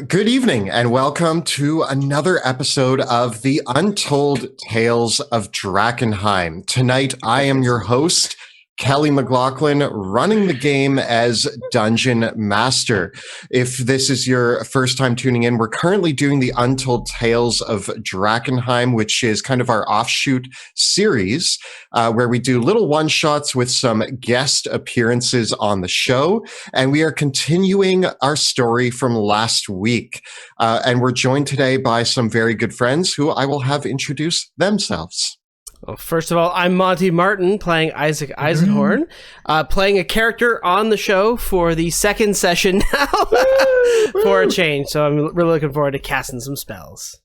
Good evening and welcome to another episode of the Untold Tales of DRAKKENHEIM. Tonight, I am your host, Kelly McLaughlin, running the game as Dungeon Master. If this is your first time tuning in, we're currently doing the Untold Tales of DRAKKENHEIM, which is kind of our offshoot series where we do little one-shots with some guest appearances on the show. And we are continuing our story from last week. And we're joined today by some very good friends who I will have introduce themselves. Well, first of all, I'm Monty Martin, playing Isaac Eisenhorn, playing a character on the show for the second session now, for a change. So I'm really looking forward to casting some spells.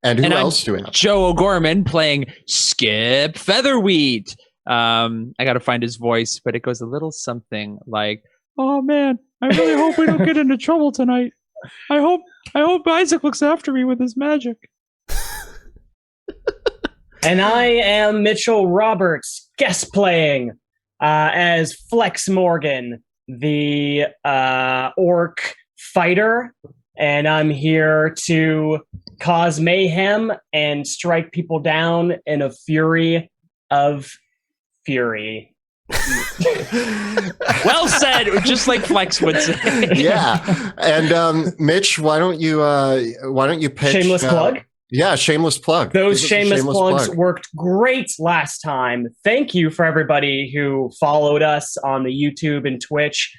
And who else do we have? Joe O'Gorman, playing Skip Featherwheat. I got to find his voice, but it goes a little something like, "Oh man, I really hope we don't get into trouble tonight. I hope Isaac looks after me with his magic." And I am Mitchell Roberts, guest playing as Flex Morgan, the orc fighter. And I'm here to cause mayhem and strike people down in a fury of fury. Well said, just like Flex would say. Yeah. And Mitch, why don't you pitch Shameless plug? Yeah, shameless plug. Those shameless plugs worked great last time. Thank you for everybody who followed us on the YouTube and Twitch.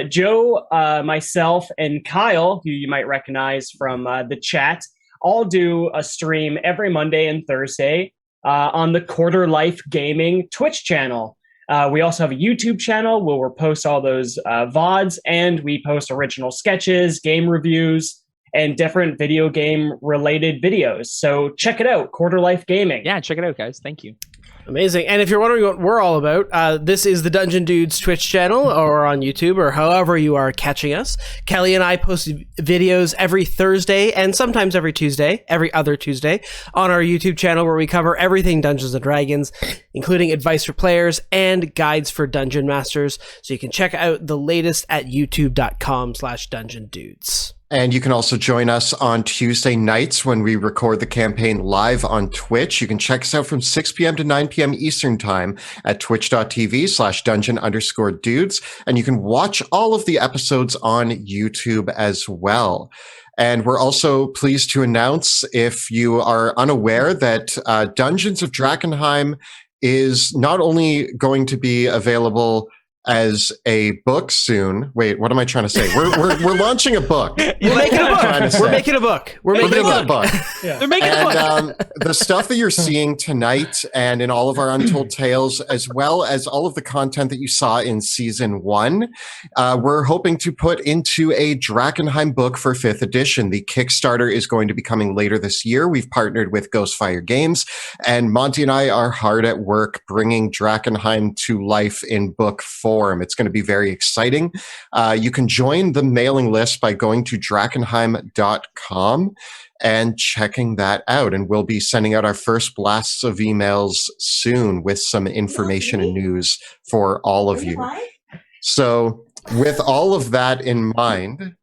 Joe, myself, and Kyle, who you might recognize from the chat, all do a stream every Monday and Thursday on the Quarter Life Gaming Twitch channel. We also have a YouTube channel where we'll post all those VODs, and we post original sketches, game reviews, and different video game related videos. So check it out, Quarter Life Gaming. Yeah, check it out, guys. Thank you. Amazing. And if you're wondering what we're all about, this is the Dungeon Dudes Twitch channel, or on YouTube, or however you are catching us. Kelly and I post videos every Thursday and sometimes every Tuesday, every other Tuesday, on our YouTube channel where we cover everything Dungeons & Dragons, including advice for players and guides for Dungeon Masters. So you can check out the latest at youtube.com/dungeondudes. And you can also join us on Tuesday nights when we record the campaign live on Twitch. You can check us out from 6 p.m. to 9 p.m. Eastern time at twitch.tv/dungeon_dudes. And you can watch all of the episodes on YouTube as well. And we're also pleased to announce, if you are unaware, that Dungeons of DRAKKENHEIM is not only going to be available as a book soon. Wait, what am I trying to say? We're launching a book. We're making a book. We're making a book. We're making a book. Yeah. They're making a book. The stuff that you're seeing tonight and in all of our Untold Tales, as well as all of the content that you saw in season 1, we're hoping to put into a DRAKKENHEIM book for 5th edition. The Kickstarter is going to be coming later this year. We've partnered with Ghostfire Games, and Monty and I are hard at work bringing DRAKKENHEIM to life in book form. It's going to be very exciting. You can join the mailing list by going to DRAKKENHEIM.com and checking that out. And we'll be sending out our first blasts of emails soon with some information and news for all of you. So with all of that in mind,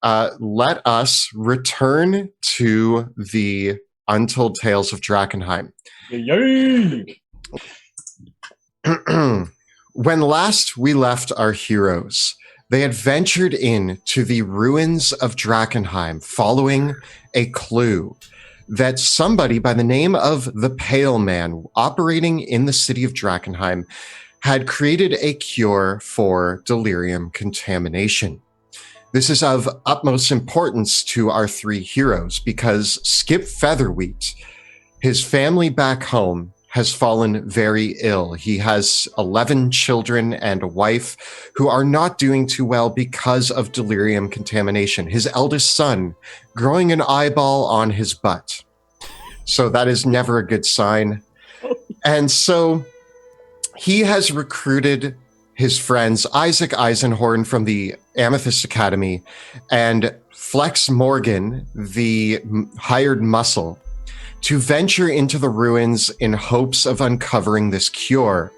let us return to the Untold Tales of DRAKKENHEIM. Yay! When last we left our heroes, they had ventured into the ruins of DRAKKENHEIM following a clue that somebody by the name of the Pale Man, operating in the city of DRAKKENHEIM, had created a cure for delirium contamination. This is of utmost importance to our 3 heroes because Skip Featherwheat, his family back home, has fallen very ill. He has 11 children and a wife who are not doing too well because of delirium contamination. His eldest son growing an eyeball on his butt. So that is never a good sign. And so he has recruited his friends Isaac Eisenhorn from the Amethyst Academy and Flex Morgan, the hired muscle, to venture into the ruins in hopes of uncovering this cure.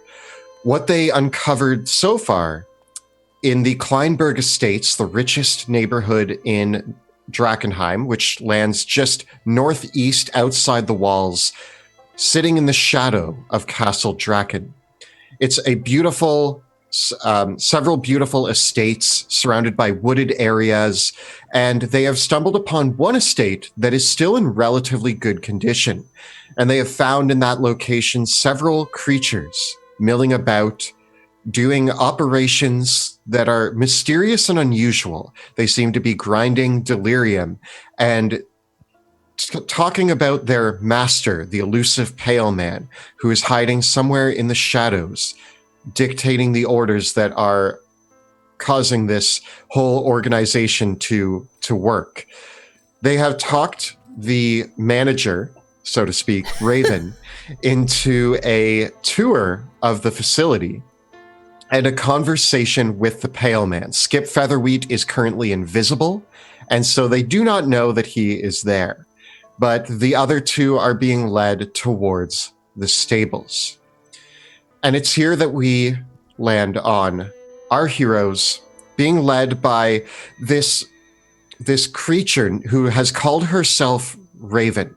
What they uncovered so far in the Kleinberg Estates, the richest neighborhood in DRAKKENHEIM, which lands just northeast outside the walls, sitting in the shadow of Castle Draken. It's a beautiful, several beautiful estates surrounded by wooded areas, and they have stumbled upon one estate that is still in relatively good condition. And they have found in that location several creatures milling about, doing operations that are mysterious and unusual. They seem to be grinding delirium and talking about their master, the elusive Pale Man, who is hiding somewhere in the shadows, dictating the orders that are causing this whole organization to work. They have talked the manager, so to speak, Raven, into a tour of the facility and a conversation with the Pale Man. Skip Featherwheat is currently invisible, and so they do not know that he is there. But the other two are being led towards the stables. And it's here that we land on our heroes being led by this creature who has called herself Raven.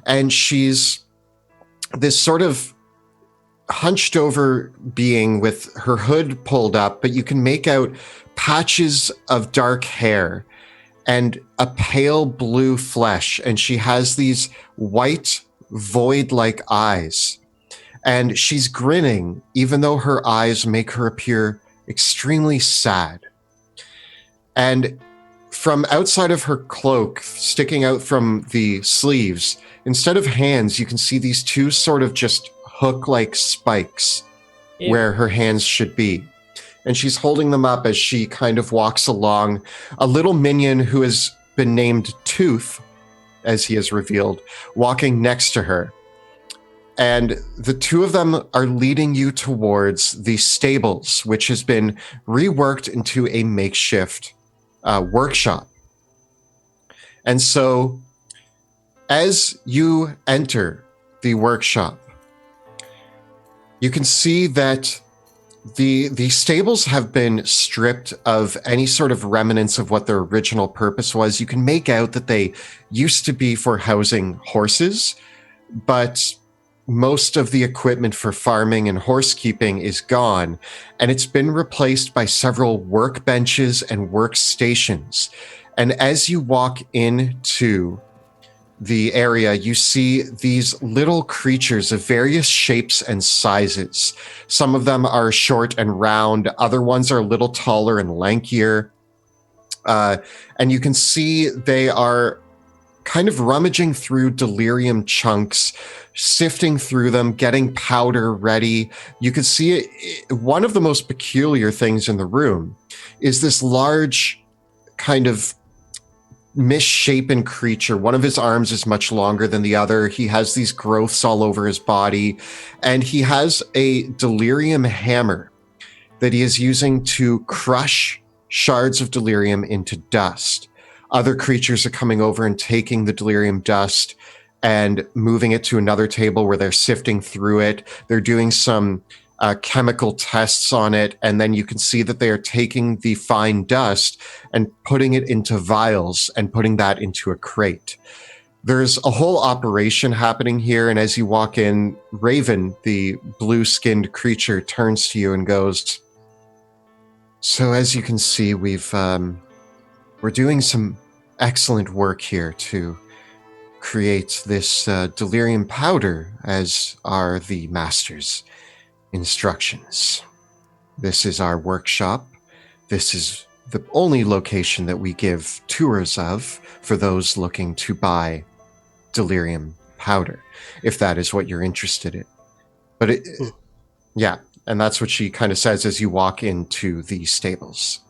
And she's this sort of hunched over being with her hood pulled up, but you can make out patches of dark hair and a pale blue flesh, and she has these white void-like eyes, and she's grinning even though her eyes make her appear extremely sad. And from outside of her cloak, sticking out from the sleeves, instead of hands, you can see these two sort of just hook-like spikes where her hands should be. And she's holding them up as she kind of walks along. A little minion who has been named Tooth, as he has revealed, walking next to her. And the two of them are leading you towards the stables, which has been reworked into a makeshift workshop. And so, as you enter the workshop, you can see that the stables have been stripped of any sort of remnants of what their original purpose was. You can make out that they used to be for housing horses, but most of the equipment for farming and horsekeeping is gone, and it's been replaced by several workbenches and workstations. And as you walk into the area, you see these little creatures of various shapes and sizes. Some of them are short and round, other ones are a little taller and lankier. And you can see they are kind of rummaging through delirium chunks, sifting through them, getting powder ready. You can see one of the most peculiar things in the room is this large kind of misshapen creature. One of his arms is much longer than the other. He has these growths all over his body, and he has a delirium hammer that he is using to crush shards of delirium into dust. Other creatures are coming over and taking the delirium dust and moving it to another table where they're sifting through it. They're doing some chemical tests on it, and then you can see that they are taking the fine dust and putting it into vials and putting that into a crate. There's a whole operation happening here, and as you walk in, Raven, the blue-skinned creature, turns to you and goes, "So as you can see, we're doing some excellent work here to create this delirium powder, as are the master's instructions. This is our workshop. This is the only location that we give tours of for those looking to buy delirium powder, if that is what you're interested in." But yeah, and that's what she kind of says as you walk into the stables.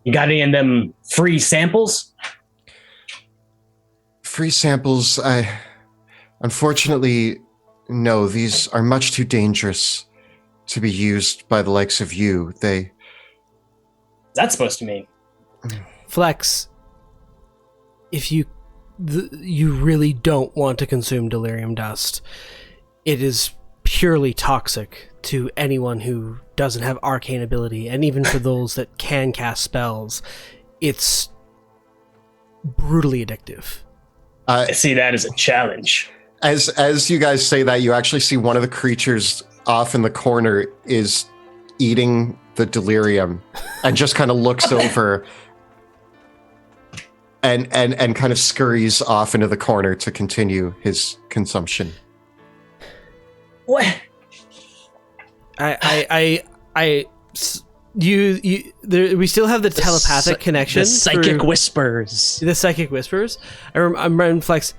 You got any of them free samples? Free samples? Unfortunately, no. These are much too dangerous to be used by the likes of you. What's that supposed to mean? Flex, if you really don't want to consume delirium dust, it is purely toxic to anyone who doesn't have arcane ability, and even for those that can cast spells, it's brutally addictive. I see that as a challenge. As you guys say that, you actually see one of the creatures off in the corner is eating the delirium and just kind of looks over and kind of scurries off into the corner to continue his consumption. What? We still have the telepathic connection. The psychic whispers. The psychic whispers. I'm running Flex.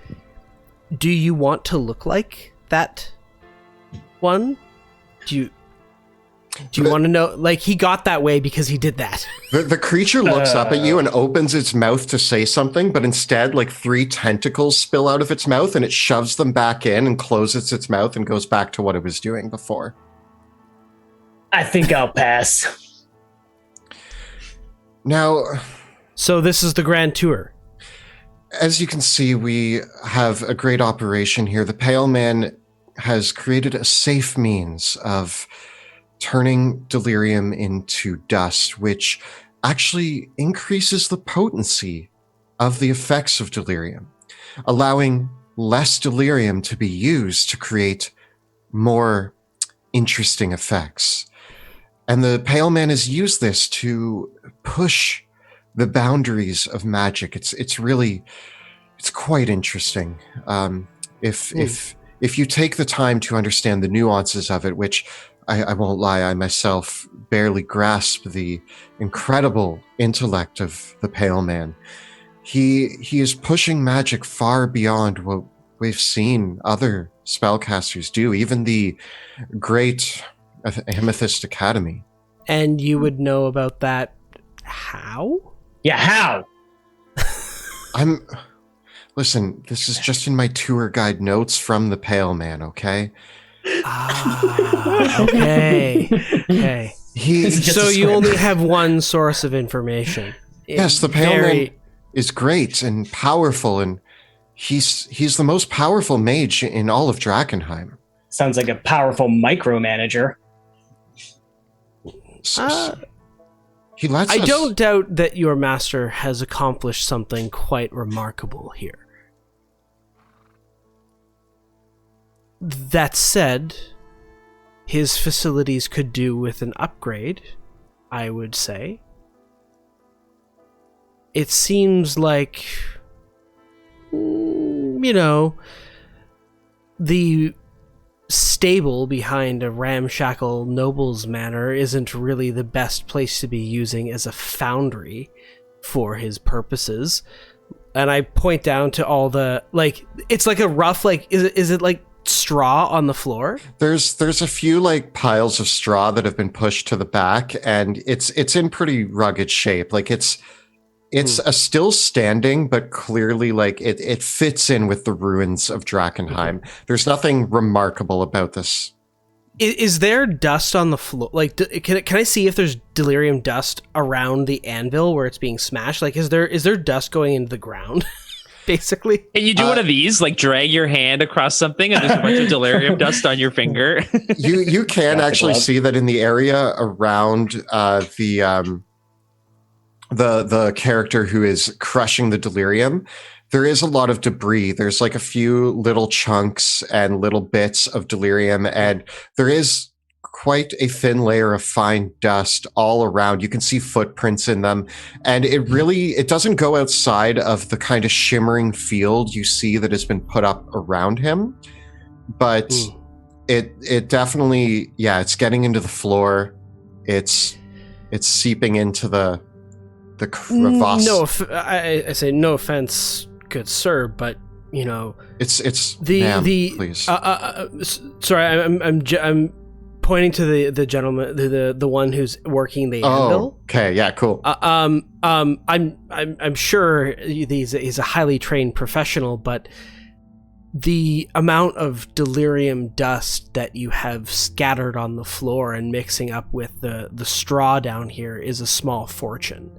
Do you want to look like that one? Do you want to know? Like, he got that way because he did that. The creature looks up at you and opens its mouth to say something, but instead, like 3 tentacles spill out of its mouth and it shoves them back in and closes its mouth and goes back to what it was doing before. I think I'll pass. Now, so this is the grand tour. as you can see, we have a great operation here. The Pale Man has created a safe means of turning delirium into dust, which actually increases the potency of the effects of delirium, allowing less delirium to be used to create more interesting effects. And the Pale Man has used this to push the boundaries of magic. It's quite interesting. If you take the time to understand the nuances of it, which I won't lie, I myself barely grasp the incredible intellect of the Pale Man. He is pushing magic far beyond what we've seen other spellcasters do, even the great Amethyst Academy. And you would know about that how? Yeah, how? Listen, this is just in my tour guide notes from the Pale Man, okay? Okay. Okay. So you only have one source of information. Yes, the Pale Man is great and powerful, and he's the most powerful mage in all of Drakkenheim. Sounds like a powerful micromanager. He lets us... I don't doubt that your master has accomplished something quite remarkable here. That said, his facilities could do with an upgrade, I would say. It seems like, the stable behind a ramshackle noble's manor isn't really the best place to be using as a foundry for his purposes. And I point down to all the, it's like a rough, is it like straw on the floor? There's a few piles of straw that have been pushed to the back, and it's in pretty rugged shape. It's a still standing, but clearly it fits in with the ruins of Drakkenheim. There's nothing remarkable about this. Is there dust on the floor? Can I see if there's delirium dust around the anvil where it's being smashed? Is there dust going into the ground? Basically. Can you do one of these? Drag your hand across something and there's a bunch of delirium dust on your finger? You can actually see that in the area around the character who is crushing the delirium, there is a lot of debris. There's a few little chunks and little bits of delirium, and there is quite a thin layer of fine dust all around. You can see footprints in them, and it doesn't go outside of the kind of shimmering field you see that has been put up around him, but it definitely, it's getting into the floor. It's seeping into the crevasse. I say no offense, good sir, but it's the please. Sorry, I'm pointing to the gentleman, the one who's working the anvil. Okay, yeah, cool. I'm sure he's a highly trained professional, but the amount of delirium dust that you have scattered on the floor and mixing up with the straw down here is a small fortune.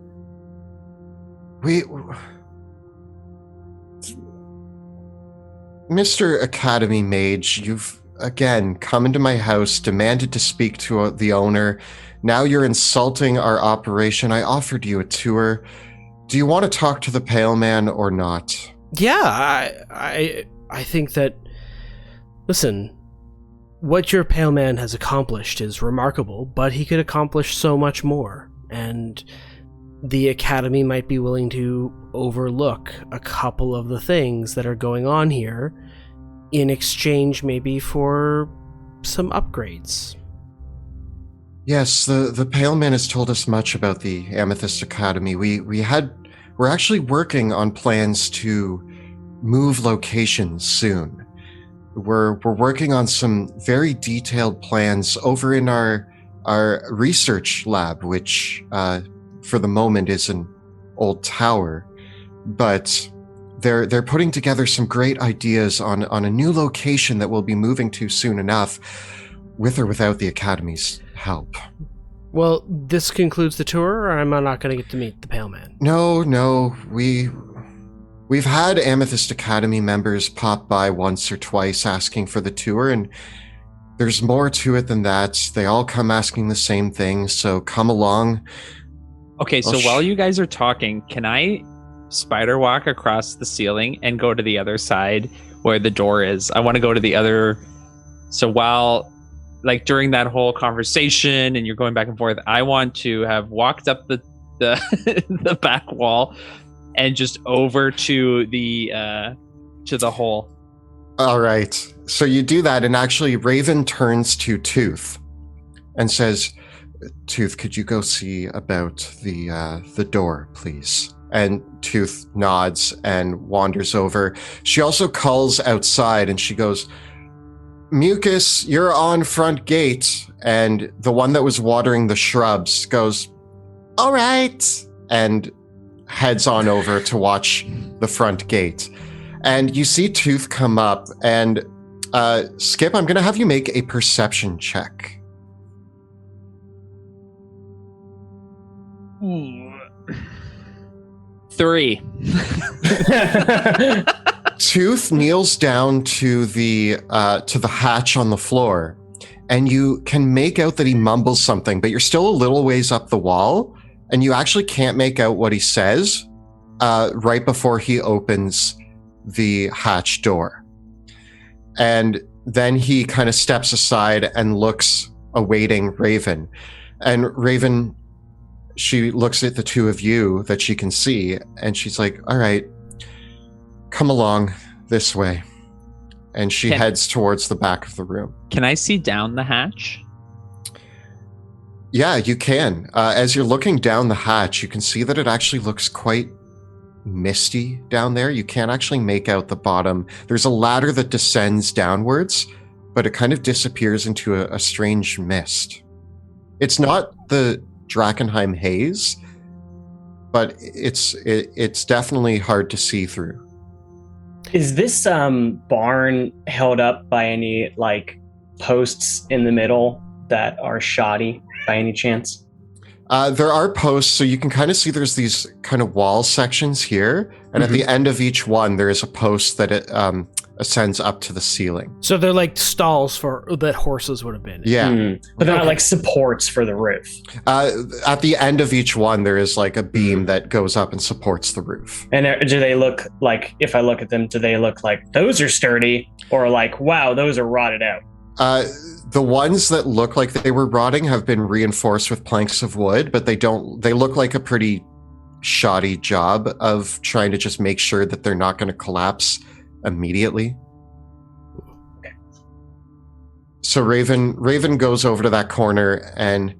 Mr. Academy Mage, again come into my house, demanded to speak to the owner. Now you're insulting our operation. I offered you a tour. Do you want to talk to the Pale Man or not? Yeah, I think that, listen, what your Pale Man has accomplished is remarkable, but he could accomplish so much more, and the Academy might be willing to overlook a couple of the things that are going on here in exchange maybe for some upgrades. Yes, the Pale Man has told us much about the Amethyst Academy. We're actually working on plans to move locations soon. We're working on some very detailed plans over in our research lab, which for the moment is an old tower, but they're putting together some great ideas on a new location that we'll be moving to soon enough, with or without the Academy's help. Well, this concludes the tour, or am I not going to get to meet the Pale Man? No, we've had Amethyst Academy members pop by once or twice asking for the tour, and there's more to it than that. They all come asking the same thing, so come along. Okay, so while you guys are talking, can I spider walk across the ceiling and go to the other side where the door is? I want to go to the other. So while, like, during that whole conversation and you're going back and forth, I want to have walked up the the back wall and just over to the hole. All right. So you do that, and actually Raven turns to Tooth and says, Tooth, could you go see about the door, please? And Tooth nods and wanders over. She also calls outside and she goes, Mucus, you're on front gate. And the one that was watering the shrubs goes, all right, and heads on over to watch the front gate. And you see Tooth come up, and Skip, I'm going to have you make a perception check. Ooh. 3. Tooth kneels down to the hatch on the floor, and you can make out that he mumbles something, but you're still a little ways up the wall, and you actually can't make out what he says right before he opens the hatch door. And then he kind of steps aside and looks, awaiting Raven. And Raven, she looks at the two of you that she can see, and she's like, all right, come along this way. And she heads towards the back of the room. Can I see down the hatch? Yeah, you can. As you're looking down the hatch, you can see that it actually looks quite misty down there. You can't actually make out the bottom. There's a ladder that descends downwards, but it kind of disappears into a strange mist. It's not the DRAKKENHEIM haze, but it's definitely hard to see through. Is this barn held up by any like posts in the middle that are shoddy by any chance? There are posts, so you can kind of see there's these kind of wall sections here, and at the end of each one, there is a post that it ascends up to the ceiling. So they're like stalls for that horses would have been in. Yeah. But they're not like supports for the roof. At the end of each one, there is like a beam that goes up and supports the roof. And do they look like, if I look at them, do they look like those are sturdy, or like, wow, those are rotted out? The ones that look like they were rotting have been reinforced with planks of wood, but they look like a pretty shoddy job of trying to just make sure that they're not going to collapse immediately. Okay. So Raven goes over to that corner and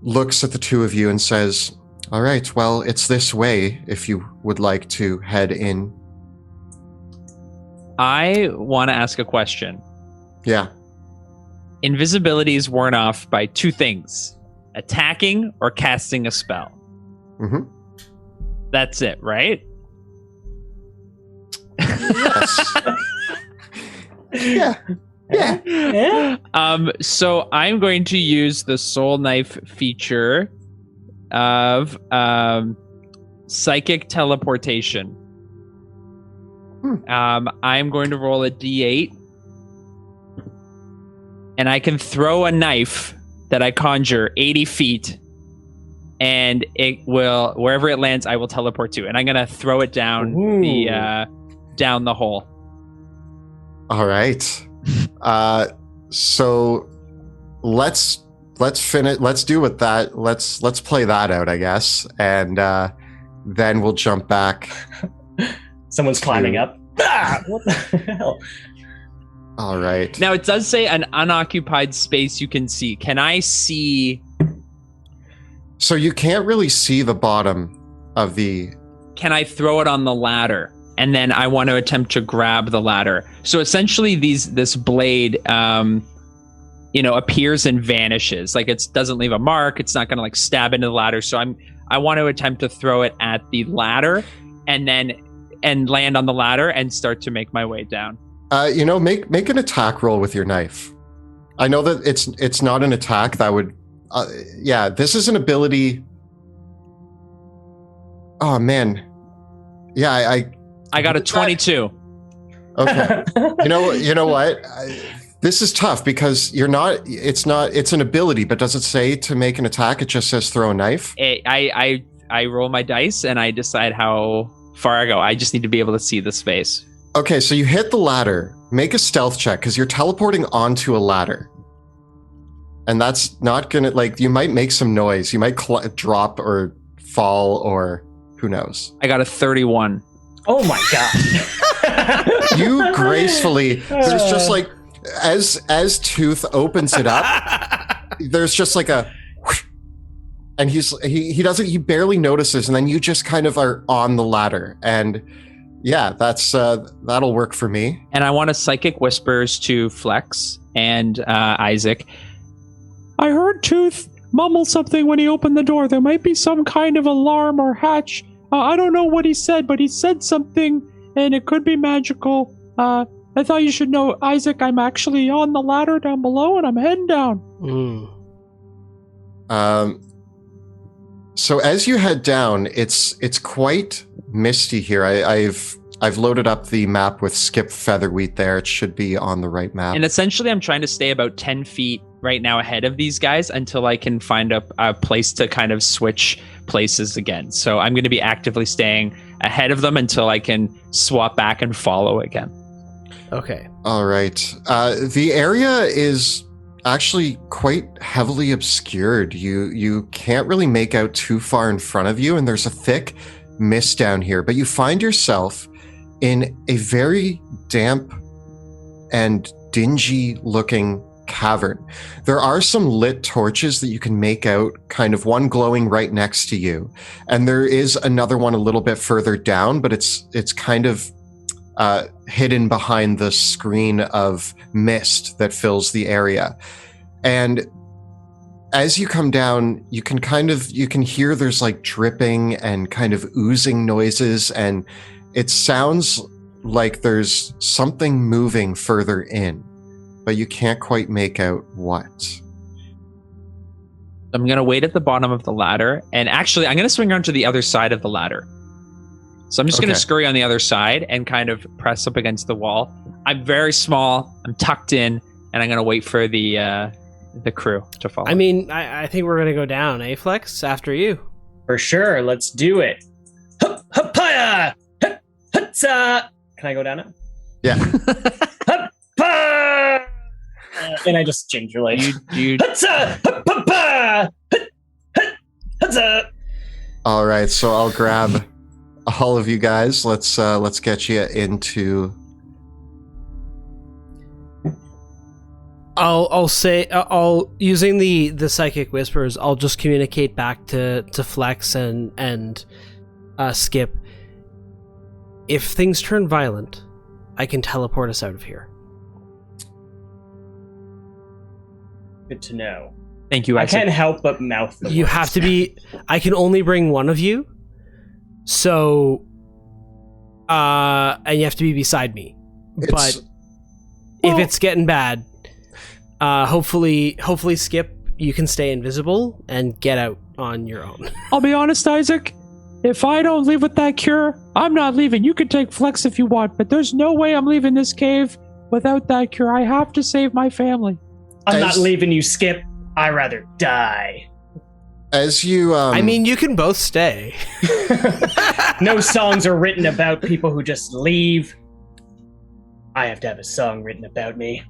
looks at the two of you and says, all right, well, it's this way if you would like to head in. I want to ask a question. Yeah. Invisibility is worn off by two things: attacking or casting a spell. Mm-hmm. That's it, right? Yes. Yeah. So I'm going to use the soul knife feature of psychic teleportation. I'm going to roll a d8. and I can throw a knife that I conjure 80 feet, and it will, wherever it lands, I will teleport to. And I'm gonna throw it down down the hole. All right. So let's finish. Let's do with that. Let's play that out, I guess, and then we'll jump back. Someone's climbing up. Ah, what the hell? All right. Now it does say an unoccupied space you can see. Can I see? So you can't really see the bottom of the. Can I throw it on the ladder? And then I want to attempt to grab the ladder. So essentially, this blade, appears and vanishes. Like it doesn't leave a mark. It's not going to like stab into the ladder. So I want to attempt to throw it at the ladder, and land on the ladder and start to make my way down. Make an attack roll with your knife. I know that it's not an attack that would. This is an ability. Oh man, yeah, I got a 22. Okay. You know what? This is tough because it's an ability, but does it say to make an attack? It just says throw a knife. I roll my dice and I decide how far I go. I just need to be able to see the space. Okay, so you hit the ladder. Make a stealth check because you're teleporting onto a ladder. And that's not gonna, you might make some noise. You might drop or fall or who knows. I got a 31. Oh my god. You gracefully, there's just as Tooth opens it up, there's just like a whoosh, and he barely notices, and then you just kind of are on the ladder, and yeah, that'll work for me. And I want to psychic whispers to Flex and Isaac. I heard Tooth mumble something when he opened the door. There might be some kind of alarm or hatch. I don't know what he said, but he said something, and it could be magical. I thought you should know, Isaac, I'm actually on the ladder down below, and I'm heading down. So as you head down, it's quite misty here. I've loaded up the map with Skip Featherwheat there. It should be on the right map. And essentially, I'm trying to stay about 10 feet right now ahead of these guys until I can find a place to kind of switch places again. So I'm going to be actively staying ahead of them until I can swap back and follow again. Okay. All right. The area is actually quite heavily obscured. You can't really make out too far in front of you, and there's a thick mist down here, but you find yourself in a very damp and dingy looking cavern. There are some lit torches that you can make out, kind of one glowing right next to you, and there is another one a little bit further down, but it's kind of hidden behind the screen of mist that fills the area. And as you come down, you can hear there's like dripping and kind of oozing noises, and it sounds like there's something moving further in, but you can't quite make out what. I'm going to wait at the bottom of the ladder, and actually I'm going to swing around to the other side of the ladder. So I'm just going to scurry on the other side and kind of press up against the wall. I'm very small, I'm tucked in, and I'm going to wait for the crew to follow. I mean, I think we're going to go down, eh, Flex? After you. For sure, let's do it. Hup-hiya! Hup-hutsa! Can I go down now? Yeah. Hup-ha! And I just gingerly. Hutsa! Hup-ha-pa! Hutsa! All right, so I'll grab all of you guys. Let's get you into. I'll using the psychic whispers, I'll just communicate back to Flex and Skip. If things turn violent, I can teleport us out of here. Good to know. Thank you, Isaac. I can't help but mouth the You words. have to be. I can only bring one of you, so and you have to be beside me. But if it's getting bad, hopefully Skip, you can stay invisible and get out on your own. I'll be honest, Isaac. If I don't leave with that cure, I'm not leaving. You can take Flex if you want, but there's no way I'm leaving this cave without that cure. I have to save my family. I'm not leaving you, Skip. I'd rather die. As you, I mean, you can both stay. No songs are written about people who just leave. I have to have a song written about me.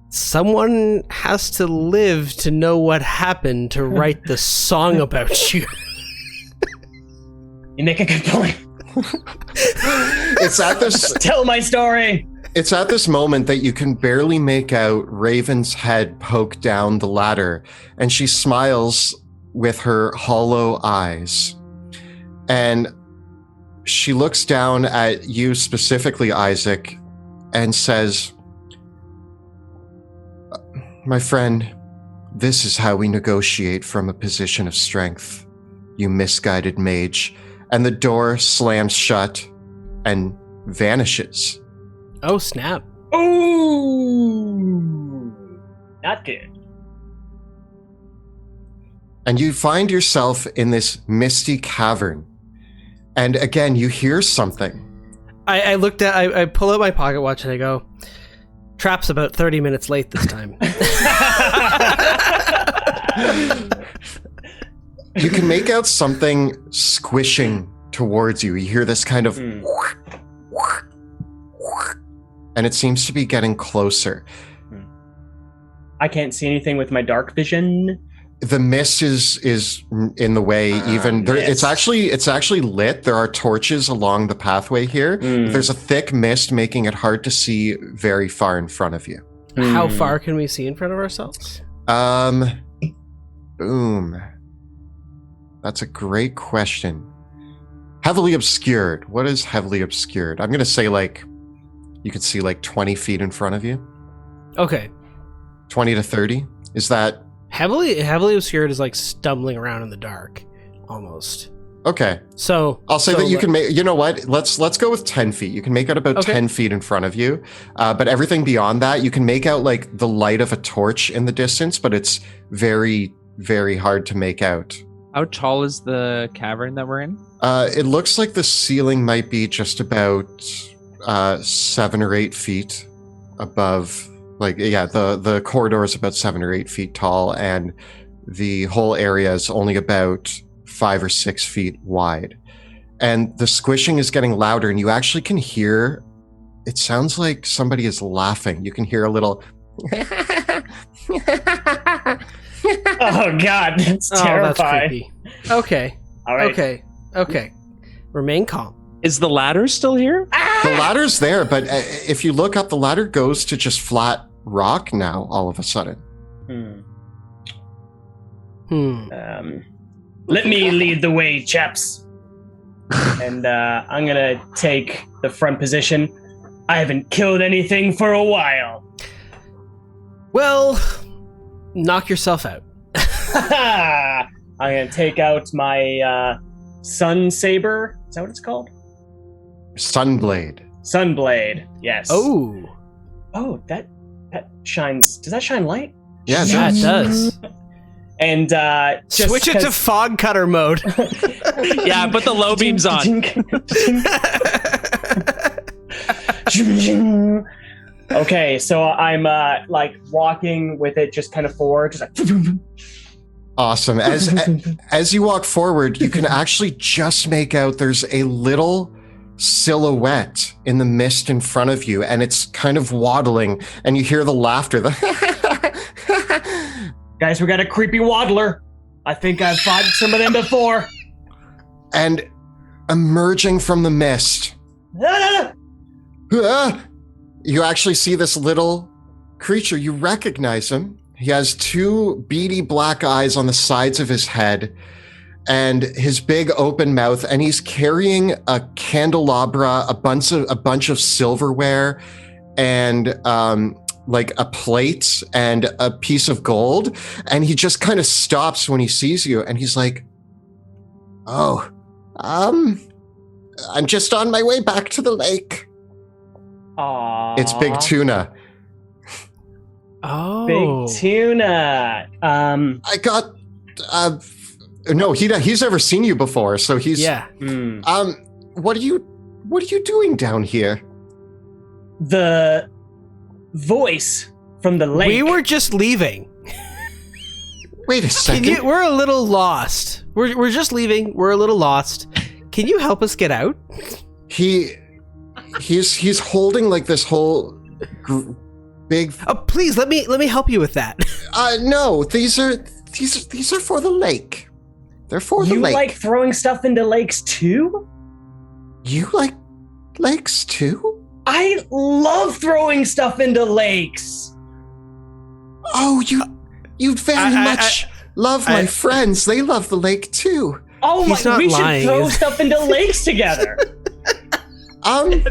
Someone has to live to know what happened to write the song about you. You make a good point. It's at this. Tell my story. It's at this moment that you can barely make out Raven's head poke down the ladder, and she smiles with her hollow eyes. And she looks down at you specifically, Isaac, and says, "My friend, this is how we negotiate from a position of strength, you misguided mage." And the door slams shut and vanishes. Oh, snap. Ooh, not good. And you find yourself in this misty cavern. And again, you hear something. I looked at, I pull out my pocket watch and I go, Trap's about 30 minutes late this time. You can make out something squishing towards you. You hear this kind of and it seems to be getting closer. I can't see anything with my dark vision. The mist is in the way. Even there, it's actually lit. There are torches along the pathway here. There's a thick mist making it hard to see very far in front of you. How far can we see in front of ourselves? Boom. That's a great question. Heavily obscured. What is heavily obscured? I'm going to say like you can see like 20 feet in front of you. Okay. 20 to 30. Is that heavily obscured is like stumbling around in the dark almost. Okay. So I'll say that you can make, you know what? Let's go with 10 feet. You can make out about 10 feet in front of you. But everything beyond that, you can make out like the light of a torch in the distance, but it's very, very hard to make out. How tall is the cavern that we're in? It looks like the ceiling might be just about 7 or 8 feet above. Like, yeah, the corridor is about 7 or 8 feet tall, and the whole area is only about 5 or 6 feet wide. And the squishing is getting louder, and you actually can hear, it sounds like somebody is laughing. You can hear a little... Oh, God, that's terrifying. That's creepy. Okay. All right. Okay. Remain calm. Is the ladder still here? The ladder's there, but if you look up, the ladder goes to just flat rock now, all of a sudden. Let me lead the way, chaps. And I'm going to take the front position. I haven't killed anything for a while. Well, knock yourself out. I'm going to take out my sun saber. Is that what it's called? Sunblade. Sunblade, yes. Oh, that shines. Does that shine light? Yeah, it does. And just switch it to fog cutter mode. Yeah, put the low beams on. Okay, so I'm like walking with it just kind of forward, just like. Awesome. As you walk forward, you can actually just make out there's a little silhouette in the mist in front of you, and it's kind of waddling, and you hear the laughter. Guys, we got a creepy waddler. I think I've fought some of them before. And emerging from the mist, you actually see this little creature. You recognize him. He has 2 beady black eyes on the sides of his head and his big open mouth, and he's carrying a candelabra, a bunch of silverware, and like a plate and a piece of gold. And he just kind of stops when he sees you, and he's like, "Oh, I'm just on my way back to the lake." Aww. It's Big Tuna. Oh, Big Tuna. I got. No, he's never seen you before, so he's. Yeah. What are you doing down here? The voice from the lake. We were just leaving. Wait a second. We're a little lost. We're just leaving. We're a little lost. Can you help us get out? He's holding like this whole big. Oh, please let me help you with that. No, these are for the lake. They're for the lake. You like throwing stuff into lakes too? You like lakes too? I love throwing stuff into lakes. Oh, you very much love my friends. They love the lake too. Oh He's my! not We lying. should throw stuff into lakes together.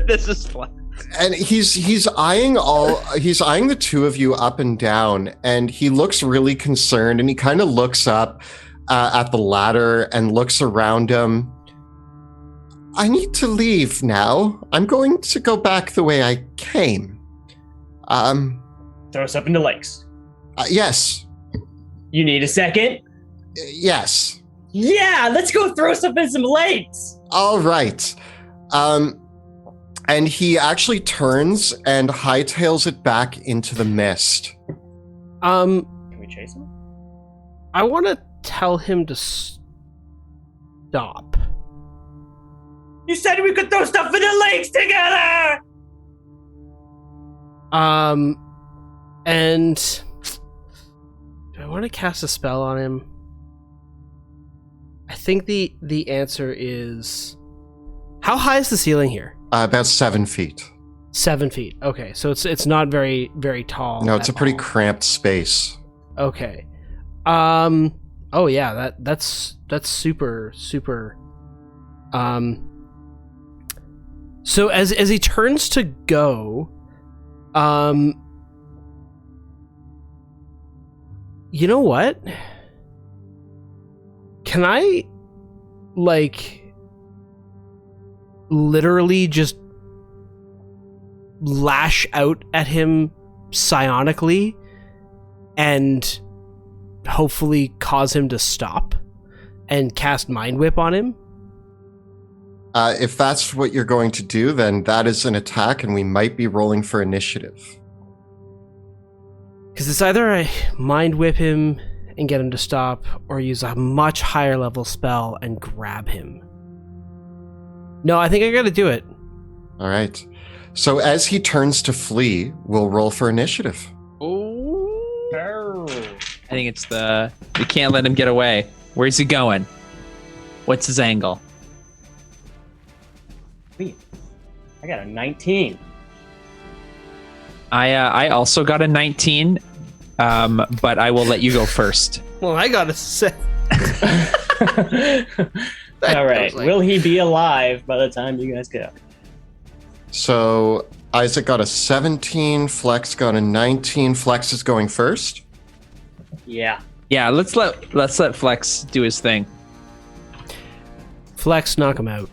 This is fun. And he's eyeing the two of you up and down, and he looks really concerned, and he kind of looks up at the ladder and looks around him. I need to leave now. I'm going to go back the way I came. Throw stuff into lakes. Yes. You need a second? Yes. Yeah, let's go throw stuff in some lakes. All right. And he actually turns and hightails it back into the mist. Can we chase him? I want to tell him to stop. You said we could throw stuff into lakes together. And do I want to cast a spell on him? I think the answer is, how high is the ceiling here? About 7 feet. 7 feet. Okay, so it's not very very tall. No, it's a pretty all. cramped space. Okay. Oh yeah, that's super. So as he turns to go, you know what? Can I, like, literally just lash out at him psionically and hopefully cause him to stop and cast Mind Whip on him? If that's what you're going to do, then that is an attack, and we might be rolling for initiative. Because it's either I Mind Whip him and get him to stop, or use a much higher level spell and grab him. No, I think I gotta do it. All right. So as he turns to flee, we'll roll for initiative. Oh. I think it's we can't let him get away. Where's he going? What's his angle? I got a 19. I also got a 19, but I will let you go first. Well, I got a 7. All right. Will he be alive by the time you guys go? So Isaac got a 17, Flex got a 19. Flex is going first. Yeah. Yeah, let's let Flex do his thing. Flex, knock him out.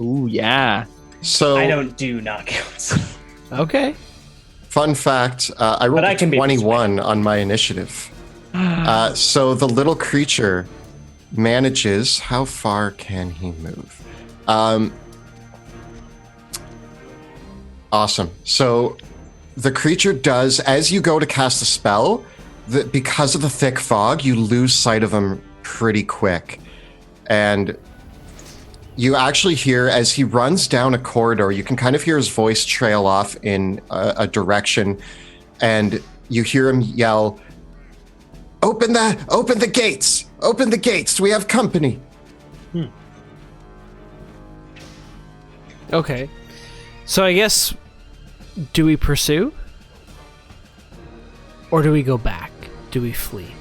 Ooh, yeah. So I don't do knockouts. Okay. Fun fact, I rolled I a can be 21 on my initiative. So the little creature manages, how far can he move? Awesome. So the creature does, as you go to cast a spell, because of the thick fog, you lose sight of him pretty quick. And you actually hear, as he runs down a corridor, you can kind of hear his voice trail off in a direction, and you hear him yell, Open the gates! Open the gates! We have company! Okay. So I guess, do we pursue? Or do we go back? Do we flee?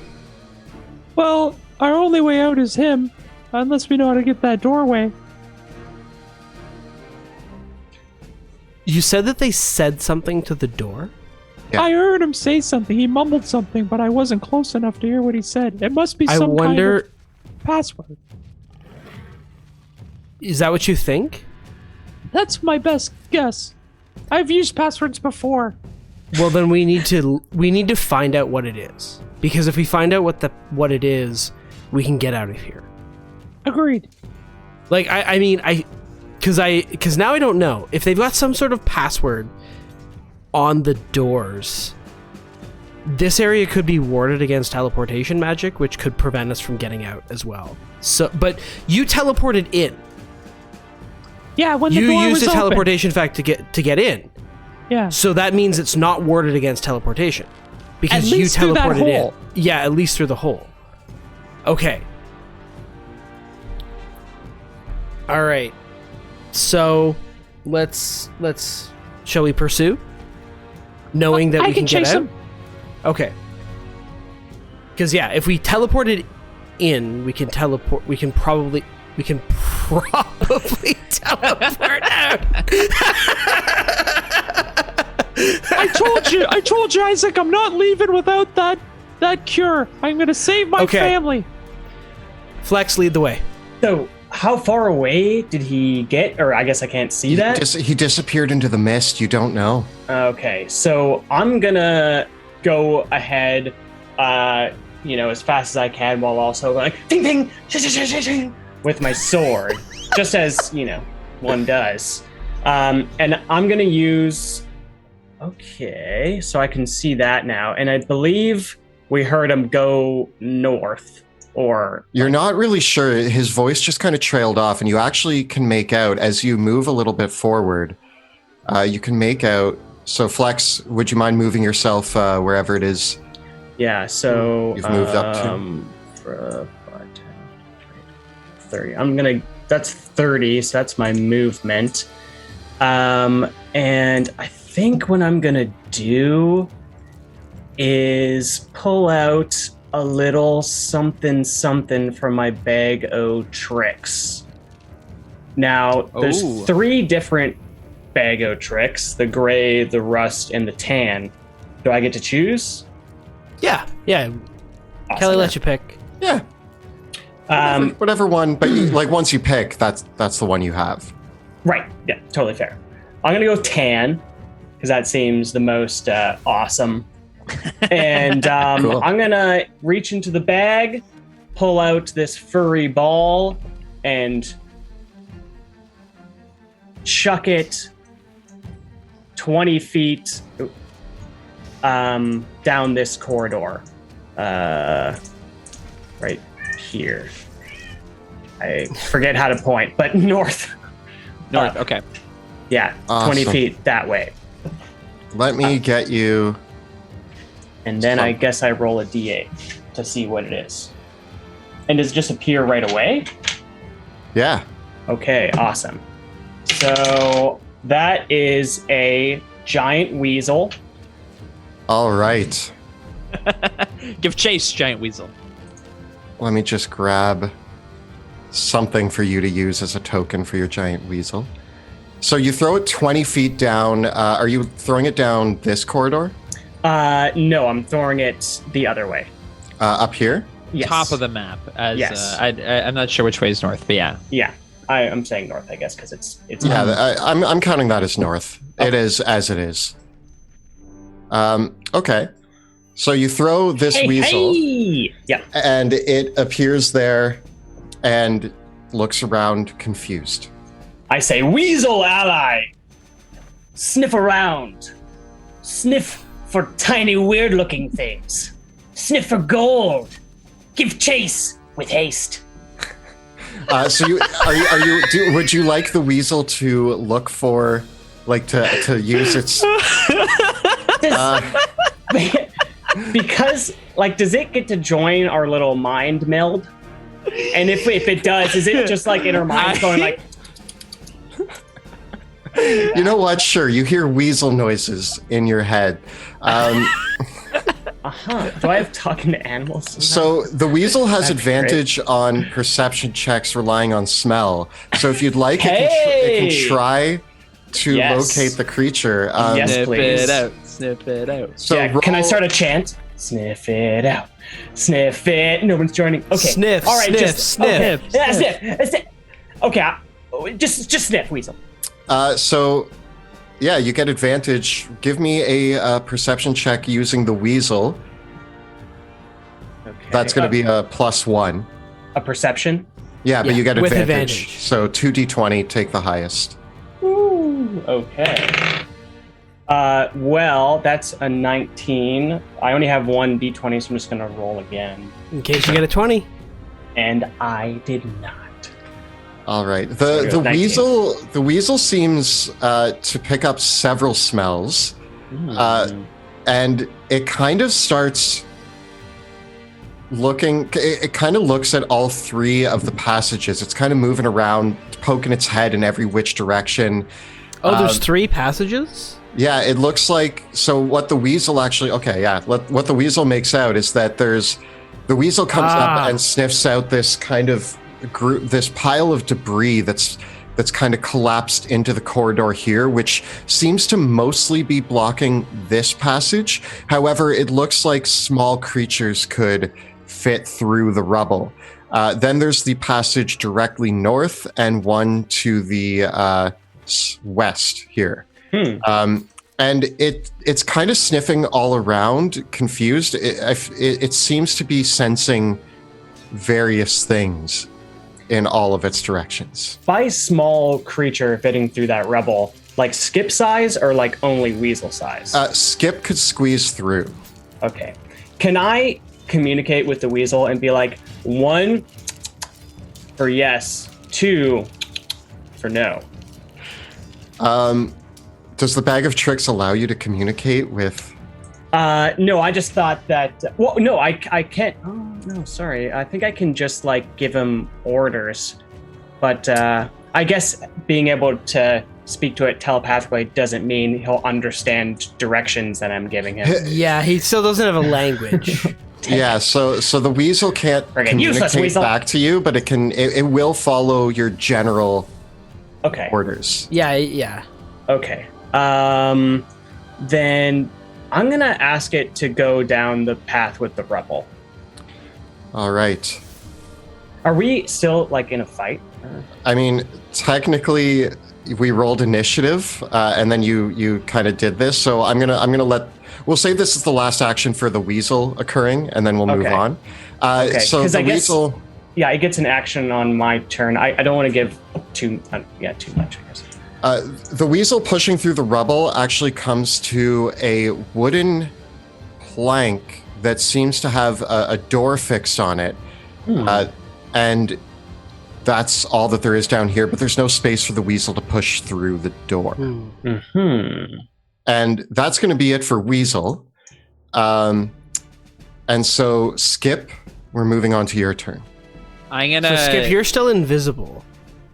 Well, our only way out is him, unless we know how to get that doorway. You said that they said something to the door? Yeah. I heard him say something. He mumbled something, but I wasn't close enough to hear what he said. It must be some kind of password. Is that what you think? That's my best guess. I've used passwords before. Well, then we need to find out what it is. Because if we find out what it is, we can get out of here. Agreed. Like because now I don't know if they've got some sort of password on the doors. This area could be warded against teleportation magic, which could prevent us from getting out as well. So, but you teleported in. Yeah, when the You door used was a open. teleportation fact to get in. Yeah. So that means it's not warded against teleportation because At you least through that teleported in. hole. Yeah, at least through the hole. Okay. All right. So let's shall we pursue? Knowing that I we can get chase out. him. Okay. Because yeah, if we teleported in, we can teleport. We can probably teleport out. I told you, Isaac, I'm not leaving without that cure. I'm gonna save my Okay. family. Flex, lead the way. So, how far away did he get? Or I guess I can't see that. He disappeared into the mist. You don't know. Okay, so I'm gonna go ahead, as fast as I can, while also going ding ding, shing, shing, shing, shing, with my sword, just as one does. And I'm gonna use. Okay, so I can see that now, and I believe we heard him go north. Or You're not really sure. His voice just kind of trailed off, and you actually can make out as you move a little bit forward. You can make out. So, Flex, would you mind moving yourself wherever it is? yeah, so You've moved up to? for 5, 10, 30. That's 30, so that's my movement. And I think what I'm gonna do is pull out a little something from my bag o' tricks. Now, there's Ooh. 3 different bag o' tricks: the gray, the rust, and the tan. Do I get to choose? Yeah. Awesome. Kelly, let you pick. Yeah. Whatever one, but once you pick, that's the one you have. Right. Yeah, totally fair. I'm going to go tan because that seems the most awesome. And Cool. I'm going to reach into the bag, pull out this furry ball, and chuck it 20 feet down this corridor. Right here. I forget how to point, but north. North. Okay. Yeah, Awesome. 20 feet that way. Let me get you. And then I guess I roll a d8 to see what it is. And does it just appear right away? Yeah. Okay, awesome. So that is a giant weasel. All right. Give chase, giant weasel. Let me just grab something for you to use as a token for your giant weasel. So you throw it 20 feet down. Are you throwing it down this corridor? No, I'm throwing it the other way. Up here? Yes. Top of the map. As, Yes. I'm not sure which way is north, but yeah. Yeah, I'm saying north, I guess, because it's. Yeah, I'm counting that as north. It is as it is. Okay. So you throw this weasel, Hey! Yeah. and it appears there and looks around confused. I say, weasel ally, sniff around. Sniff for tiny, weird-looking things. Sniff for gold. Give chase with haste. So would you like the weasel to look for, to use its? Because, does it get to join our little mind meld? And if it does, is it just in our minds going like? You know what? Sure, you hear weasel noises in your head. Do I have talking to animals? So the weasel has That's advantage on perception checks relying on smell. So if you'd like, it Hey! can try to Yes. locate the creature. Yes, Sniff please. it out. Sniff it out. So yeah, can I roll- start a chant? Sniff it out. Sniff it. No one's joining. Okay. Sniff, All right. sniff, just sniff. Okay. Yeah, sniff. Okay. Just sniff, weasel. So, yeah, you get advantage. Give me a perception check using the weasel. Okay. That's going to be a +1. a perception. Yeah, but Yeah, you get with advantage. advantage. So 2d20, take the highest. Ooh. Okay. Well, that's a 19. I only have one d20, so I'm just gonna roll again. In case you get a 20. And I did not. All right. So The 19. weasel seems to pick up several smells, and it kind of starts looking. It kind of looks at all three of the passages. It's kind of moving around, poking its head in every which direction. Oh, there's 3 passages? Yeah, it looks like. So what the weasel actually? Okay, yeah. What the weasel makes out is that the weasel comes up and sniffs out this kind of this pile of debris that's kind of collapsed into the corridor here, which seems to mostly be blocking this passage. However, it looks like small creatures could fit through the rubble. Then there's the passage directly north and one to the west here. And it's kind of sniffing all around, confused. It seems to be sensing various things in all of its directions. By small creature fitting through that rubble, like Skip size or like only weasel size? Skip could squeeze through. Okay. Can I communicate with the weasel and be like, 1 for yes, 2 for no? Does the bag of tricks allow you to communicate with? No, I just thought that. Well, no, I can't. Oh no, sorry. I think I can just like give him orders, but I guess being able to speak to it telepathically doesn't mean he'll understand directions that I'm giving him. Yeah, he still doesn't have a language. Yeah, so the weasel can't communicate back to you, but it will follow your general orders. Yeah. Okay. Then I'm gonna ask it to go down the path with the rubble. All right. Are we still like in a fight? I mean, technically, we rolled initiative, and then you kind of did this. So I'm gonna let. We'll say this is the last action for the weasel occurring, and then we'll move on. So the weasel. Yeah, it gets an action on my turn. I don't want to give too much, I guess. The weasel pushing through the rubble actually comes to a wooden plank that seems to have a door fixed on it. And that's all that there is down here, but there's no space for the weasel to push through the door. And that's going to be it for Weasel. And so, Skip, we're moving on to your turn. So, Skip, you're still invisible.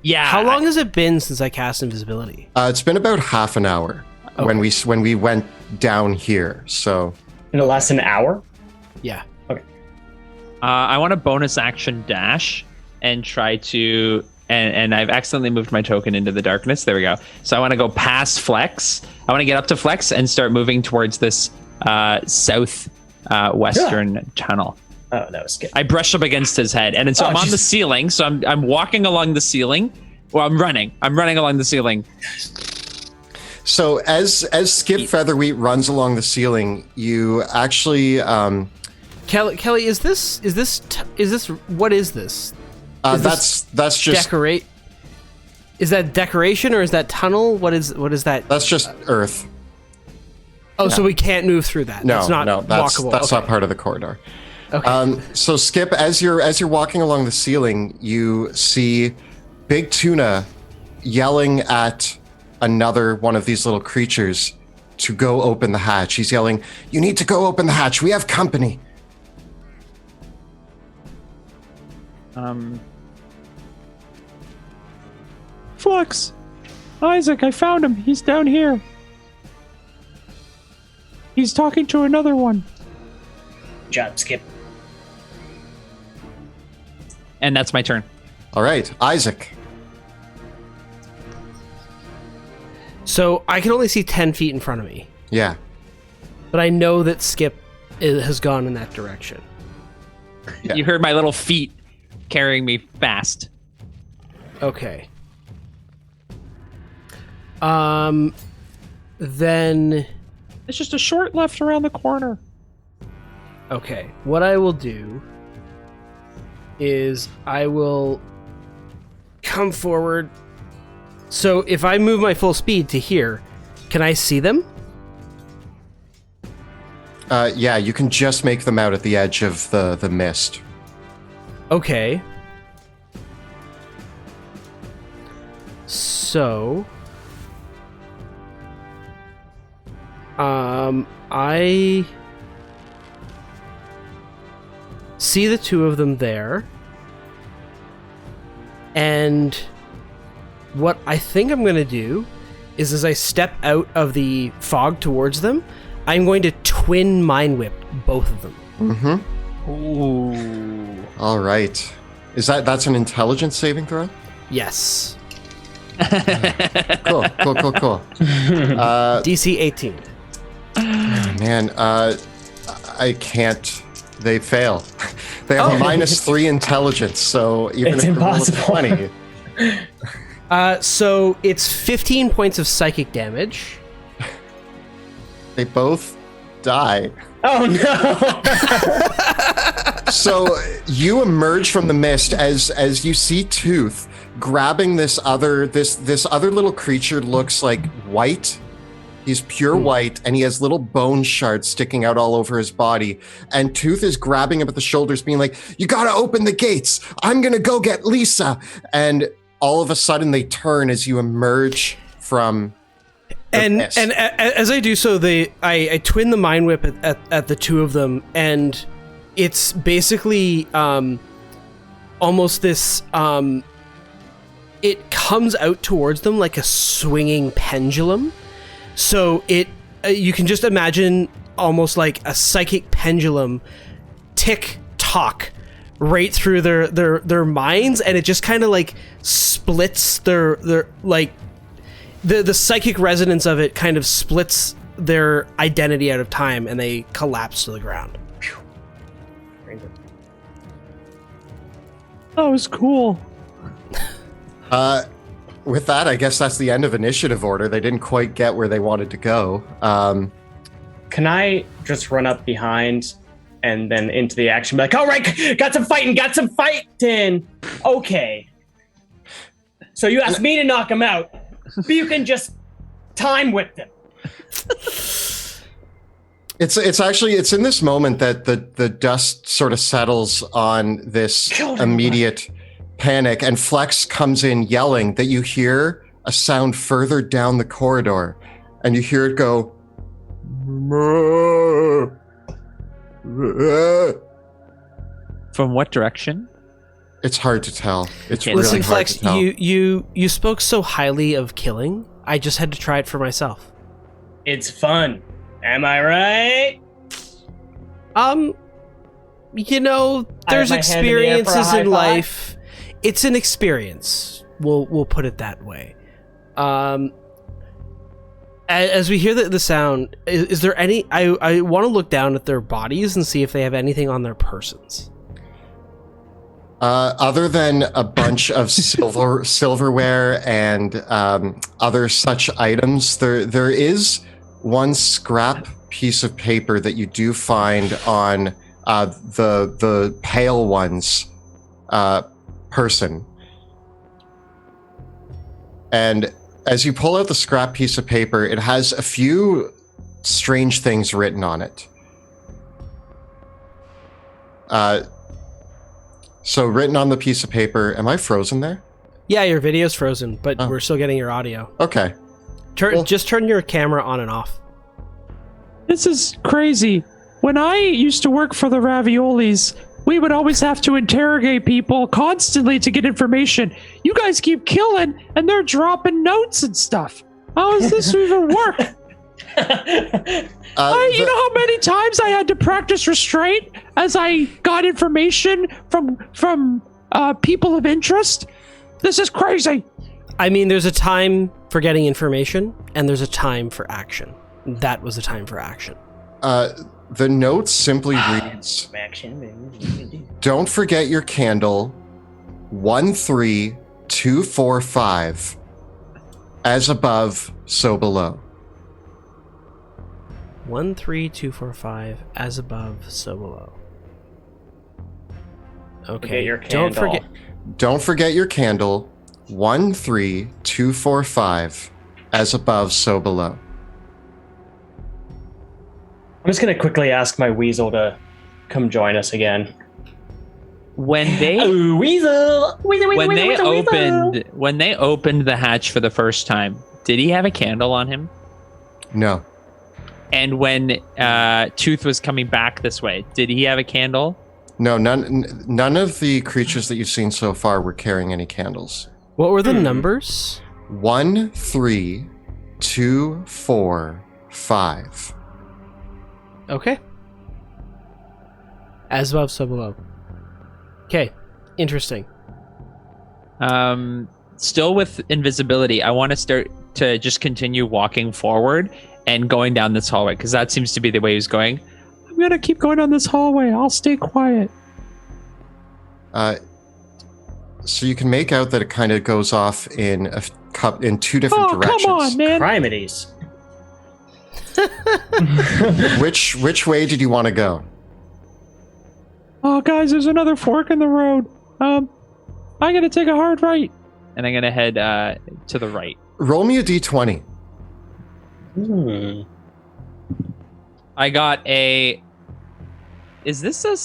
Yeah. How long has it been since I cast invisibility? It's been about half an hour when we went down here. So in the last an hour? Yeah. Okay. I want a bonus action dash and try to and I've accidentally moved my token into the darkness. There we go. So I want to go past Flex. I want to get up to Flex and start moving towards this south western tunnel. Oh, that was good. I brush up against his head, and so I'm on the ceiling. So I'm walking along the ceiling. Well, I'm running along the ceiling. So as Skip Featherwheat runs along the ceiling, you actually Kelly, is this what is this? That's just decorate. Is that decoration or is that tunnel? What is that? That's just earth. Oh, so we can't move through that. No, it's not walkable. That's not part of the corridor. Okay. So Skip, as you're walking along the ceiling, you see Big Tuna yelling at another one of these little creatures to go open the hatch. He's yelling, "You need to go open the hatch. We have company." Flux, Isaac, I found him. He's down here. He's talking to another one. Good job, Skip. And that's my turn. All right, Isaac. So I can only see 10 feet in front of me. Yeah. But I know that Skip has gone in that direction. Yeah. You heard my little feet carrying me fast. Okay. Then It's just a short left around the corner. okay. What I will do is I will come forward. So if I move my full speed to here, can I see them? Yeah, you can just make them out at the edge of the mist. Okay. So, I see the two of them there, and what I think I'm going to do is, as I step out of the fog towards them, I'm going to twin mind whip both of them. Mm-hmm. Ooh. All right. That's an intelligence saving throw? Yes. Cool. DC 18. Man, I can't. They fail. They have a -3 intelligence, so even It's if they roll a impossible. 20, So it's 15 points of psychic damage. they both die. Oh no! So you emerge from the mist as you see Tooth grabbing this other little creature. Looks like white. He's pure white, and he has little bone shards sticking out all over his body. And Tooth is grabbing him at the shoulders, being like, "You gotta open the gates. I'm gonna go get Lisa." And all of a sudden, they turn as you emerge from the mist. And as I do so, I twin the mind whip at the two of them, and it's basically almost this. It comes out towards them like a swinging pendulum. So you can just imagine almost like a psychic pendulum tick tock right through their minds, and it just kind of like splits their like the psychic resonance of it kind of splits their identity out of time, and they collapse to the ground. That was cool. With that, I guess that's the end of initiative order. They didn't quite get where they wanted to go. Can I just run up behind and then into the action? Be like, all right, got some fighting. Okay. So you asked me to knock him out, but you can just time whip them. It's actually in this moment that the dust sort of settles on this immediate panic, and Flex comes in yelling that you hear a sound further down the corridor, and you hear it go. From what direction? It's hard to tell. It's Okay. really Listen, hard Flex, to tell. you spoke so highly of killing. I just had to try it for myself. It's fun. Am I right? You know, I have there's my hand in the air for a experiences high in five. life. It's an experience. We'll put it that way. As we hear the sound, is there any? I want to look down at their bodies and see if they have anything on their persons. Other than a bunch of silverware and other such items, there is one scrap piece of paper that you do find on the pale one's person. And as you pull out the scrap piece of paper, it has a few strange things written on it. So written on the piece of paper, am I frozen there? Yeah, your video's frozen, but Oh. we're still getting your audio. Okay. Well- Just turn your camera on and off. This is crazy. When I used to work for the Raviolis, we would always have to interrogate people constantly to get information. You guys keep killing, and they're dropping notes and stuff. How does this even work? You know how many times I had to practice restraint as I got information from people of interest? This is crazy. I mean, there's a time for getting information, and there's a time for action. That was the time for action. The note simply reads, "Don't forget your candle, 13245. As above, so below." 13245, as above, so below. Okay. Forget your candle. Don't forget your candle, 13245. As above, so below. I'm just gonna quickly ask my weasel to come join us again. When they Weasel! when they opened the hatch for the first time, did he have a candle on him? No. And when Tooth was coming back this way, did he have a candle? No, none of the creatures that you've seen so far were carrying any candles. What were the numbers? 1, 3, 2, 4, 5. Okay. As above, so below. Okay, interesting. Still with invisibility, I want to start to just continue walking forward and going down this hallway, because that seems to be the way he's going. I'm gonna keep going down this hallway. I'll stay quiet. So you can make out that it kind of goes off in two different directions. Come on, man. Crimides. Which way did you want to go? Oh, guys, there's another fork in the road. I'm gonna take a hard right, and I'm gonna head to the right. Roll me a d20. I got a. Is this a?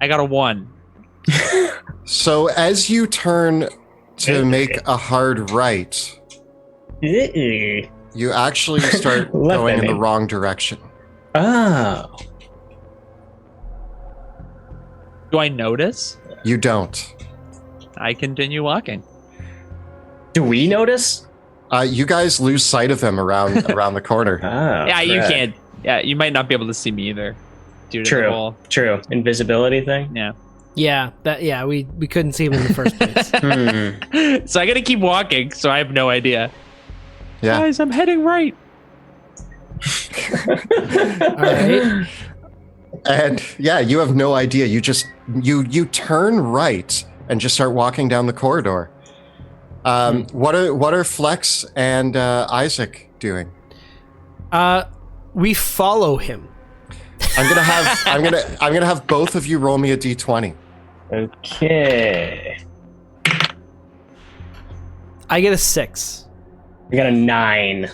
I got a 1. So as you turn to make a hard right, you actually start going in the wrong direction. Oh. Do I notice? You don't. I continue walking. Do we notice? You guys lose sight of them around the corner. Oh, Yeah, you crap. can't. Yeah, you might not be able to see me either. Due to the True. whole. True. Invisibility thing? Yeah. Yeah, we couldn't see him in the first place. So I gotta keep walking, so I have no idea. Yeah. Guys, I'm heading right. All right. And yeah, you have no idea. You just you turn right and just start walking down the corridor. What are Flex and Isaac doing? We follow him. I'm gonna have both of you roll me a d20. Okay. I get a 6. We got a 9.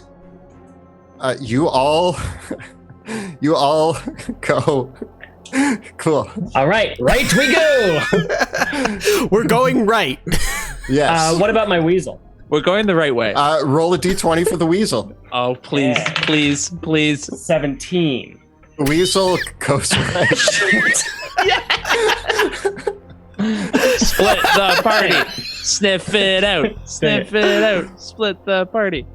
You all go. Cool. All right. Right we go. We're going right. Yes. What about my weasel? We're going the right way. Roll a d20 for the weasel. Oh, please, Yeah. please. 17. The weasel goes right. Split the party. Sniff it out. Sniff it out. Split the party.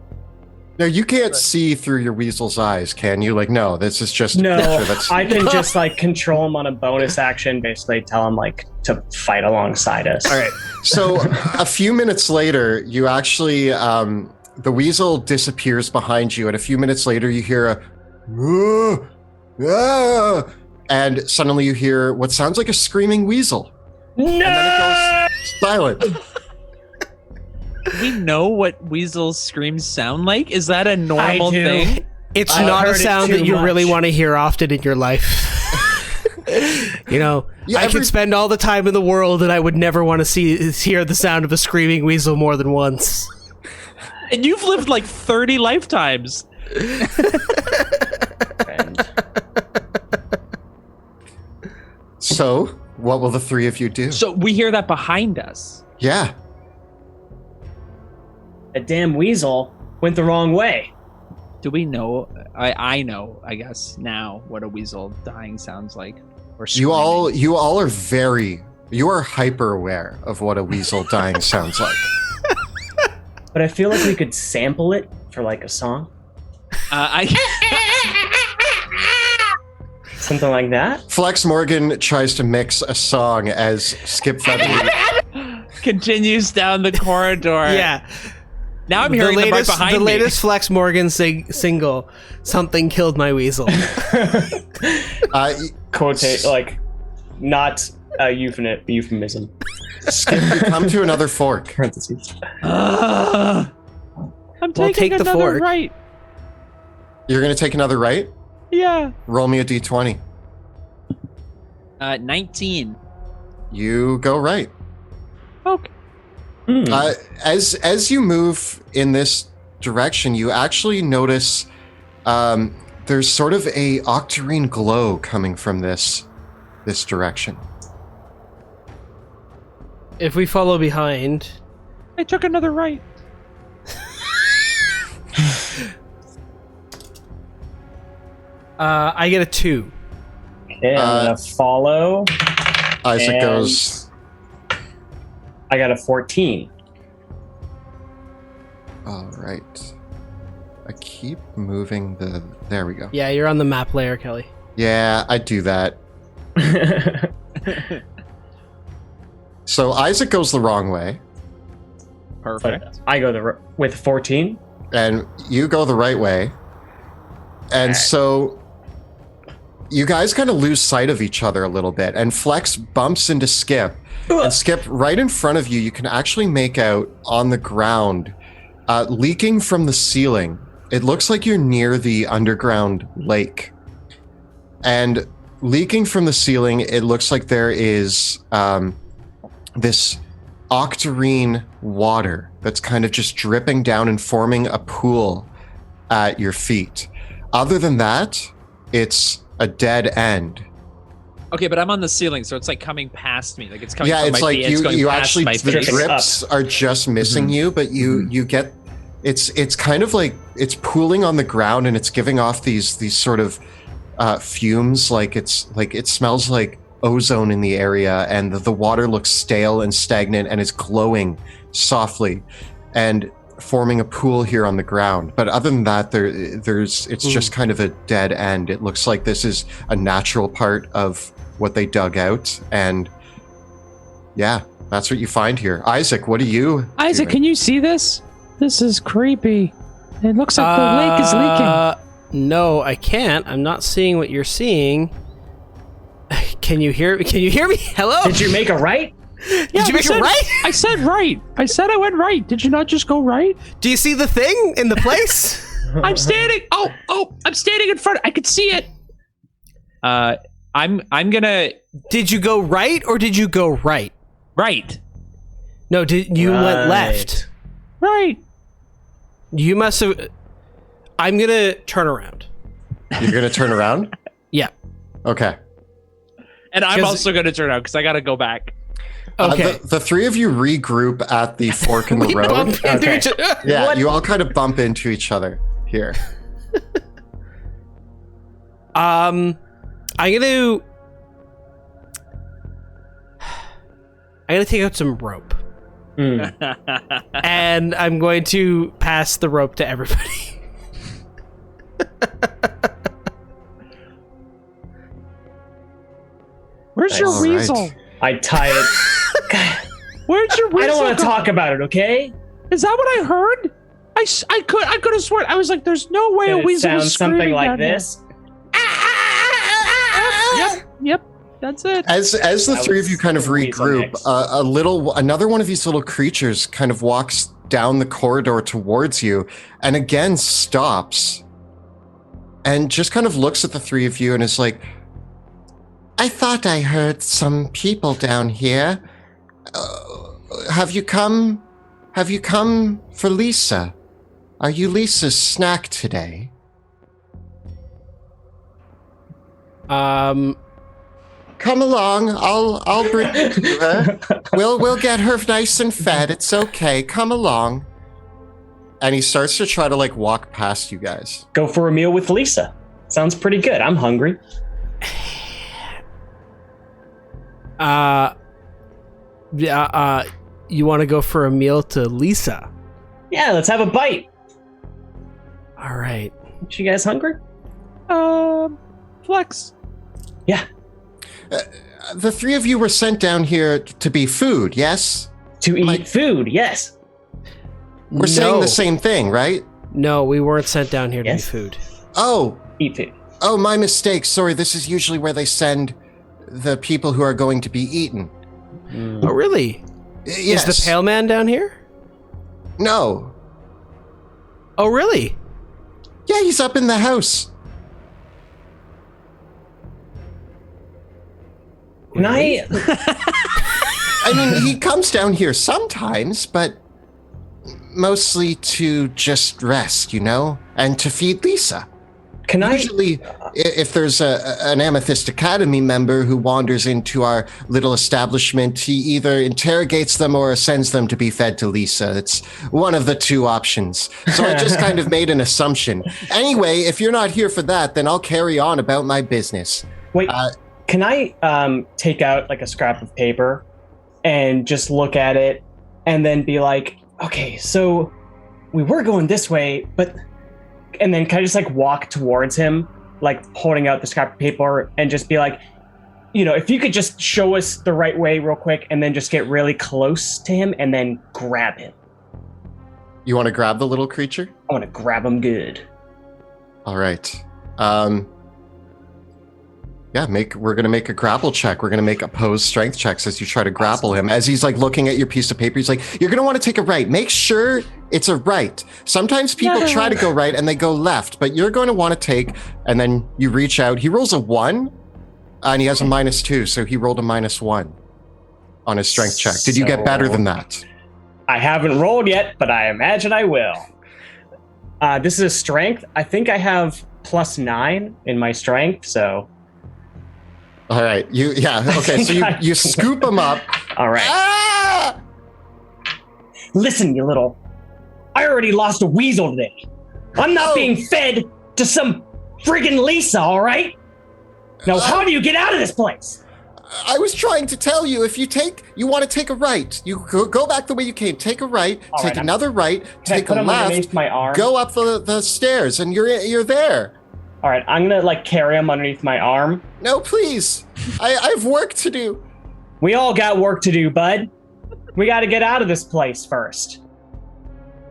No, you can't see through your weasel's eyes, can you? Like, no, this is just a No, creature that's. I can just like control him on a bonus action, basically tell him like to fight alongside us. All right. So a few minutes later, you actually, the weasel disappears behind you, and a few minutes later, you hear a, and suddenly you hear what sounds like a screaming weasel. No! And then it goes silent. Do we know what weasels' screams sound like? Is that a normal I do. thing? It's I've not a heard it sound too that you really much. want to hear often in your life. You know, Yeah, I could spend all the time in the world and I would never want to hear the sound of a screaming weasel more than once. And you've lived like 30 lifetimes. So, what will the three of you do? So we hear that behind us. Yeah. A damn weasel went the wrong way. Do we know? I know, I guess, now what a weasel dying sounds like. Or You all are hyper aware of what a weasel dying sounds like. But I feel like we could sample it for like a song. Something like that. Flex Morgan tries to mix a song as Skip Feather. continues down the corridor. Yeah. Now I'm hearing them right behind me. The latest Flex Morgan single, "Something Killed My Weasel." Quotate, like, not a euphemism. Skip, you come to another fork. Parentheses. I'm taking take the another fork. right. You're going to take another right? Yeah. Roll me a d20. 19. You go right. Okay. As you move in this direction, you actually notice there's sort of a octarine glow coming from this direction. If we follow behind, I took another right. I get a 2. Okay, I'm gonna follow. Isaac And- goes, I got a 14. all right. I keep moving the... There we go. Yeah, you're on the map layer, Kelly. Yeah, I do that. So Isaac goes the wrong way, Perfect. I go with 14. and you go the right way. And so you guys kind of lose sight of each other a little bit, and Flex bumps into Skip. And Skip, right in front of you, you can actually make out on the ground, leaking from the ceiling. It looks like you're near the underground lake. And leaking from the ceiling, it looks like there is this octarine water that's kind of just dripping down and forming a pool at your feet. Other than that, it's a dead end. Okay, but I'm on the ceiling, so it's like coming past me. Like it's coming Yeah, from it's my like feet. It's going you past actually, my the face. drips are just missing you, but you get, it's kind of like, it's pooling on the ground and it's giving off these sort of fumes, like it smells like ozone in the area, and the water looks stale and stagnant and is glowing softly and forming a pool here on the ground. But other than that, it's just kind of a dead end. It looks like this is a natural part of what they dug out, and yeah, that's what you find here. Isaac, what are you Isaac, doing? can you see this? This is creepy. It looks like the lake is leaking. No, I can't. I'm not seeing what you're seeing. Can you hear me? Hello? Did you make a right? Did you make it right? I said right. I said I went right. Did you not just go right? Do you see the thing in the place? I'm standing. Oh, I'm standing in front. I can see it. I'm gonna Did you go right or did you go right? right. No, you went Right. left. Right. You must have. I'm gonna turn around. You're gonna turn around? Yeah. Okay. And I'm 'Cause- also gonna turn out because I gotta go back. Okay. The three of you regroup at the fork in the We road. bump into Okay. each other. Yeah, What? you all kind of bump into each other here. I'm gonna take out some rope, and I'm going to pass the rope to everybody. Where's your All right. weasel? I tie it. Where's your weasel? I don't want to go? talk about it, okay? Is that what I heard? I could have sworn. I was like, "There's no way a It weasel was sounds screaming something like down here." this. Yep, that's it. As the That three of was you kind of the weasel regroup, mix. another one of these little creatures kind of walks down the corridor towards you, and again stops, and just kind of looks at the three of you and is like, "I thought I heard some people down here. Have you come? Have you come for Lisa? Are you Lisa's snack today?" Come along. I'll bring you to her. We'll get her nice and fed. It's okay. Come along. And he starts to try to like walk past you guys. Go for a meal with Lisa. Sounds pretty good. I'm hungry. You want to go for a meal to Lisa? Yeah, let's have a bite. All right. You guys hungry? Flex. Yeah. The three of you were sent down here to be food, yes? To eat food, yes. We're saying the same thing, right? No, we weren't sent down here to Yes. be food. Oh, Eat food. my mistake. Sorry, this is usually where they send the people who are going to be eaten. Oh, really? Yes. Is the pale man down here? No. Oh, really? Yeah, he's up in the house. Can I? I mean, he comes down here sometimes, but mostly to just rest, you know? And to feed Lisa. Can Usually, if there's an Amethyst Academy member who wanders into our little establishment, he either interrogates them or sends them to be fed to Lisa. It's one of the two options. So I just kind of made an assumption. Anyway, if you're not here for that, then I'll carry on about my business. Wait, can I take out like a scrap of paper and just look at it and then be like, okay, so we were going this way, but... And then kind of just like walk towards him, like holding out the scrap of paper and just be like, if you could just show us the right way real quick and then just get really close to him and then grab him. You want to grab the little creature? I want to grab him good. All right. We're going to make a grapple check. We're going to make opposed strength checks as you try to grapple him. As he's like looking at your piece of paper, he's like, you're going to want to take a right. Make sure it's a right. Sometimes people try to go right and they go left, but you're going to want to take, and then you reach out. He rolls a 1 and he has a -2. So he rolled a -1 on his strength check. Did you get better than that? I haven't rolled yet, but I imagine I will. This is a strength. I think I have +9 in my strength. So. All right. Okay. So you scoop him up. All right. Ah! Listen, I already lost a weasel today. I'm not being fed to some friggin' Lisa, all right? Now, how do you get out of this place? I was trying to tell you, if you want to take a right, you go back the way you came, take a right, take another right, take a left, my arm? Go up the stairs, and you're there. All right, I'm gonna carry him underneath my arm. No, please. I've work to do. We all got work to do, bud. We got to get out of this place first.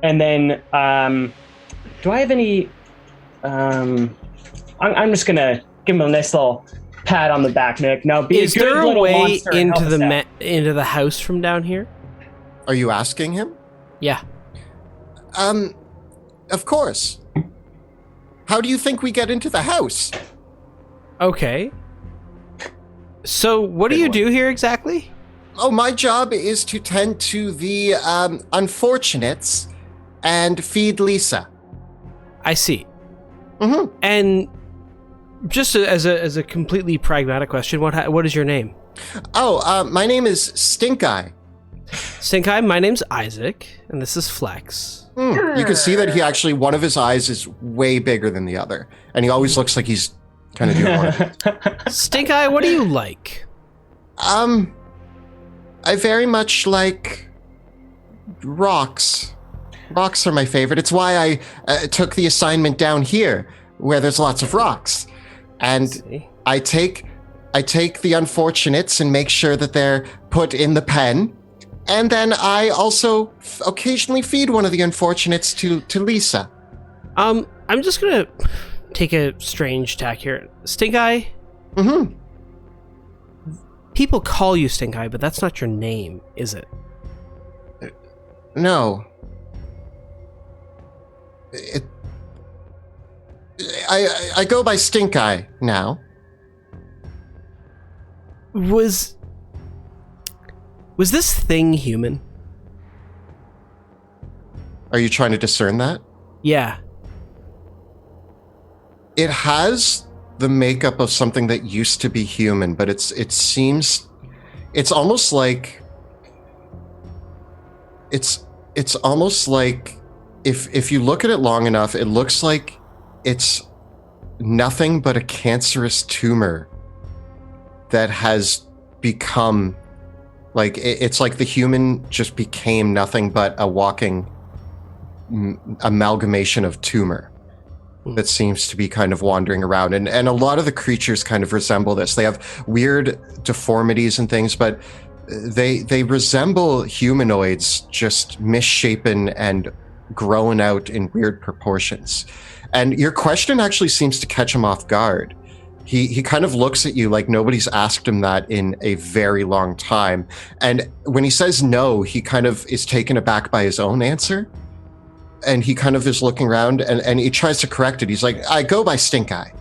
And then, do I have any? I'm just gonna give him a nice little pat on the back, Nick. Now, be Is a good there a little way monster and into help us out. into the house from down here? Are you asking him? Yeah. Of course. How do you think we get into the house? Okay. So what do you do here exactly? Oh, my job is to tend to the unfortunates and feed Lisa. I see. Mm-hmm. And just as a completely pragmatic question, what is your name? Oh, my name is Stink Eye. Stink Eye, my name's Isaac, and this is Flex. You can see that one of his eyes is way bigger than the other, and he always looks like he's kind of doing one. Stink Eye, what do you like? I very much like rocks. Rocks are my favorite. It's why I took the assignment down here, where there's lots of rocks, and I take the unfortunates and make sure that they're put in the pen. And then I also occasionally feed one of the unfortunates to Lisa. I'm just gonna take a strange tack here. Stink Eye? Mm-hmm. People call you Stink Eye, but that's not your name, is it? No. I go by Stink Eye now. Was this thing human? Are you trying to discern that? Yeah. It has the makeup of something that used to be human, but it seems it's almost like it's almost like if you look at it long enough, it looks like it's nothing but a cancerous tumor that has become like it's like the human just became nothing but a walking amalgamation of tumor that seems to be kind of wandering around. And a lot of the creatures kind of resemble this. They have weird deformities and things, but they resemble humanoids, just misshapen and grown out in weird proportions. And your question actually seems to catch him off guard. He kind of looks at you like nobody's asked him that in a very long time. And when he says no, he kind of is taken aback by his own answer. And he kind of is looking around and he tries to correct it. He's like, I go by Stink Eye.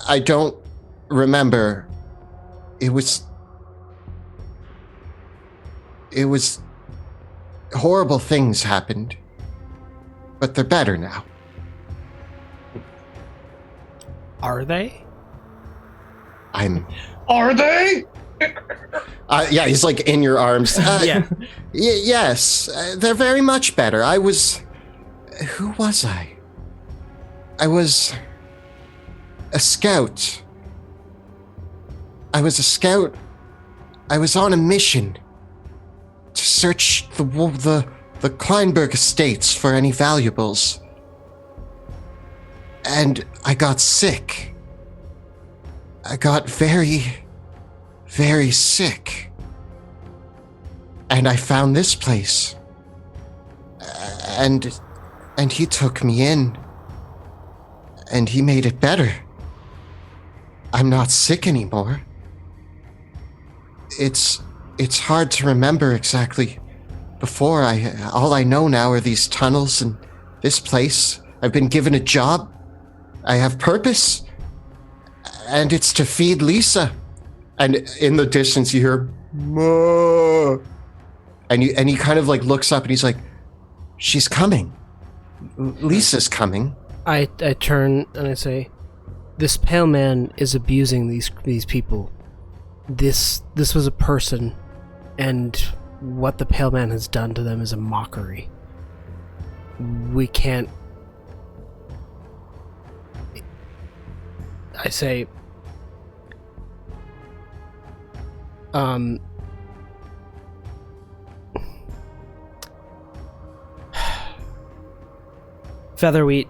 I don't remember. It was horrible things happened, but they're better now. Are they? Are they? Yeah, he's like in your arms. Yeah. Yes, they're very much better. Who was I? I was a scout. I was on a mission to search the Kleinberg estates for any valuables. And I got sick. I got very, very sick. And I found this place. And he took me in. And he made it better. I'm not sick anymore. It's hard to remember exactly. All I know now are these tunnels and this place. I've been given a job. I have purpose. And it's to feed Lisa. And in the distance you hear, "Ma." And he kind of like looks up and he's like, "She's coming. Lisa's coming." I turn and I say, "This pale man is abusing these people. This was a person, and what the pale man has done to them is a mockery. We can't." I say, Featherwheat,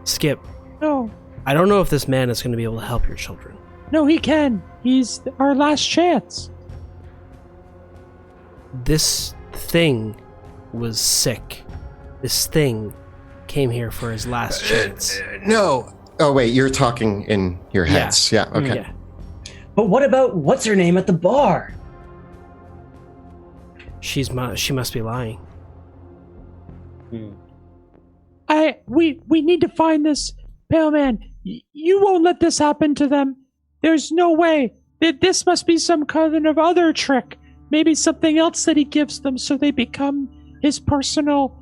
Skip. No. I don't know if this man is going to be able to help your children. No, he can. He's our last chance. This thing was sick. This thing came here for his last chance. No. Oh, wait, you're talking in your heads. Yeah, okay. Yeah. But what about what's her name at the bar? She must be lying. We need to find this pale man. You won't let this happen to them. There's no way. This must be some kind of other trick. Maybe something else that he gives them so they become his personal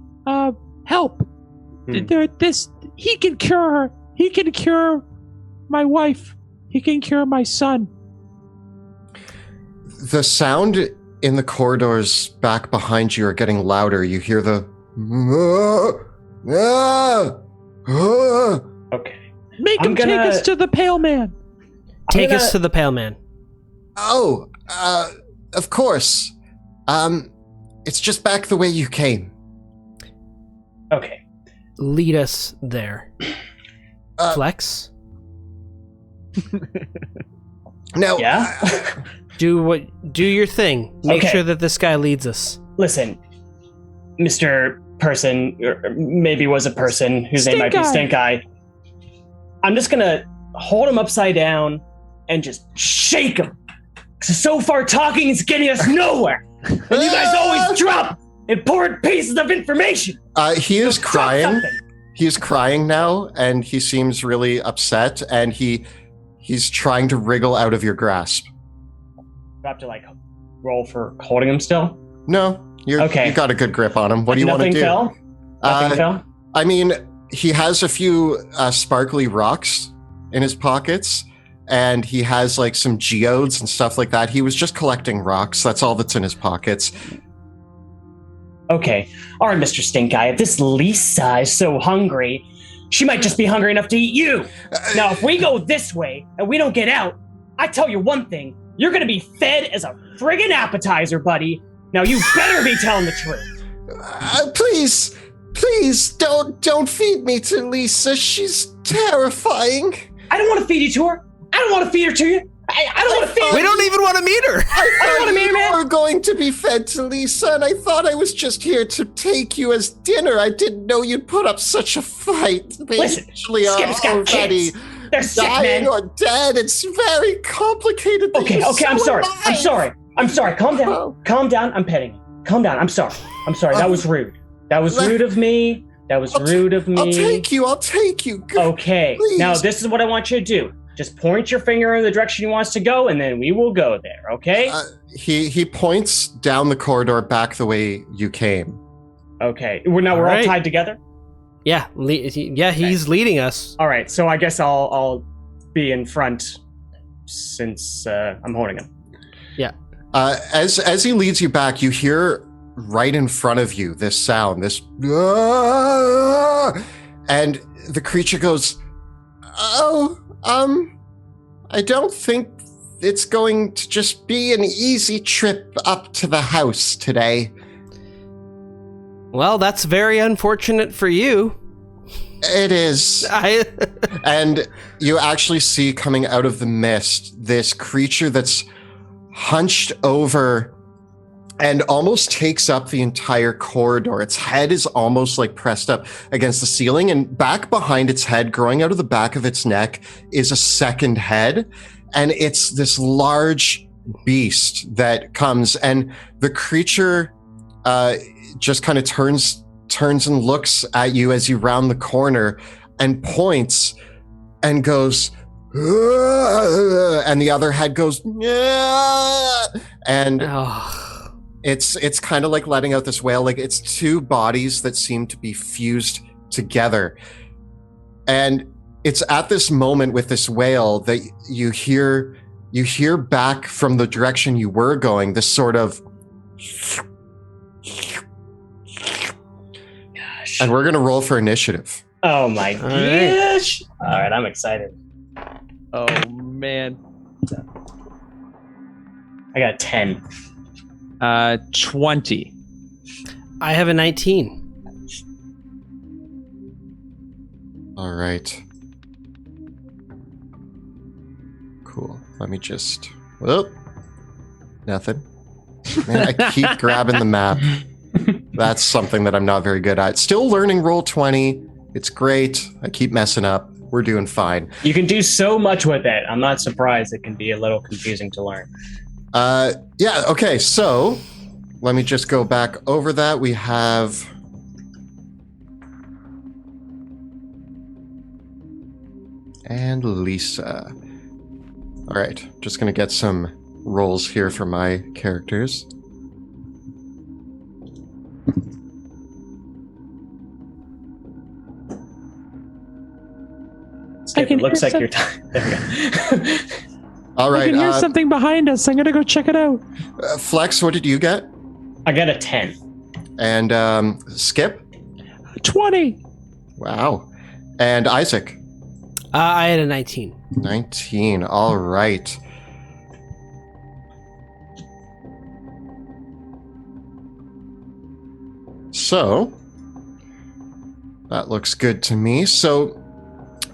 help. He can cure her. He can cure my wife. He can cure my son. The sound in the corridors back behind you are getting louder. You hear the... Okay. Make him take us to the pale man. Take us to the pale man. Oh, of course. It's just back the way you came. Okay. Lead us there. Flex? No. Yeah? Do your thing. Make sure that this guy leads us. Listen, Mr. Person, or maybe was a person whose name might be Stink Eye. I'm just gonna hold him upside down and just shake him. So far, talking is getting us nowhere. And you guys always drop important pieces of information. He is crying. He's crying now, and he seems really upset, and he's trying to wriggle out of your grasp. Do I have to roll for holding him still? No, you got a good grip on him. What do you want to do? Nothing fell? I mean, he has a few sparkly rocks in his pockets, and he has some geodes and stuff like that. He was just collecting rocks. That's all that's in his pockets. Okay. All right, Mr. Stink Eye. If this Lisa is so hungry, she might just be hungry enough to eat you. Now, if we go this way and we don't get out, I tell you one thing. You're going to be fed as a friggin' appetizer, buddy. Now, you better be telling the truth. Please, don't feed me to Lisa. She's terrifying. I don't want to feed you to her. I don't want to feed her to you. I don't want to feed her. We don't even want to meet her. I don't want to meet her, man. You were going to be fed to Lisa, and I thought I was just here to take you as dinner. I didn't know you'd put up such a fight. They Listen, actually are Skip's got already kids. They're sick, dying man. or dead. It's very complicated. Okay, They're I'm so sorry. alive. I'm sorry. Calm down. Calm down. I'm petting you. Calm down. I'm sorry. That was rude. That was rude of me. I'll take you. Okay. Please. Now, this is what I want you to do. Just point your finger in the direction he wants to go, and then we will go there, okay? He points down the corridor back the way you came. Okay. We're all tied together? Yeah, he's leading us. All right, so I guess I'll be in front since I'm holding him. Yeah. As he leads you back, you hear right in front of you this sound, this, and the creature goes, "Oh, I don't think it's going to just be an easy trip up to the house today." Well, that's very unfortunate for you. It is. And you actually see coming out of the mist this creature that's hunched over and almost takes up the entire corridor. Its head is almost like pressed up against the ceiling, and back behind its head, growing out of the back of its neck, is a second head. And it's this large beast that comes, and the creature just kind of turns and looks at you as you round the corner and points and goes, and the other head goes, and it's kind of like letting out this wail. Like it's two bodies that seem to be fused together. And it's at this moment with this wail that you hear back from the direction you were going, this sort of, gosh. And we're going to roll for initiative. Oh my gosh. All right, I'm excited. Oh, man. I got 10. 20. I have a 19. All right. Cool. Let me just... Whoop. Nothing. Man, I keep grabbing the map. That's something that I'm not very good at. Still learning Roll20. It's great. I keep messing up. We're doing fine. You can do so much with it. I'm not surprised it can be a little confusing to learn. Yeah, okay, so let me just go back over that. We have... and Lisa. All right, just going to get some rolls here for my characters. It looks like you're... There we go. All right. I can hear something behind us. I'm going to go check it out. Flex, what did you get? I got a 10. And Skip? 20. Wow. And Isaac? I had a 19. 19. All right. So, that looks good to me. So,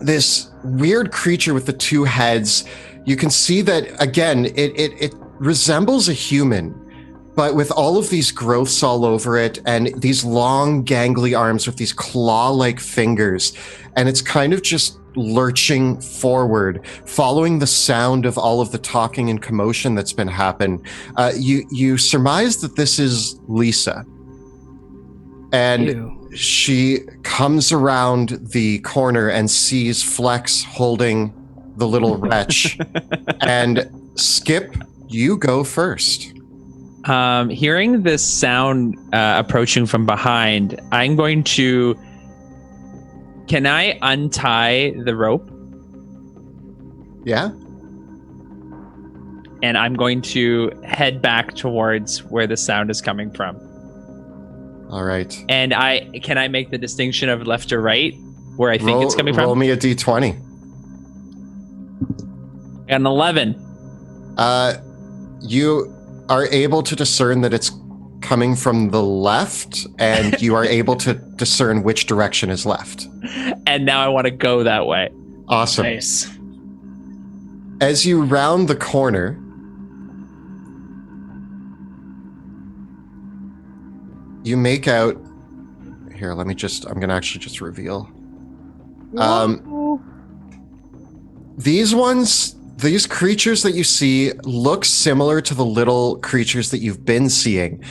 this weird creature with the two heads, you can see that, again, it resembles a human, but with all of these growths all over it and these long, gangly arms with these claw-like fingers. And it's kind of just lurching forward, following the sound of all of the talking and commotion that's been happening. You surmise that this is Lisa. And Ew. She comes around the corner and sees Flex holding the little wretch. And Skip, you go first. Hearing this sound approaching from behind, I'm going to... Can I untie the rope? Yeah? And I'm going to head back towards where the sound is coming from. All right. And can I make the distinction of left or right where I think it's coming from? Roll me a d20. An 11. You are able to discern that it's coming from the left, and you are able to discern which direction is left. And now I want to go that way. Awesome. Nice. As you round the corner, you make out... Here, I'm going to actually just reveal. These creatures that you see look similar to the little creatures that you've been seeing,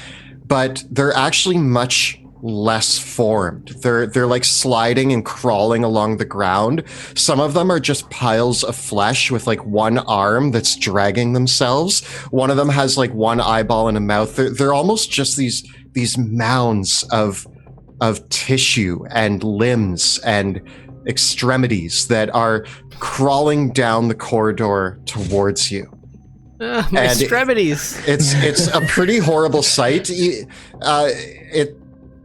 but they're actually much less formed. They're like sliding and crawling along the ground. Some of them are just piles of flesh with like one arm that's dragging themselves. One of them has like one eyeball and a mouth. They're almost just these mounds of of tissue and limbs and extremities that are crawling down the corridor towards you. My And extremities. It's a pretty horrible sight.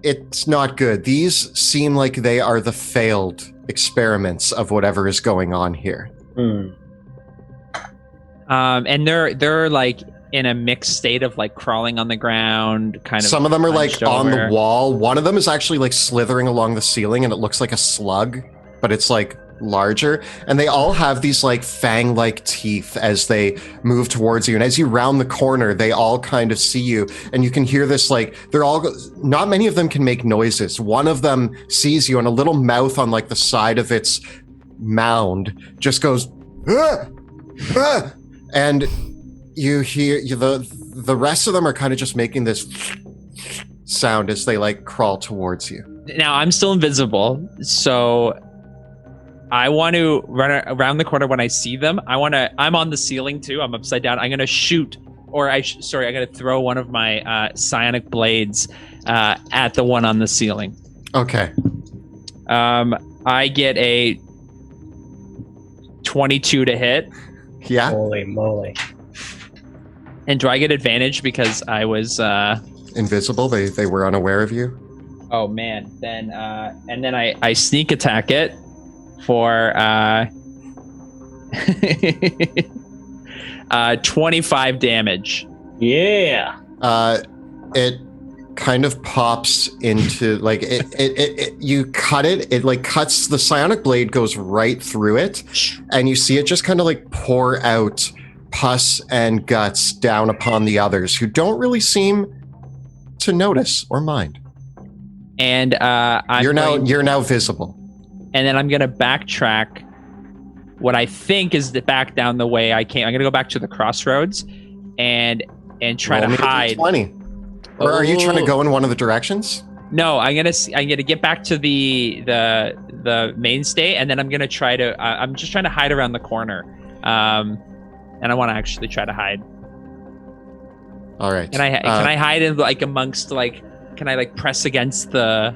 It's not good. These seem like they are the failed experiments of whatever is going on here. And they're like in a mixed state of like crawling on the ground, kind of. Some of them are like on the over. wall. One of them is actually like slithering along the ceiling, and it looks like a slug, but it's like larger. And they all have these like fang-like teeth as they move towards you. And as you round the corner, they all kind of see you, and you can hear this like not many of them can make noises. One of them sees you, and a little mouth on like the side of its mound just goes, "Ah! Ah!" And you hear the rest of them are kind of just making this sound as they like crawl towards you. Now I'm still invisible, so I want to run around the corner when I see them. I'm on the ceiling too. I'm upside down. I'm gonna shoot, or I'm gonna throw one of my psionic blades at the one on the ceiling. Okay. I get a 22 to hit. Yeah. Holy moly. And do I get advantage because I was Invisible. They were unaware of you. Oh man. Then and then I sneak attack it for 25 damage. Yeah. It kind of pops into like it you cut it like cuts, the psionic blade goes right through it, and you see it just kind of like pour out pus and guts down upon the others, who don't really seem to notice or mind. And you're now visible. And then I'm gonna backtrack what I think is the back down the way I came. I'm gonna go back to the crossroads and try to hide. 20. Or are you trying to go in one of the directions? No, I'm gonna get back to the mainstay, and then I'm gonna try to. I'm just trying to hide around the corner, and I want to actually try to hide. All right. Can I hide in like amongst like? Can I like press against the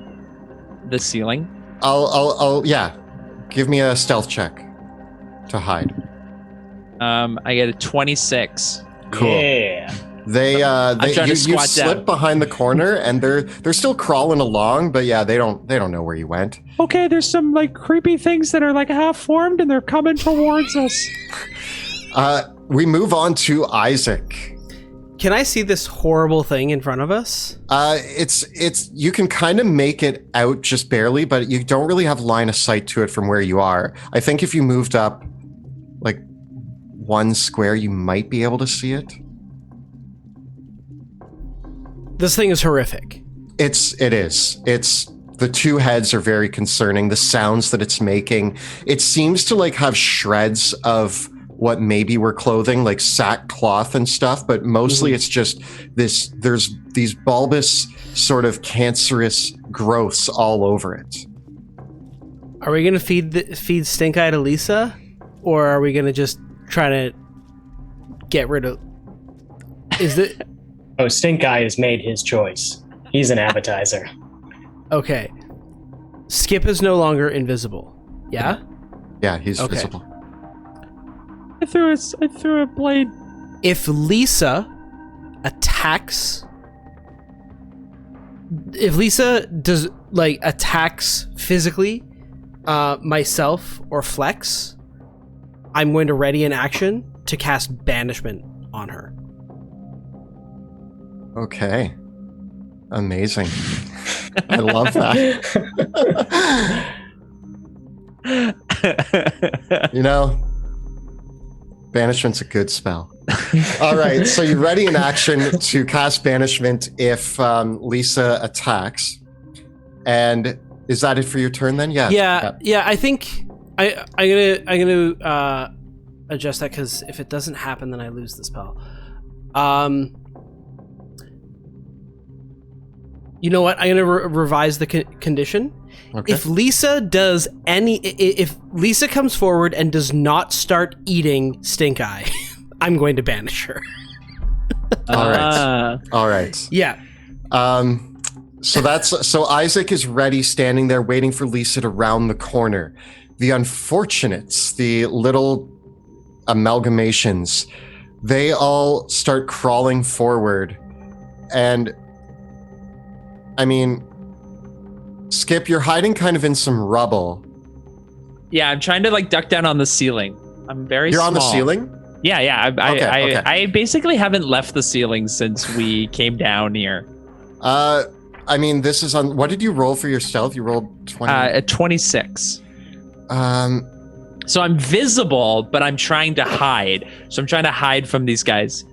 ceiling? I'll yeah. Give me a stealth check to hide. I get a 26. Cool. Yeah. You slip behind the corner, and they're still crawling along, but yeah, they don't know where you went. Okay, there's some like creepy things that are like half formed, and they're coming towards us. We move on to Isaac. Can I see this horrible thing in front of us? It's you can kind of make it out just barely, but you don't really have line of sight to it from where you are. I think if you moved up like one square, you might be able to see it. This thing is horrific. It is. The two heads are very concerning. The sounds that it's making, it seems to like have shreds of what maybe were clothing, like sackcloth and stuff, but mostly it's just this, there's these bulbous sort of cancerous growths all over it. Are we going to feed Stink Eye to Lisa? Or are we going to just try to get rid of... Is it... Oh, Stink Eye has made his choice. He's an appetizer. Okay. Skip is no longer invisible. Yeah? Yeah, he's Okay. visible. I threw a blade. If Lisa attacks... If Lisa does, like, attacks physically myself or Flex, I'm going to ready an action to cast Banishment on her. Okay. Amazing. I love that. You know, Banishment's a good spell. All right, so you ready in action to cast Banishment if Lisa attacks. And is that it for your turn then? Yeah. Yeah, I think I'm gonna adjust that, because if it doesn't happen, then I lose the spell. You know what? I'm gonna revise the condition. Okay. If Lisa comes forward and does not start eating Stink Eye, I'm going to banish her. All right. Yeah. So Isaac is ready, standing there, waiting for Lisa to round the corner. The unfortunates, the little amalgamations, they all start crawling forward. And I mean, Skip, you're hiding kind of in some rubble. Yeah, I'm trying to like duck down on the ceiling. I'm very You're small. on the ceiling? Yeah. Okay. I basically haven't left the ceiling since we came down here. I mean, this is on. What did you roll for your stealth? You rolled 20. At 26. So I'm visible, but I'm trying to hide. So I'm trying to hide from these guys.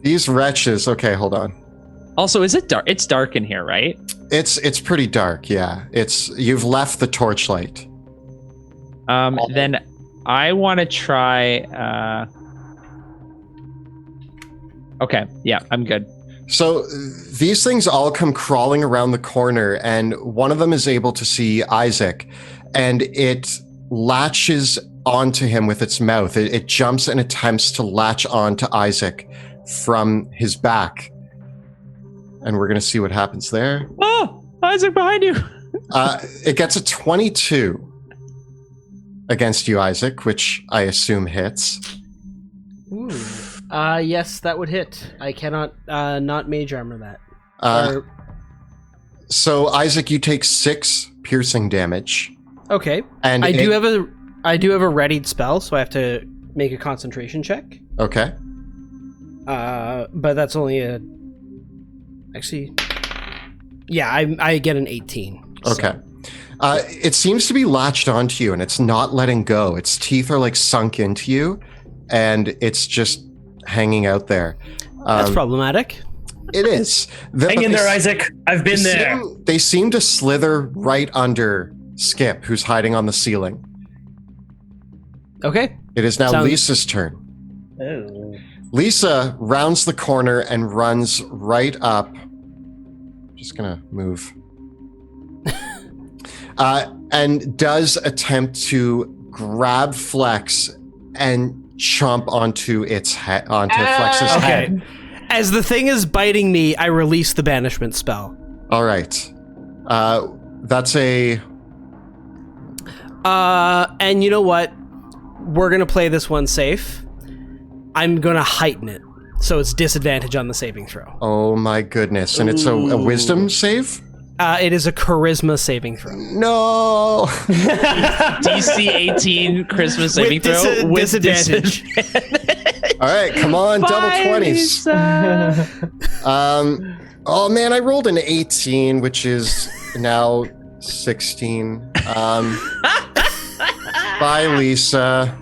These wretches. Okay, hold on. Also, is it dark? It's dark in here, right? It's pretty dark. Yeah, you've left the torchlight. Then I want to try. Okay, yeah, I'm good. So these things all come crawling around the corner, and one of them is able to see Isaac, and it latches onto him with its mouth. It jumps and attempts to latch onto Isaac from his back. And we're going to see what happens there. Oh, Isaac, behind you. It gets a 22 against you, Isaac, which I assume hits. Ooh. Yes, that would hit. I cannot not mage armor that. So Isaac, you take 6 piercing damage. Okay. And I do have a readied spell, so I have to make a concentration check. Okay. But that's only actually, yeah, I get an 18. So. Okay. It seems to be latched onto you, and it's not letting go. Its teeth are like sunk into you, and it's just hanging out there. That's problematic. It is. Hang in there, Isaac. I've been there. They seem to slither right under Skip, who's hiding on the ceiling. Okay. It is now Lisa's turn. Oh. Lisa rounds the corner and runs right up. Just gonna move. And does attempt to grab Flex and chomp onto its head, Flex's head. As the thing is biting me, I release the banishment spell. All right. That's a... And you know what? We're going to play this one safe. I'm going to heighten it, so it's disadvantage on the saving throw. Oh my goodness. And it's a wisdom save? It is a charisma saving throw. No! DC 18 charisma saving throw with disadvantage. All right, come on, double 20s. Oh man, I rolled an 18, which is now 16. Bye, Lisa.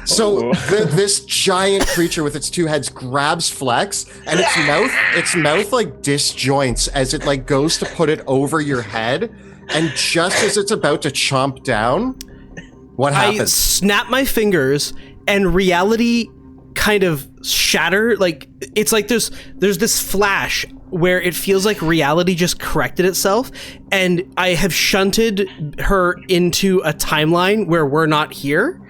So this giant creature with its 2 heads grabs Flex, and its mouth like disjoints as it like goes to put it over your head, and just as it's about to chomp down, what happens? I snap my fingers, and reality kind of shatter. Like it's like there's this flash where it feels like reality just corrected itself, and I have shunted her into a timeline where we're not here.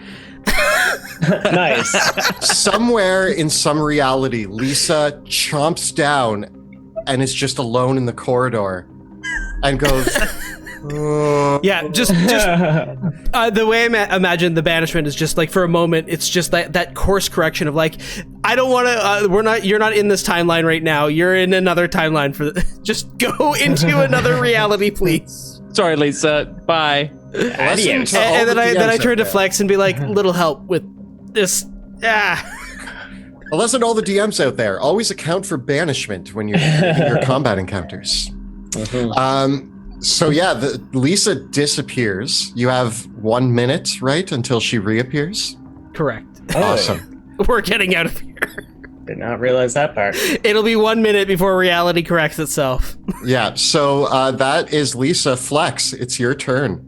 Nice. Somewhere in some reality, Lisa chomps down and is just alone in the corridor and goes... Yeah, just the way I imagine the banishment is just like for a moment, it's just that course correction of like, I don't want to. You're not in this timeline right now. You're in another timeline just go into another reality, please. Sorry, Lisa. Bye. And then I turn to Flex and be like, little help with this. A lesson to all the DMs out there: always account for banishment when you're in your combat encounters. So yeah, Lisa disappears. You have 1 minute, right, until she reappears? Correct. Awesome. We're getting out of here. Did not realize that part. It'll be 1 minute before reality corrects itself. Yeah, so that is Lisa. Flex, it's your turn.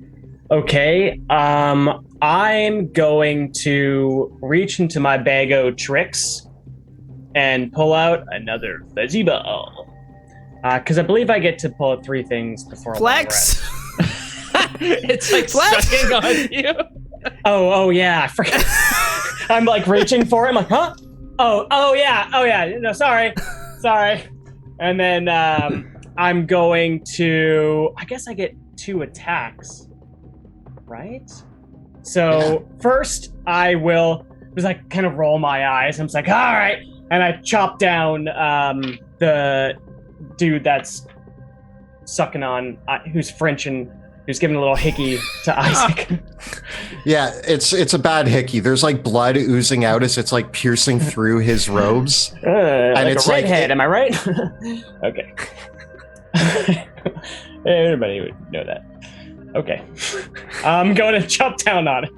Okay, I'm going to reach into my bag of tricks and pull out another fuzzy ball. Because I believe I get to pull out 3 things before Flex. It's like Flex. sucking on you. Oh yeah, I forgot. I'm like reaching for it. I'm like, huh? Oh yeah. No, sorry. Sorry. And then I'm going to... I guess I get 2 attacks. Right? So first I will just like kind of roll my eyes. I'm just like, all right. And I chop down the dude that's sucking on, who's French and who's giving a little hickey to Isaac. Yeah, it's a bad hickey. There's like blood oozing out as it's like piercing through his robes. And like it's a redhead, like am I right? Okay. Everybody would know that. Okay. I'm going to chop down on it.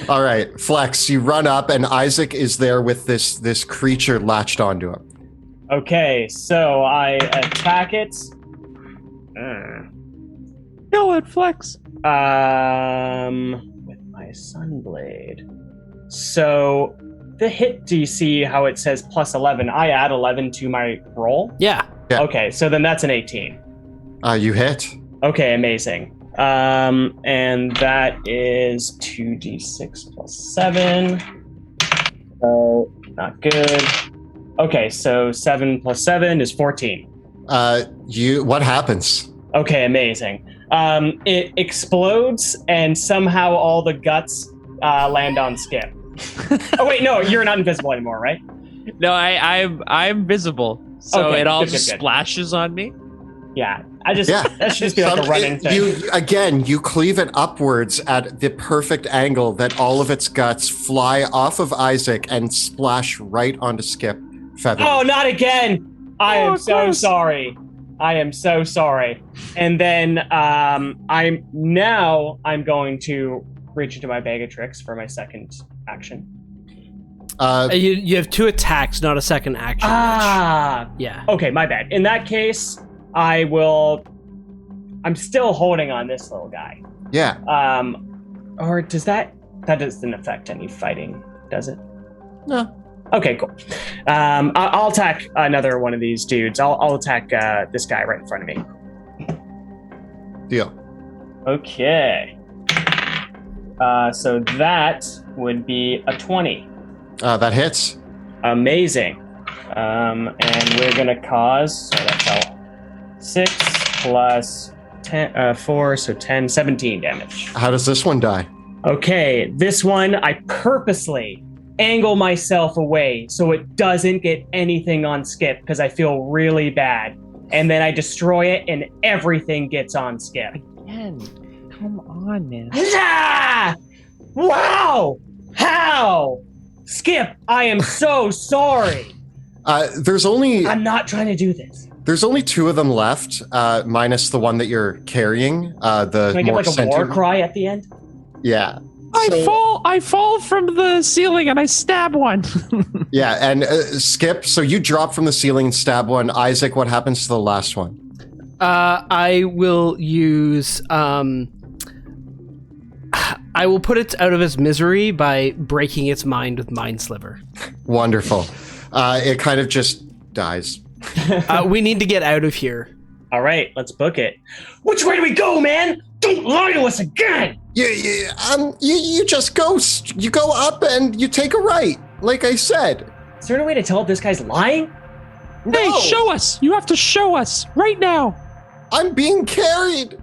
All right, Flex, you run up and Isaac is there with this creature latched onto him. Okay, so I attack it. Kill it, Flex. With my Sunblade. So the hit DC, how it says plus 11, I add 11 to my roll? Yeah. Okay, so then that's an 18. You hit. Okay, amazing. And that is 2d6 plus 7. So, not good. Okay, so 7 plus 7 is 14. What happens? Okay, amazing. It explodes, and somehow all the guts land on Skip. Oh wait, no, you're not invisible anymore, right? No, I'm visible, so Okay, it all good, just good. splashes on me. Yeah, that should just be like a running thing. You cleave it upwards at the perfect angle that all of its guts fly off of Isaac and splash right onto Skip Feather. Oh, not again! I am so sorry. I am so sorry. And then I'm going to reach into my bag of tricks for my second action. You have 2 attacks, not a second action. Yeah. Okay, my bad. In that case, I'm still holding on this little guy. Yeah. Or does that doesn't affect any fighting, does it? No. Okay, cool. I'll attack another one of these dudes. I'll attack this guy right in front of me. Deal. Okay. So that would be a 20. That hits. Amazing. And we're gonna cause, so that's all 6 plus 10, 4, so 10, 17 damage. How does this one die? Okay, this one I purposely angle myself away so it doesn't get anything on Skip because I feel really bad. And then I destroy it and everything gets on Skip. Again, come on, man. Ah! Wow! How? Skip, I am so sorry. I'm not trying to do this. There's only 2 of them left, minus the one that you're carrying. The Can I get like a war cry at the end? Yeah. I fall from the ceiling and I stab one. Yeah, and Skip, so you drop from the ceiling and stab one. Isaac, what happens to the last one? I will use I will put it out of its misery by breaking its mind with Mind Sliver. Wonderful. It kind of just dies. We need to get out of here. All right, let's book it. Which way do we go, man? Don't lie to us again. You just go. You go up and you take a right, like I said. Is there any way to tell if this guy's lying? No. Hey, show us. You have to show us right now. I'm being carried.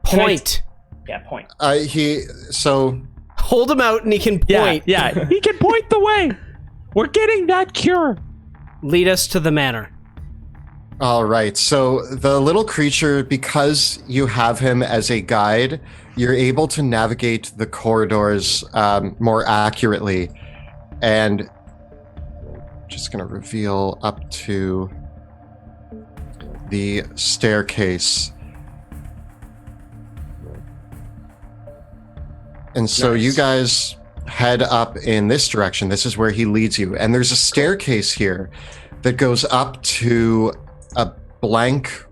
Point. Yeah, point. Hold him out and he can point. Yeah, he can point the way. We're getting that cure. Lead us to the manor. All right. So the little creature, because you have him as a guide, you're able to navigate the corridors more accurately. And just going to reveal up to the staircase. And so you guys head up in this direction. This is where he leads you. And there's a staircase here that goes up to a blank,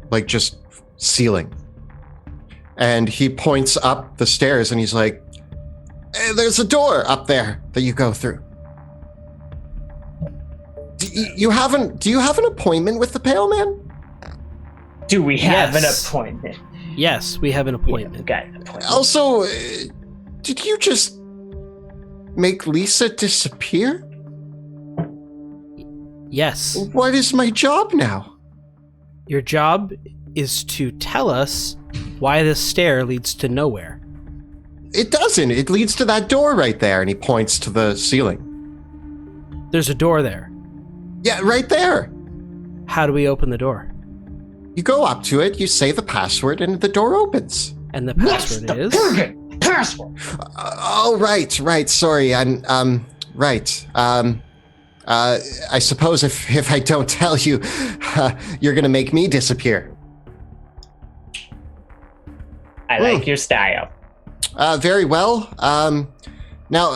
like just ceiling. And he points up the stairs and he's like, hey, there's a door up there that you go through. Do you have an appointment with the Pale Man? Do we have an appointment? Yes, we have an appointment. Got an appointment. Also, did you just make Lisa disappear? Yes. What is my job now? Your job is to tell us why this stair leads to nowhere. It doesn't. It leads to that door right there. And he points to the ceiling. There's a door there. Yeah, right there. How do we open the door? You go up to it, you say the password, and the door opens. And the password is? Password. Oh, right. Sorry. Right. I suppose if I don't tell you, you're going to make me disappear. I like your style. Very well. Now,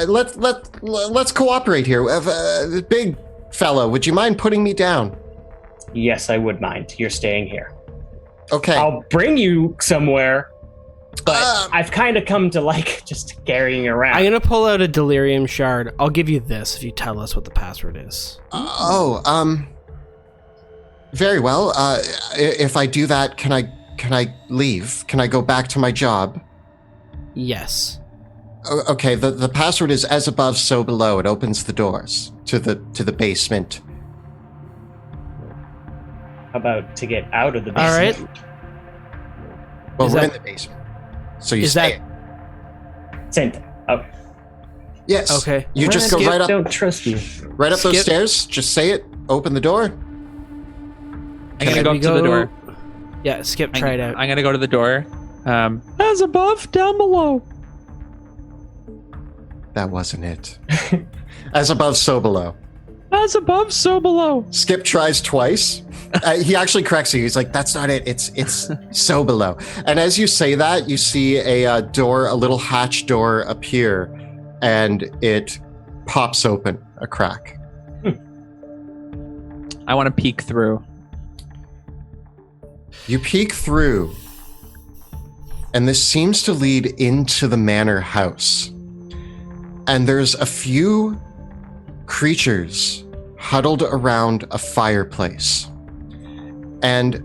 let's cooperate here. Big fella, would you mind putting me down? Yes, I would mind. You're staying here. Okay. I'll bring you somewhere, but I've kind of come to like just carrying around. I'm going to pull out a delirium shard. I'll give you this if you tell us what the password is. Very well. If I do that, can I leave? Can I go back to my job? Yes. Okay, the password is as above, so below. It opens the doors to the basement. How about to get out of the All basement? right. Well, Is we're that- in the basement. So you is say that- it. Same thing. Okay. Yes. Okay. You just go Skip. right up Don't trust you. those Skip. stairs. Just say it. Open the door. I'm gonna Should go we up to the door. Yeah, Skip, try it out. I'm gonna go to the door. As above, down below. That wasn't it. As above, so below. As above, so below. Skip tries twice. He actually corrects you. He's like, "That's not it. It's so below." And as you say that, you see a door, a little hatch door appear, and it pops open a crack. I want to peek through. You peek through, and this seems to lead into the manor house. And there's a few creatures huddled around a fireplace. And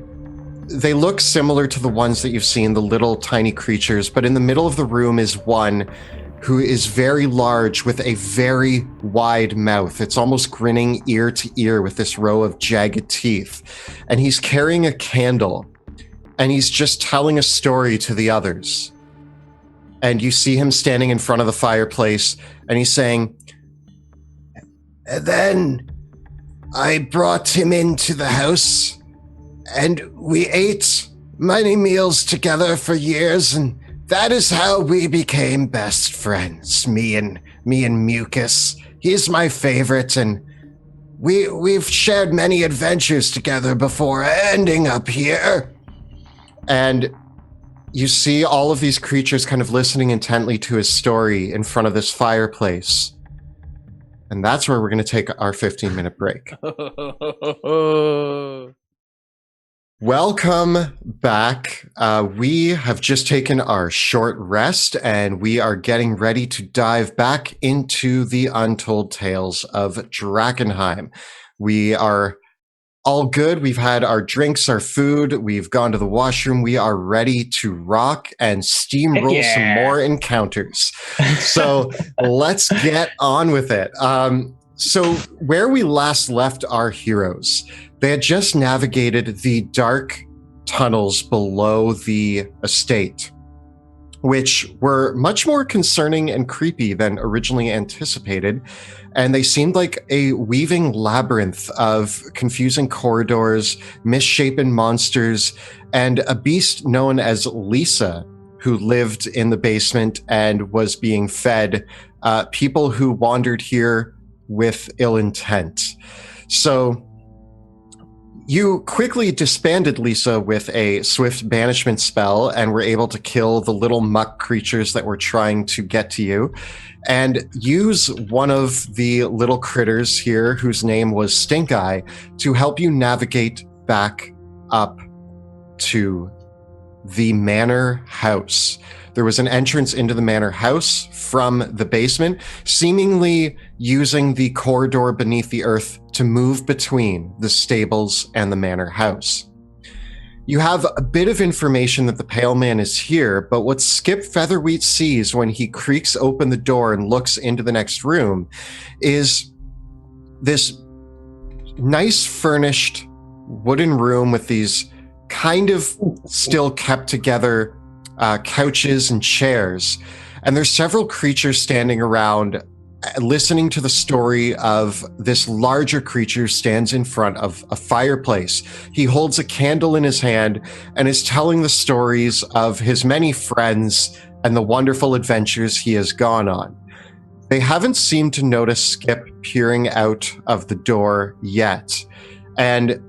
they look similar to the ones that you've seen, the little tiny creatures, but in the middle of the room is one who is very large with a very wide mouth. It's almost grinning ear to ear with this row of jagged teeth. And he's carrying a candle, and he's just telling a story to the others. And you see him standing in front of the fireplace, and he's saying, "And then I brought him into the house, and we ate many meals together for years, and that is how we became best friends. Me and Mucus. He's my favorite, and we've shared many adventures together before ending up here." And you see all of these creatures kind of listening intently to his story in front of this fireplace. And that's where we're going to take our 15-minute break. Welcome back. We have just taken our short rest, and we are getting ready to dive back into the untold tales of Drakkenheim. We are all good. We've had our drinks, our food. We've gone to the washroom. We are ready to rock and steamroll some more encounters. So let's get on with it. So where we last left our heroes, they had just navigated the dark tunnels below the estate, which were much more concerning and creepy than originally anticipated. And they seemed like a weaving labyrinth of confusing corridors, misshapen monsters, and a beast known as Lisa, who lived in the basement and was being fed people who wandered here with ill intent. So you quickly disbanded Lisa with a swift banishment spell and were able to kill the little muck creatures that were trying to get to you, and use one of the little critters here, whose name was Stink Eye, to help you navigate back up to the manor house. There was an entrance into the manor house from the basement, seemingly using the corridor beneath the earth to move between the stables and the manor house. You have a bit of information that the Pale Man is here, but what Skip Featherwheat sees when he creaks open the door and looks into the next room is this nice furnished wooden room with these kind of still kept together couches and chairs. And there's several creatures standing around listening to the story of this larger creature stands in front of a fireplace. He holds a candle in his hand and is telling the stories of his many friends and the wonderful adventures he has gone on. They haven't seemed to notice Skip peering out of the door yet. And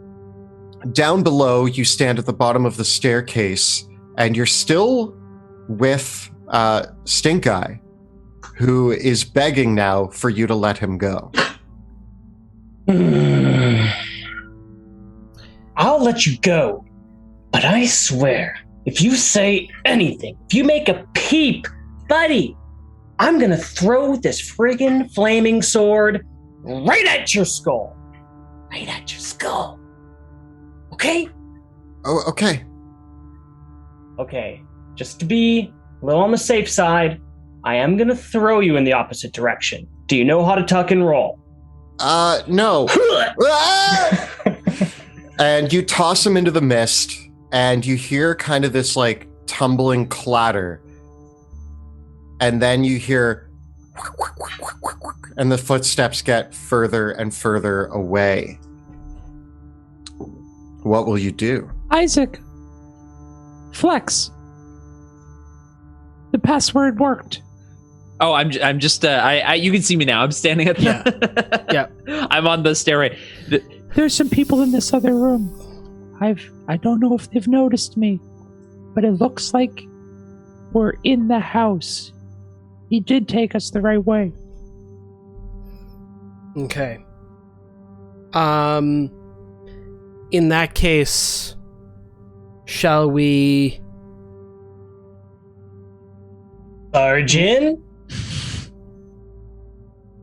down below, you stand at the bottom of the staircase, and you're still with Stink Eye, who is begging now for you to let him go. I'll let you go, but I swear, if you say anything, if you make a peep, buddy, I'm gonna throw this friggin' flaming sword right at your skull. Right at your skull. Okay? Oh, okay. Okay. Just to be a little on the safe side, I am gonna throw you in the opposite direction. Do you know how to tuck and roll? No. And you toss him into the mist, and you hear kind of this like tumbling clatter. And then you hear, and the footsteps get further and further away. What will you do? Isaac. Flex. The password worked. Oh, I'm just you can see me now. I'm standing at the Yeah. I'm on the stairway. There's some people in this other room. I don't know if they've noticed me, but it looks like we're in the house. He did take us the right way. Okay. In that case, shall we... Sergeant?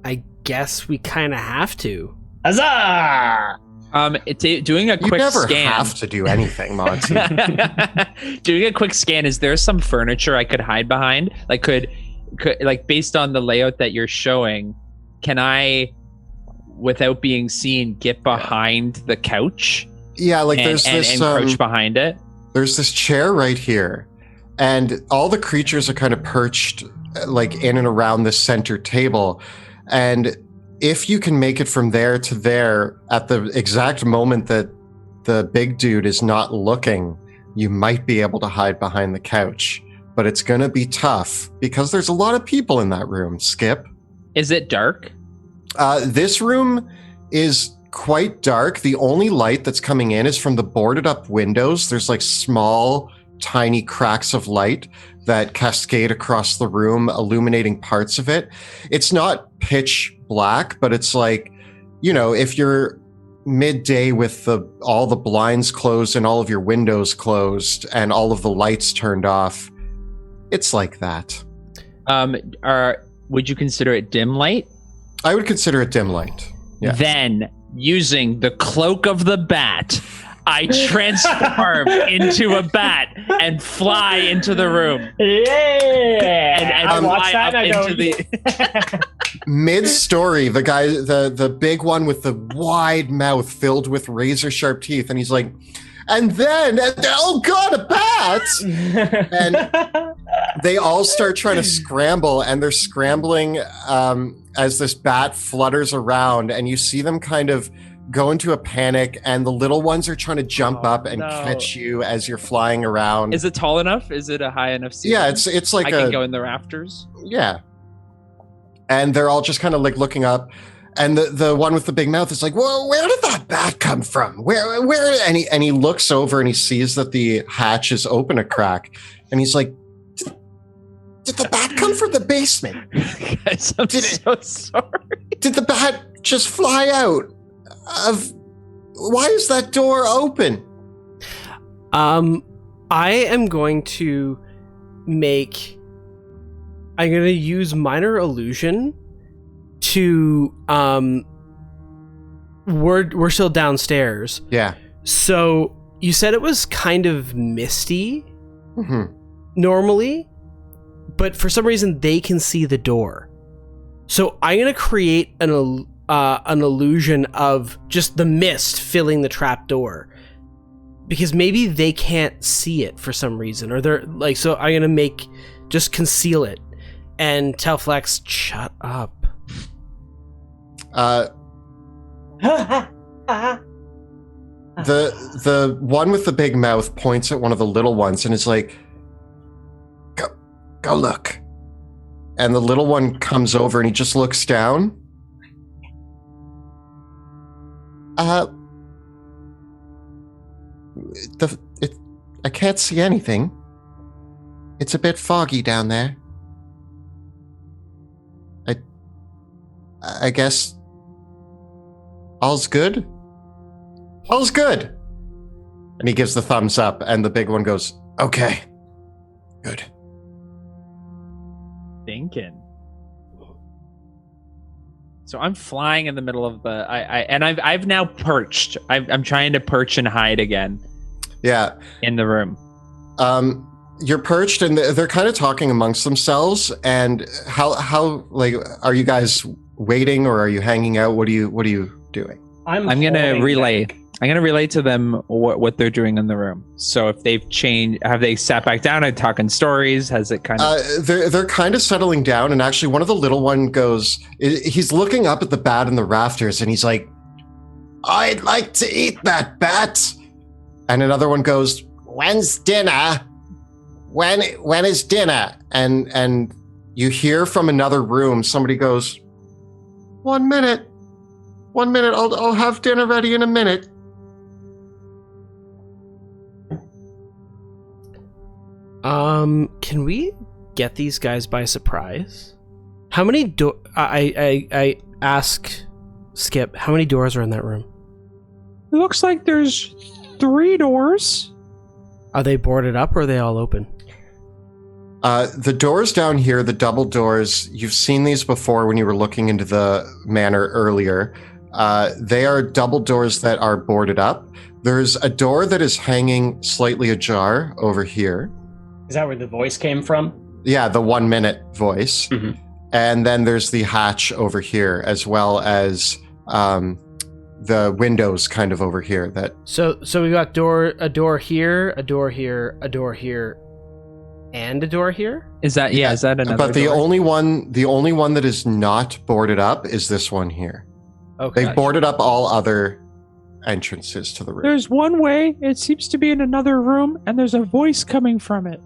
I guess we kind of have to. Huzzah! Doing a quick You never scan. have to do anything, Monty. Doing a quick scan. Is there some furniture I could hide behind? Like, could like based on the layout that you're showing, can I, without being seen, get behind the couch? Yeah, like and there's crouch behind it. There's this chair right here, and all the creatures are kind of perched like in and around the center table. And if you can make it from there to there at the exact moment that the big dude is not looking, you might be able to hide behind the couch. But it's going to be tough because there's a lot of people in that room, Skip. Is it dark? This room is quite dark. The only light that's coming in is from the boarded up windows. There's like small, tiny cracks of light that cascade across the room, illuminating parts of it. It's not pitch black, but it's like, you know, if you're midday with all the blinds closed and all of your windows closed and all of the lights turned off, it's like that. Would you consider it dim light? I would consider it dim light. Yeah. Then, using the cloak of the bat, I transform into a bat and fly into the room. Yeah! And I watch that and I go, into the Mid-story, the guy, the big one with the wide mouth filled with razor sharp teeth, and he's like, and then, oh god, a bat! And they all start trying to scramble, and they're scrambling as this bat flutters around, and you see them kind of go into a panic, and the little ones are trying to jump up and catch you as you're flying around. Is it tall enough? Is it a high enough ceiling? Yeah, it's like I can go in the rafters. Yeah. And they're all just kind of like looking up, and the one with the big mouth is like, "Whoa, where did that bat come from? Where?" And he looks over and he sees that the hatch is open a crack, and he's like, "Did the bat come from the basement? Guys, I'm so sorry. Did the bat just fly out of? Why is that door open?" I am going to I'm going to use minor illusion to we're still downstairs. Yeah. So you said it was kind of misty normally, but for some reason they can see the door. So I'm going to create an illusion of just the mist filling the trap door, because maybe they can't see it for some reason, or they're like, so I'm gonna just conceal it and tell Flex, shut up. The one with the big mouth points at one of the little ones and is like, go look. And the little one comes over and he just looks down. I can't see anything. It's a bit foggy down there. I guess all's good? All's good. And he gives the thumbs up, and the big one goes, okay, good. Thinking. So I'm flying in the middle of the I've now perched. I'm trying to perch and hide again. Yeah. In the room. You're perched, and they're kind of talking amongst themselves. And how like, are you guys waiting, or are you hanging out? What are you doing? I'm gonna relay. I'm gonna relay to them what they're doing in the room. So if they've changed, have they sat back down and talking stories? Has it kind of? They're kind of settling down, and actually, one of the little one goes. He's looking up at the bat in the rafters, and he's like, "I'd like to eat that bat." And another one goes, "When's dinner? When is dinner?" And you hear from another room somebody goes, 1 minute. 1 minute. I'll have dinner ready in a minute. Can we get these guys by surprise? How many I ask Skip, how many doors are in that room? It looks like there's 3 doors. Are they boarded up, or are they all open? The doors down here, the double doors, you've seen these before when you were looking into the manor earlier. They are double doors that are boarded up. There's a door that is hanging slightly ajar over here. Is that where the voice came from? Yeah, the 1 minute voice. Mm-hmm. And then there's the hatch over here, as well as the windows kind of over here. So we got a door here, a door here, a door here, and a door here. Is that Is that another? But the door? only one that is not boarded up is this one here. Okay. They've boarded up all other entrances to the room. There's one way. It seems to be in another room, and there's a voice coming from it.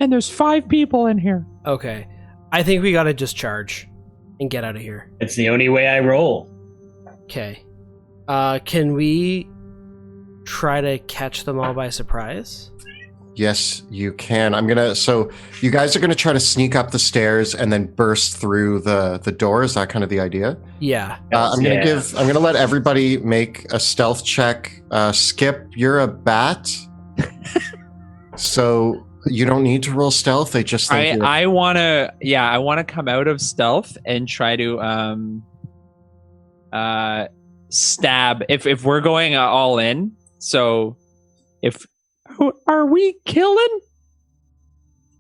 And there's 5 people in here. Okay. I think we gotta just charge and get out of here. It's the only way I roll. Okay. Can we try to catch them all by surprise? Yes, you can. So you guys are gonna try to sneak up the stairs and then burst through the door. Is that kind of the idea? Yeah. I'm gonna let everybody make a stealth check. Skip, you're a bat. So you don't need to roll stealth. They just think I wanna come out of stealth and try to stab if we're going all in. So if are we killing?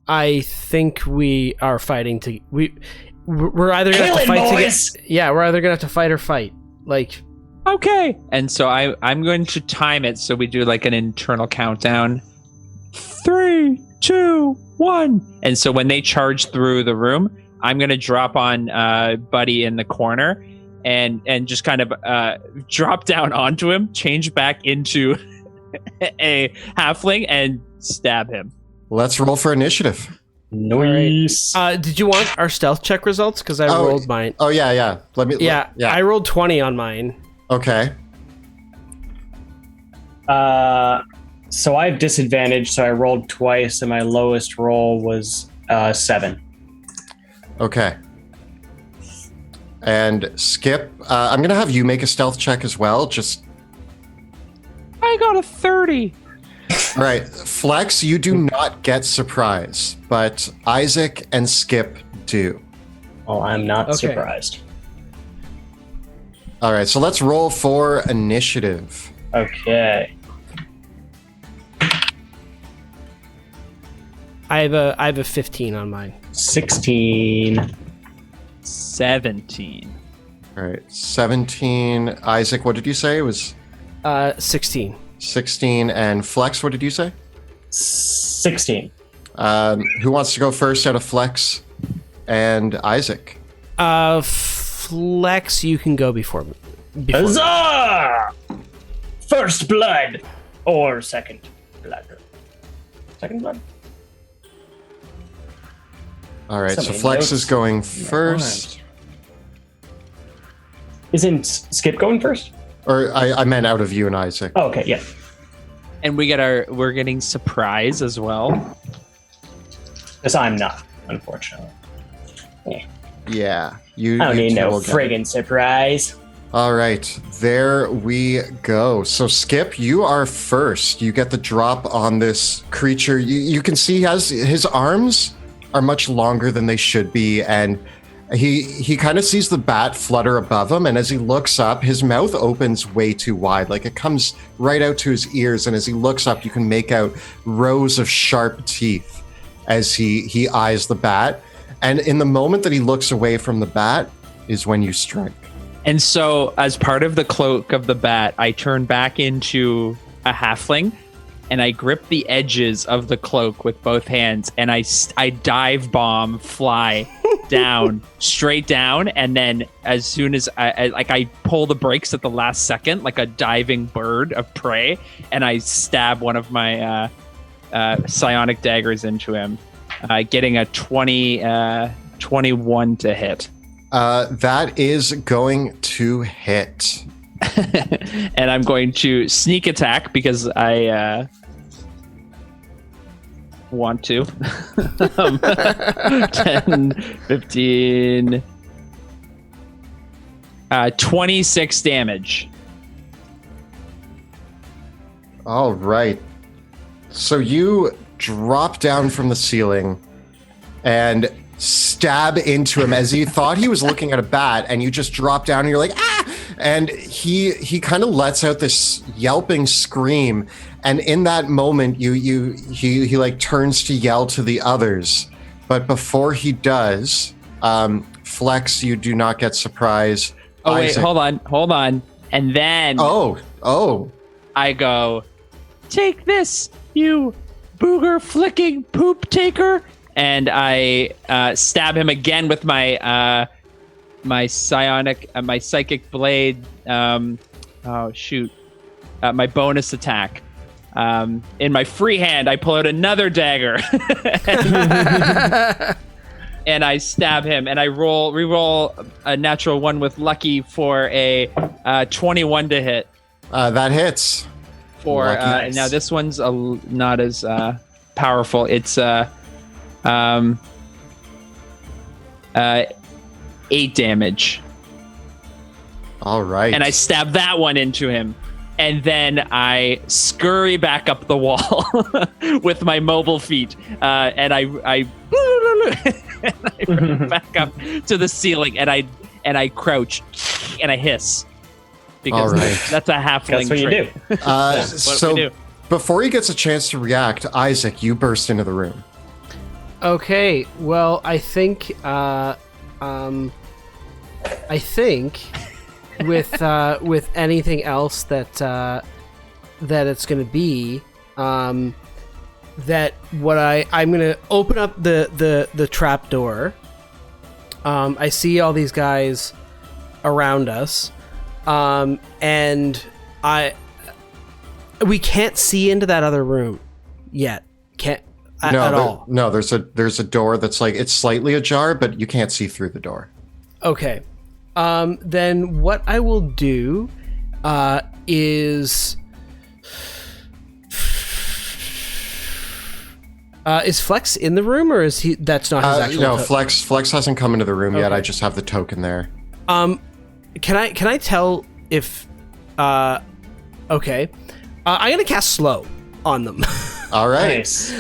I think we are fighting to we're either gonna have to fight to get, we're either gonna have to fight or fight. Like, okay. And so I'm going to time it so we do like an internal countdown. 3, 2, 1. And so when they charge through the room, I'm gonna drop on Buddy in the corner and just kind of drop down onto him, change back into a halfling, and stab him. Let's roll for initiative. Nice. Did you want our stealth check results? Because I rolled mine. Oh yeah. I rolled 20 on mine. Okay. So I have disadvantage, so I rolled twice, and my lowest roll was 7. Okay. And Skip, I'm gonna have you make a stealth check as well. I got a 30. All right, Flex, you do not get surprise, but Isaac and Skip do. Well, I'm not surprised. All right, so let's roll for initiative. Okay. I have a 15 on mine. 16. 17. All right, 17. Isaac, what did you say? It was 16. 16. And Flex, what did you say? 16. Who wants to go first out of Flex and Isaac? Flex, you can go before me. Huzzah! First blood or second blood? Second blood. All right, so many Flex notes. is going first. Isn't Skip going first? Or I meant out of you and Isaac. Oh, okay, yeah. And we're getting surprise as well. Because I'm not, unfortunately. Yeah, you. I don't you need two no will get it. friggin' surprise. All right, there we go. So Skip, you are first. You get the drop on this creature. You can see his arms are much longer than they should be, and he kind of sees the bat flutter above him, and as he looks up, his mouth opens way too wide, like it comes right out to his ears, and as he looks up, you can make out rows of sharp teeth as he eyes the bat. And in the moment that he looks away from the bat is when you strike. And so, as part of the cloak of the bat, I turn back into a halfling, and I grip the edges of the cloak with both hands, and I dive bomb, fly down, straight down, and then as soon as I pull the brakes at the last second, like a diving bird of prey, and I stab one of my psionic daggers into him, getting a 21 to hit. That is going to hit. And I'm going to sneak attack because I want to. 10, 15, 26 damage. All right. So you drop down from the ceiling and stab into him as he thought he was looking at a bat, and you just drop down and you're like, ah! And he kind of lets out this yelping scream, and in that moment he like turns to yell to the others, but before he does, Flex, you do not get surprise. Oh wait, Isaac- hold on. And then oh I go, take this, you booger flicking poop taker. And I stab him again with my my psychic blade. My bonus attack. In my free hand, I pull out another dagger, and I stab him. And I re-roll a natural one with lucky for a 21 to hit. that hits. For Lucky. now, this one's not as powerful. It's 8 damage. All right. And I stab that one into him. And then I scurry back up the wall with my mobile feet. And I run back up to the ceiling, and I crouch and I hiss. Because All right. that's a halfling That's what you trait. do. So we do. before he gets a chance to react, Isaac, you burst into the room. Okay, well, I think with anything else that it's going to be, that what I'm going to open up the trap door. I see all these guys around us, and we can't see into that other room yet. Can't. At all. No, there's a door that's like, it's slightly ajar, but you can't see through the door. Okay. Then what I will do is Flex in the room, or is he? That's not his actual. No, Flex hasn't come into the room yet. Okay. I just have the token there. Can I tell if? Okay. I'm gonna cast slow on them. All right. Nice.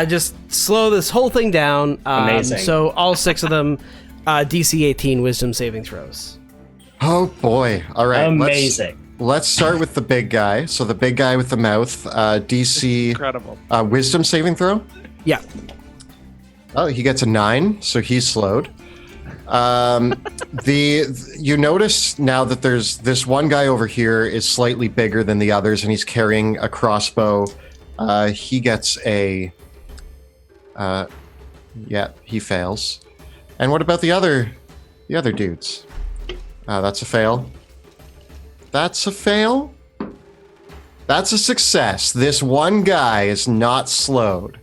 Just slow this whole thing down. Amazing. So all 6 of them, DC 18 Wisdom saving throws. Oh boy. All right. Amazing. Let's start with the big guy. So the big guy with the mouth, DC Incredible. Wisdom saving throw. Yeah. Oh, he gets a 9, so he's slowed. You notice now that there's this one guy over here is slightly bigger than the others, and he's carrying a crossbow. He gets a. Yeah, he fails. And what about the other dudes? That's a fail. That's a fail. That's a success. This one guy is not slowed.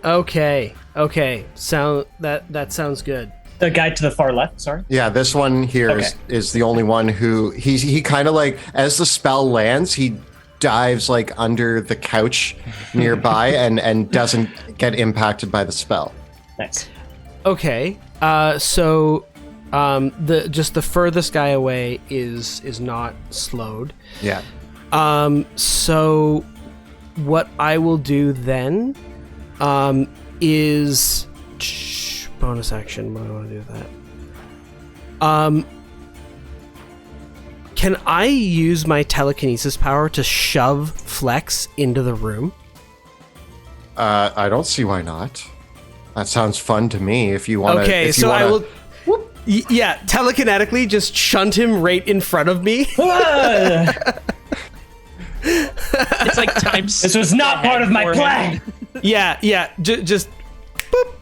Okay. That sounds good. The guy to the far left, sorry. Yeah, this one here is the only one who he kind of like, as the spell lands, he dives like under the couch nearby and doesn't get impacted by the spell. Nice. Okay. So the furthest guy away is not slowed. Yeah. So what I will do then is bonus action. What do I want to do with that? Can I use my telekinesis power to shove Flex into the room? I don't see why not. That sounds fun to me. If you want to. Okay, so I will. Yeah, telekinetically just shunt him right in front of me. It's like times. This was not part of my plan. Yeah. Just boop.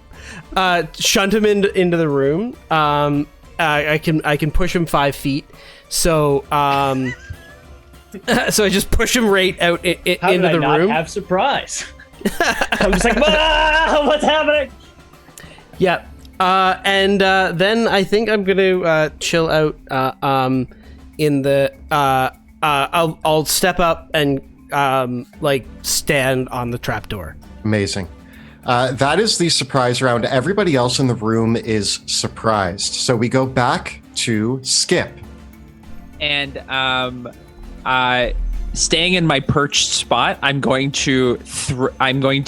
Shunt him into the room. I can push him 5 feet. So so I just push him right out into the room. How did I not have surprise? I'm just like, what's happening? Yeah. And then I think I'm gonna chill out in the I'll step up and like stand on the trapdoor. Amazing. That is the surprise round. Everybody else in the room is surprised. So we go back to Skip. And staying in my perched spot, I'm going to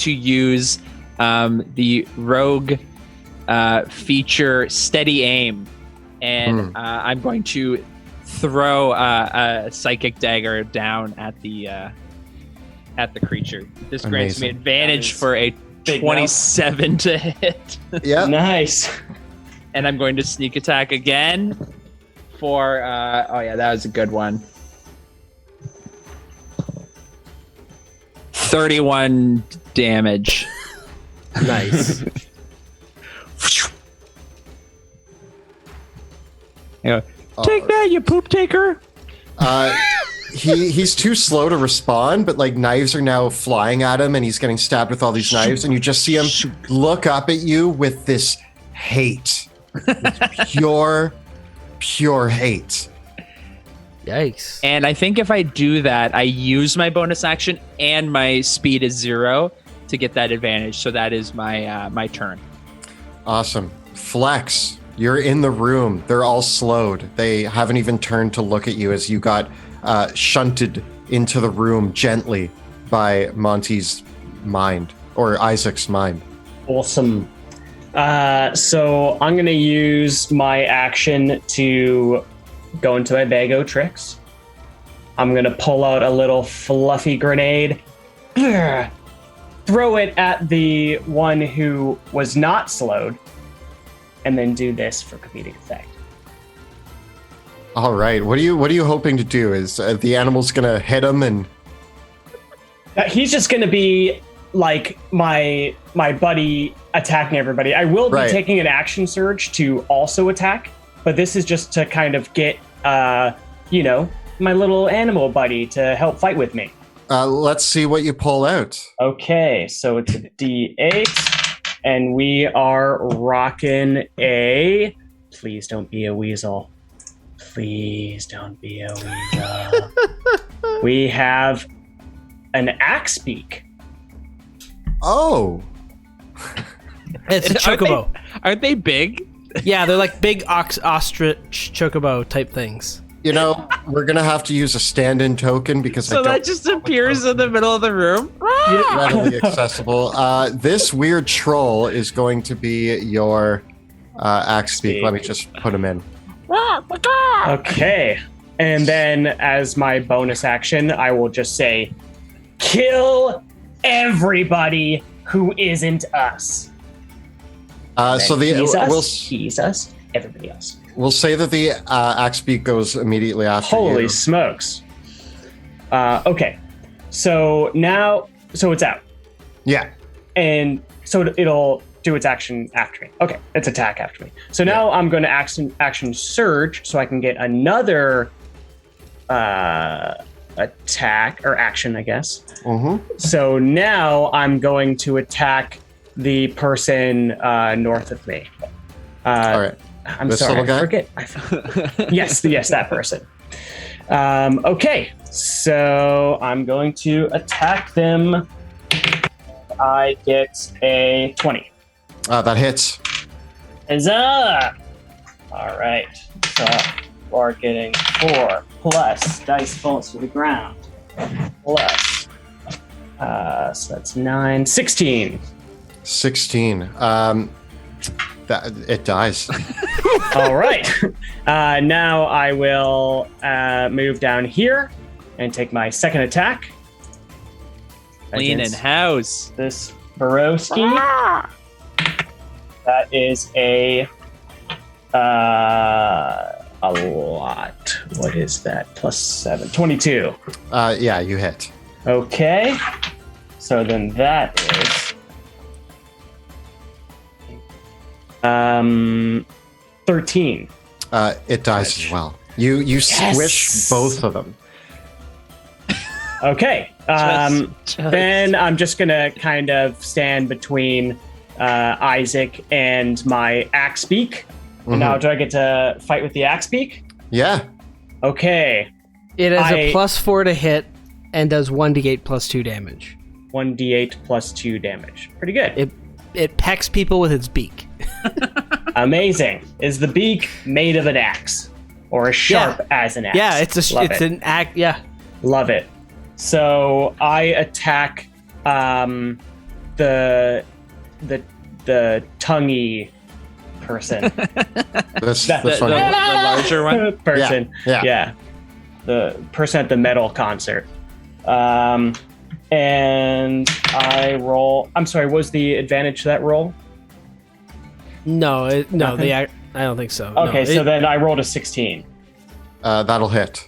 use the rogue feature steady aim, and I'm going to throw a psychic dagger down at the creature. This grants me advantage for a 27 to hit. Yeah, nice. And I'm going to sneak attack again for that was a good one. 31 damage. Nice. Take that, you poop taker. He's too slow to respond, but like knives are now flying at him and he's getting stabbed with all these knives, and you just see him look up at you with this hate. Pure hate. Yikes. And I think if I do that, I use my bonus action and my speed is 0 to get that advantage. So that is my turn. Awesome. Flex, you're in the room. They're all slowed. They haven't even turned to look at you as you got shunted into the room gently by Monty's mind, or Isaac's mind. Awesome. So I'm going to use my action to go into my Vago tricks. I'm going to pull out a little fluffy grenade, throw it at the one who was not slowed, and then do this for comedic effect. All right. What are you hoping to do? Is the animal's going to hit him and... He's just going to be like my buddy attacking everybody. I will be taking an action surge to also attack, but this is just to kind of get, my little animal buddy to help fight with me. Let's see what you pull out. Okay, so it's a D8, and we are rocking a... Please don't be a weasel. Please don't be a weasel. We have an axe beak. Oh. It's a chocobo. Aren't they big? Yeah, they're like big ostrich chocobo type things. You know, we're going to have to use a stand-in token because that just appears in the middle of the room. Readily accessible. This weird troll is going to be your axe beak. Let me just put him in. Okay. And then as my bonus action, I will just say, kill everybody who isn't us. So he's us. everybody else. We'll say that the axe beak goes immediately after you. Holy smokes. Okay. So now, so it's out. Yeah. And so it'll do its action after me. Okay, its attack after me. So now I'm going to action surge so I can get another attack or action, I guess. Mm-hmm. So now I'm going to attack the person north of me. All right. I'm This sorry, little guy? I forget. Yes, that person. Okay, so I'm going to attack them. I get a 20. That hits. Huzzah! All right, so we're getting 4 plus dice falls to the ground plus. So that's 9, 16. 16. That it dies. All right. Now I will move down here and take my second attack. Clean in against house. This Borowski. That is a lot. What is that? Plus 7. 22. Yeah, you hit. Okay. So then that is 13. It dies as well. You squish both of them. Okay. Just- Then I'm just gonna kind of stand between Isaac and my axe beak. And now do I get to fight with the axe beak? Yeah. Okay. It has a +4 to hit and does 1d8 plus 2 damage. 1d8 plus 2 damage. Pretty good. It pecks people with its beak. Amazing. Is the beak made of an axe? Or as sharp as an axe? Yeah, it's an axe. Yeah. Love it. So I attack the tonguey person. This the one. larger one. Person. Yeah. The person at the metal concert. And I roll. I'm sorry. What was the advantage to that roll? No, I Nothing? don't think so. Okay, No, so then I rolled a 16. That'll hit.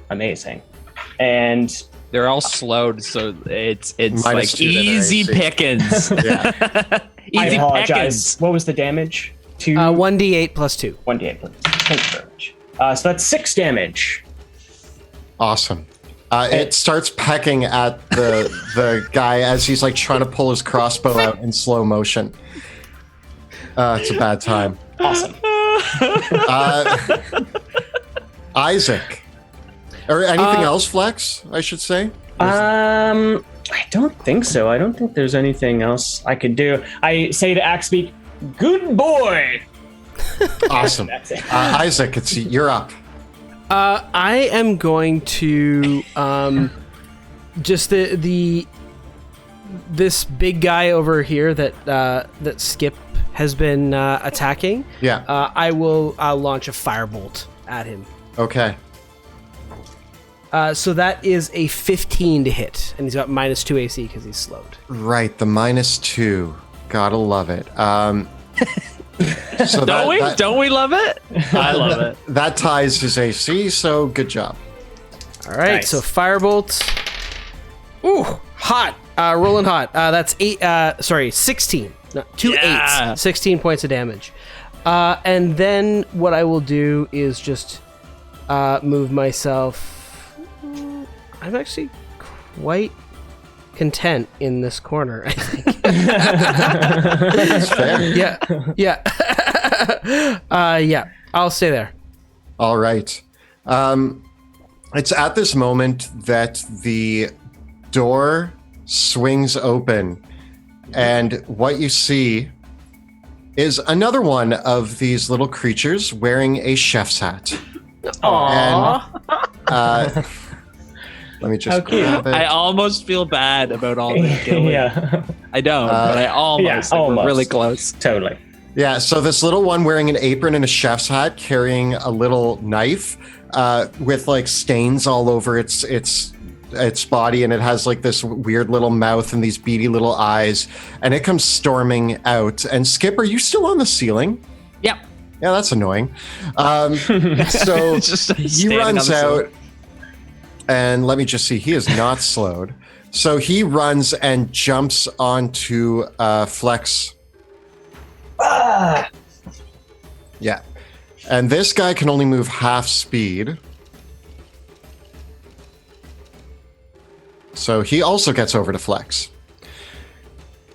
Amazing. And They're all slowed, so it's Minus like 2 to their easy AC. pickings. Yeah. I Easy apologize. pickings. What was the damage? 2. 1d8 plus 2. 1d8. Thank you very much. So that's 6 damage. Awesome. It starts pecking at the guy as he's like trying to pull his crossbow out in slow motion. It's a bad time. Awesome. Isaac. Or anything else, Flex, I should say? I don't think so. I don't think there's anything else I could do. I say to Axebeak, "Good boy." Awesome. That's it. Isaac, you're up. I am going to just this big guy over here that Skip has been attacking. Yeah. I'll launch a firebolt at him. Okay. So that is a 15 to hit, and he's got -2 AC because he's slowed. Right, the -2. Gotta love it. So Don't we love it? I love it. That ties his AC, so good job. All right, Nice. so firebolt. Ooh, hot. Rolling hot. That's 16. No, 2 Yeah. 8s. 16 points of damage. And then what I will do is just move myself. I'm actually quite content in this corner, I think. That's fair. Yeah. Yeah. I'll stay there. All right. It's at this moment that the door swings open, and what you see is another one of these little creatures wearing a chef's hat. Aww. And, let me just How cute. grab it. I almost feel bad about all this killing. Yeah, I don't, but I almost. yeah, Like, we're almost. really close. totally. Yeah, so this little one wearing an apron and a chef's hat, carrying a little knife with like stains all over its body, and it has like this weird little mouth and these beady little eyes, and it comes storming out. And Skip, are you still on the ceiling? Yep. Yeah, that's annoying. So Just he standing on runs the out, and let me just see. He is not slowed. So he runs and jumps onto Flex. Ah! Yeah. And this guy can only move half speed. So he also gets over to Flex.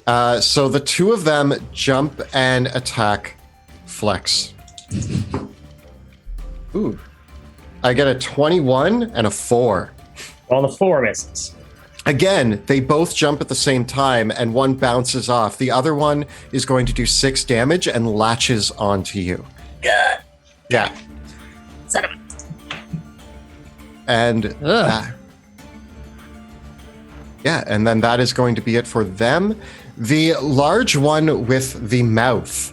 So the two of them jump and attack Flex. Ooh. I get a 21 and a 4. Well, the 4 misses. Again, they both jump at the same time, and one bounces off. The other one is going to do 6 damage and latches onto you. Yeah. Yeah. Son of And yeah, and then that is going to be it for them. The large one with the mouth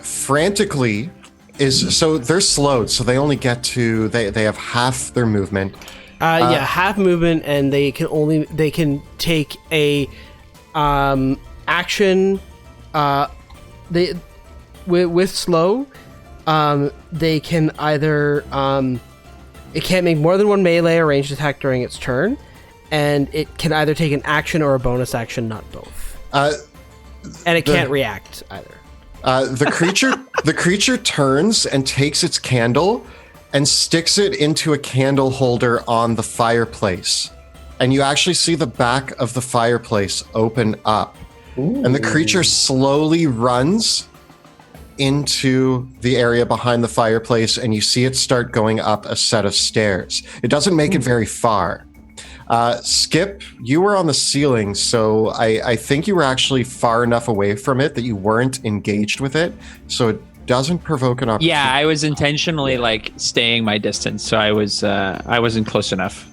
frantically is, so they're slowed, so they only get to, they have half their movement. Half movement, and they can take a action. They with slow, they can either it can't make more than one melee or ranged attack during its turn, and it can either take an action or a bonus action, not both. And it can't react either. The creature turns and takes its candle and sticks it into a candle holder on the fireplace. And you actually see the back of the fireplace open up. Ooh. And the creature slowly runs into the area behind the fireplace, and you see it start going up a set of stairs. It doesn't make it very far. Skip, you were on the ceiling, so I think you were actually far enough away from it that you weren't engaged with it, so it doesn't provoke an opportunity. Yeah, I was intentionally staying my distance, so I wasn't close enough.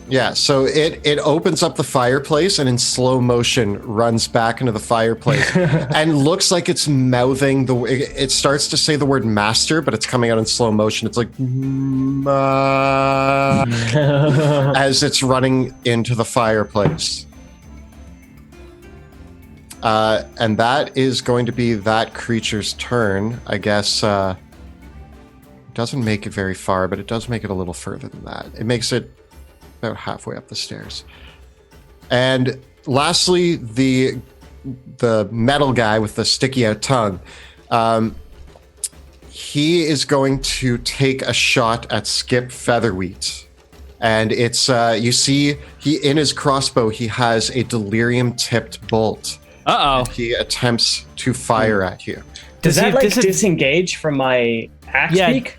Yeah, so it opens up the fireplace and in slow motion runs back into the fireplace and looks like it's mouthing it starts to say the word master, but it's coming out in slow motion. It's like as it's running into the fireplace. And that is going to be that creature's turn. I guess it doesn't make it very far, but it does make it a little further than that. It makes it about halfway up the stairs. And lastly, the metal guy with the sticky out tongue, he is going to take a shot at Skip Featherwheat. And it's you see he in his crossbow he has a delirium tipped bolt. He attempts to fire at you. Does that disengage from my axe beak?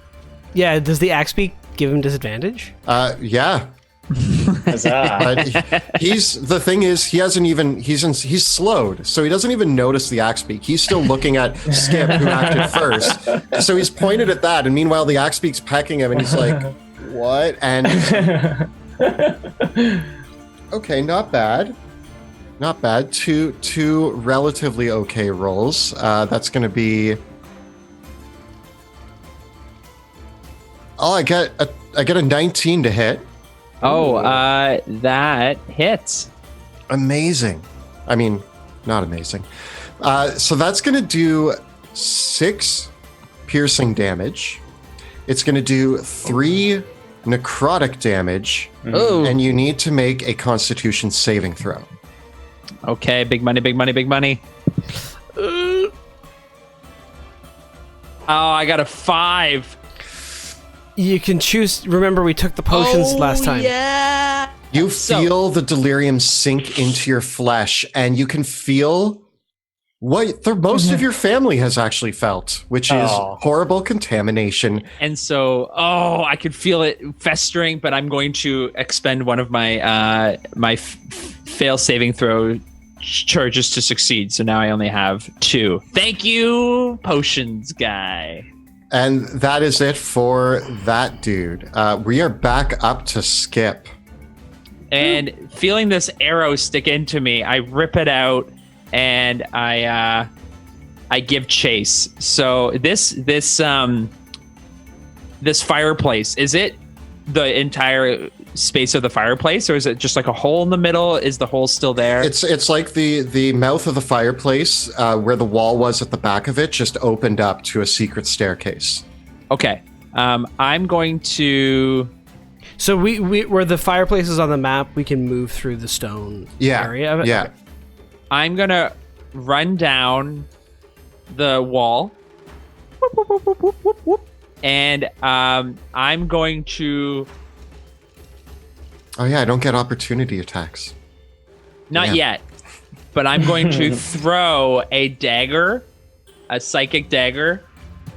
Yeah, does the axe beak give him disadvantage? Yeah. But he's slowed, so he doesn't even notice the axe beak. He's still looking at Skip, who acted first. So he's pointed at that, and meanwhile the axe beak's pecking him, and he's like, "What?" And okay, not bad. Not bad. Two relatively okay rolls. That's going to be. Oh, I get a 19 to hit. Oh, that hits. Amazing. I mean, not amazing. So that's going to do 6 piercing damage. It's going to do 3 necrotic damage. Ooh. And you need to make a Constitution saving throw. Okay, big money, big money, big money. Oh, I got a 5. You can choose. Remember, we took the potions last time. Yeah. You feel the delirium sink into your flesh, and you can feel what most of your family has actually felt, which is horrible contamination. And so, I could feel it festering, but I'm going to expend one of my fail saving throw charges to succeed. So now I only have 2. Thank you, potions guy. And that is it for that dude. We are back up to Skip. And feeling this arrow stick into me, I rip it out and I give chase. So this fireplace, is it the entire space of the fireplace, or is it just like a hole in the middle? Is the hole still there? It's like the mouth of the fireplace where the wall was at the back of it just opened up to a secret staircase. Okay. I'm going to... So we where the fireplace is on the map, we can move through the stone area of it? Yeah. Okay. I'm going to run down the wall. Whoop, whoop, whoop, whoop, whoop, whoop, whoop. And I'm going to... Oh, yeah, I don't get opportunity attacks. Not yet. But I'm going to throw a dagger, a psychic dagger,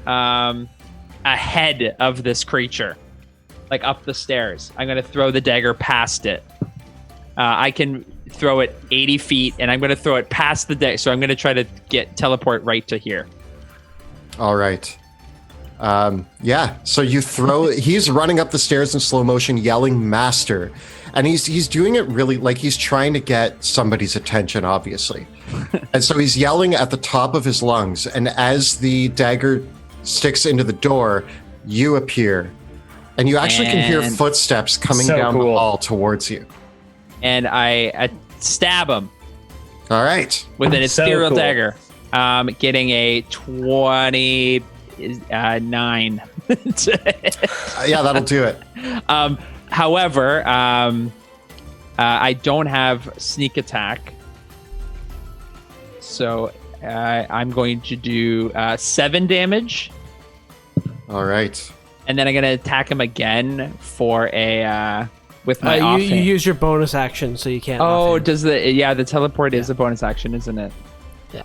ahead of this creature. Like up the stairs. I'm going to throw the dagger past it. I can throw it 80 feet, and I'm going to throw it past the dagger. So I'm going to try to teleport right to here. All right. Yeah, so you throw... He's running up the stairs in slow motion, yelling master. And he's doing it really like he's trying to get somebody's attention, obviously. And so he's yelling at the top of his lungs. And as the dagger sticks into the door, you appear. And you actually can hear footsteps coming down the hall towards you. And I stab him. All right. With an ethereal dagger. Getting a 29. Yeah, that'll do it. However, I don't have sneak attack. So I'm going to do 7 damage. All right. And then I'm going to attack him again for a... with my offhand. You use your bonus action, so you can't. Oh, offhand. does the teleport is a bonus action, isn't it? Yeah.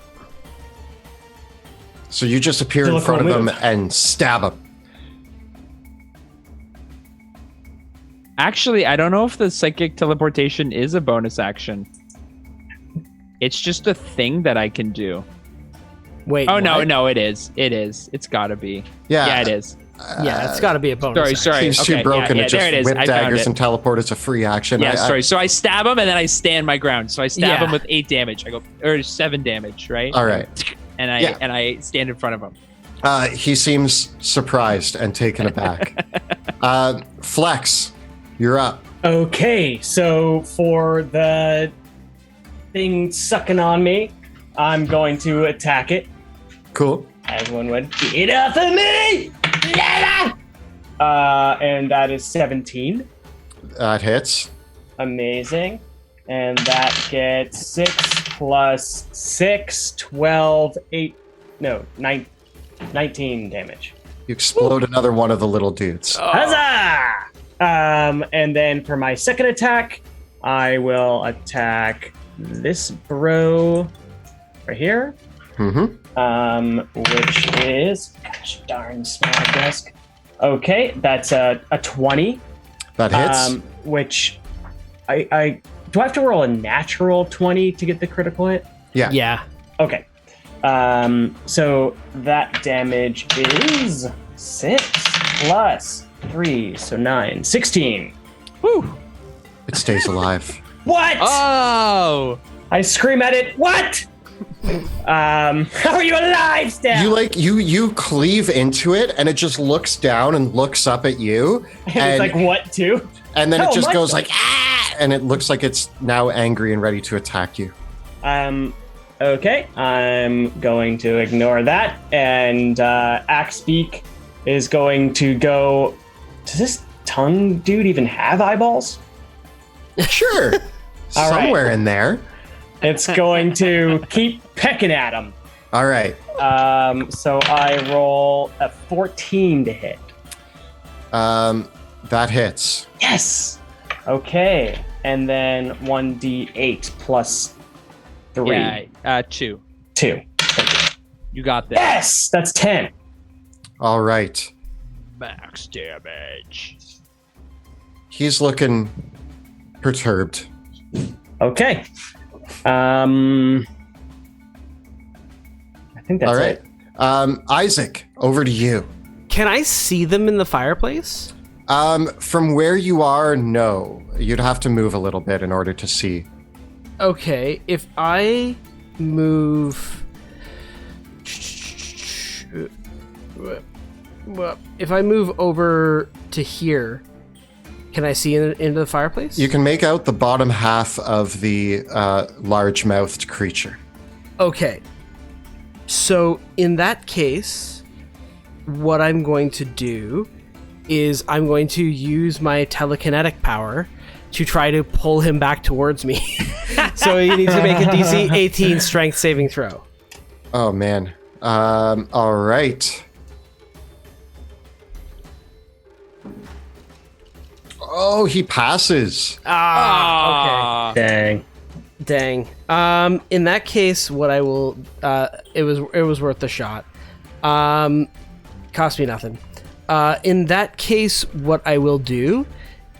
So you just appear in front of him and stab him. Actually, I don't know if the psychic teleportation is a bonus action. It's just a thing that I can do. Wait. Oh, what? no, it is. It is. It's got to be. Yeah, it is. Yeah, it's got to be a bonus. Sorry. He's Okay, too broken yeah, to just there it is. whip I found daggers it. and teleport as a free action. Yeah, sorry. So I stab him and then I stand my ground. So I stab him with 8 damage. I go, or 7 damage, right? All right. And I stand in front of him. He seems surprised and taken aback. Flex, you're up. Okay, so for the thing sucking on me, I'm going to attack it. Cool. As one would. Get off of me! And that is 17. That hits. Amazing. And that gets 6 plus 6, 12, 8, no, 19 damage. You explode another one of the little dudes. Huzzah! And then for my second attack, I will attack this bro right here. Mm-hmm. Which is, gosh darn small desk. Okay, that's a 20. That hits. Which I do I have to roll a natural 20 to get the critical hit? Yeah. Yeah. Okay. So that damage is 6 plus 3, so 9, 16. Woo! It stays alive. What? Oh! I scream at it. What? How are you alive, Stan? You cleave into it, and it just looks down and looks up at you. And it's like, what, too? And then it just goes like, like, ah! And it looks like it's now angry and ready to attack you. Okay, I'm going to ignore that, and Axebeak is going to go. Does this tongue dude even have eyeballs? Sure. All right. Somewhere in there. It's going to keep pecking at him. All right. So I roll a 14 to hit. That hits. Yes. Okay, and then 1d8 plus 3. Yeah, 2. 2. You got that. Yes, that's 10. All right. Max damage. He's looking perturbed. Okay. I think that's All right. it. Isaac, over to you. Can I see them in the fireplace? From where you are, no. You'd have to move a little bit in order to see. Okay, if I move... If I move over to here, Can I see into the fireplace? You can make out the bottom half of the large-mouthed creature. Okay. So in that case, what I'm going to do is I'm going to use my telekinetic power to try to pull him back towards me. So he needs to make a DC 18 strength saving throw. Oh, man. All right. Oh, he passes. Dang. Dang. In that case, what I will, it was worth the shot. Cost me nothing. In that case, what I will do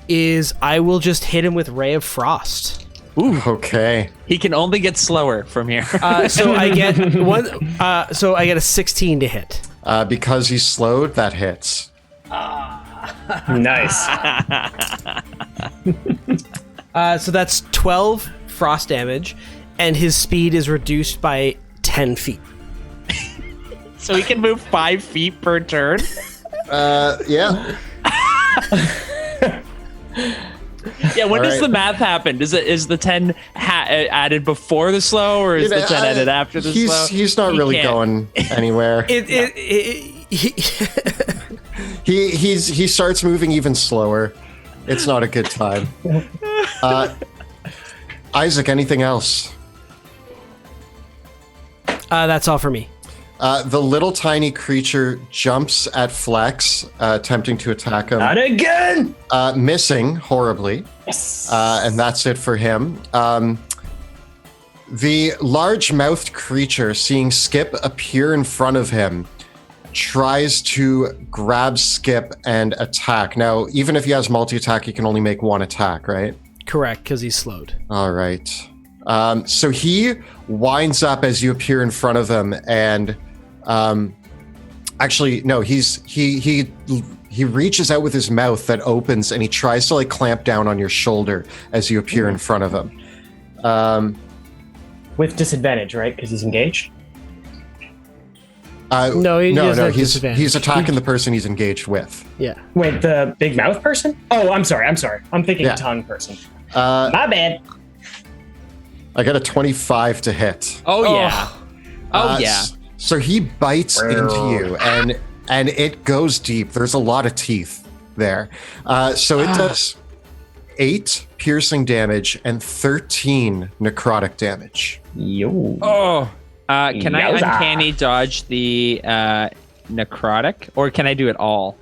is I will just hit him with Ray of Frost. Ooh. Okay. He can only get slower from here. So I get one. So I get a 16 to hit. Because he's slowed, that hits. Nice. So that's 12 frost damage, and his speed is reduced by 10 feet. So he can move 5 feet per turn. Yeah. Yeah, when does right. the math happen? Is the 10 added before the slow, or is the 10 added after the slow? He's not really going anywhere. He starts moving even slower. It's not a good time. Isaac, anything else? That's all for me. The little tiny creature jumps at Flex, attempting to attack him. Not again! Missing horribly. Yes. And that's it for him. The large-mouthed creature, seeing Skip appear in front of him, tries to grab Skip and attack. Now, even if he has multi-attack, he can only make one attack, right? Correct, because he's slowed. All right. So he winds up as you appear in front of him, and actually, no, he reaches out with his mouth that opens, and he tries to like clamp down on your shoulder as you appear in front of him. With disadvantage, right? Because he's engaged. No, he's attacking the person he's engaged with. Yeah. Wait, the big mouth person? Oh, I'm sorry. I'm thinking tongue person. My bad. I got a 25 to hit. Oh yeah. Yeah. So he bites into you, and it goes deep. There's a lot of teeth there. So it does 8 piercing damage and 13 necrotic damage. Yo. Oh. Can I Yowza. uncanny dodge the necrotic, or can I do it all?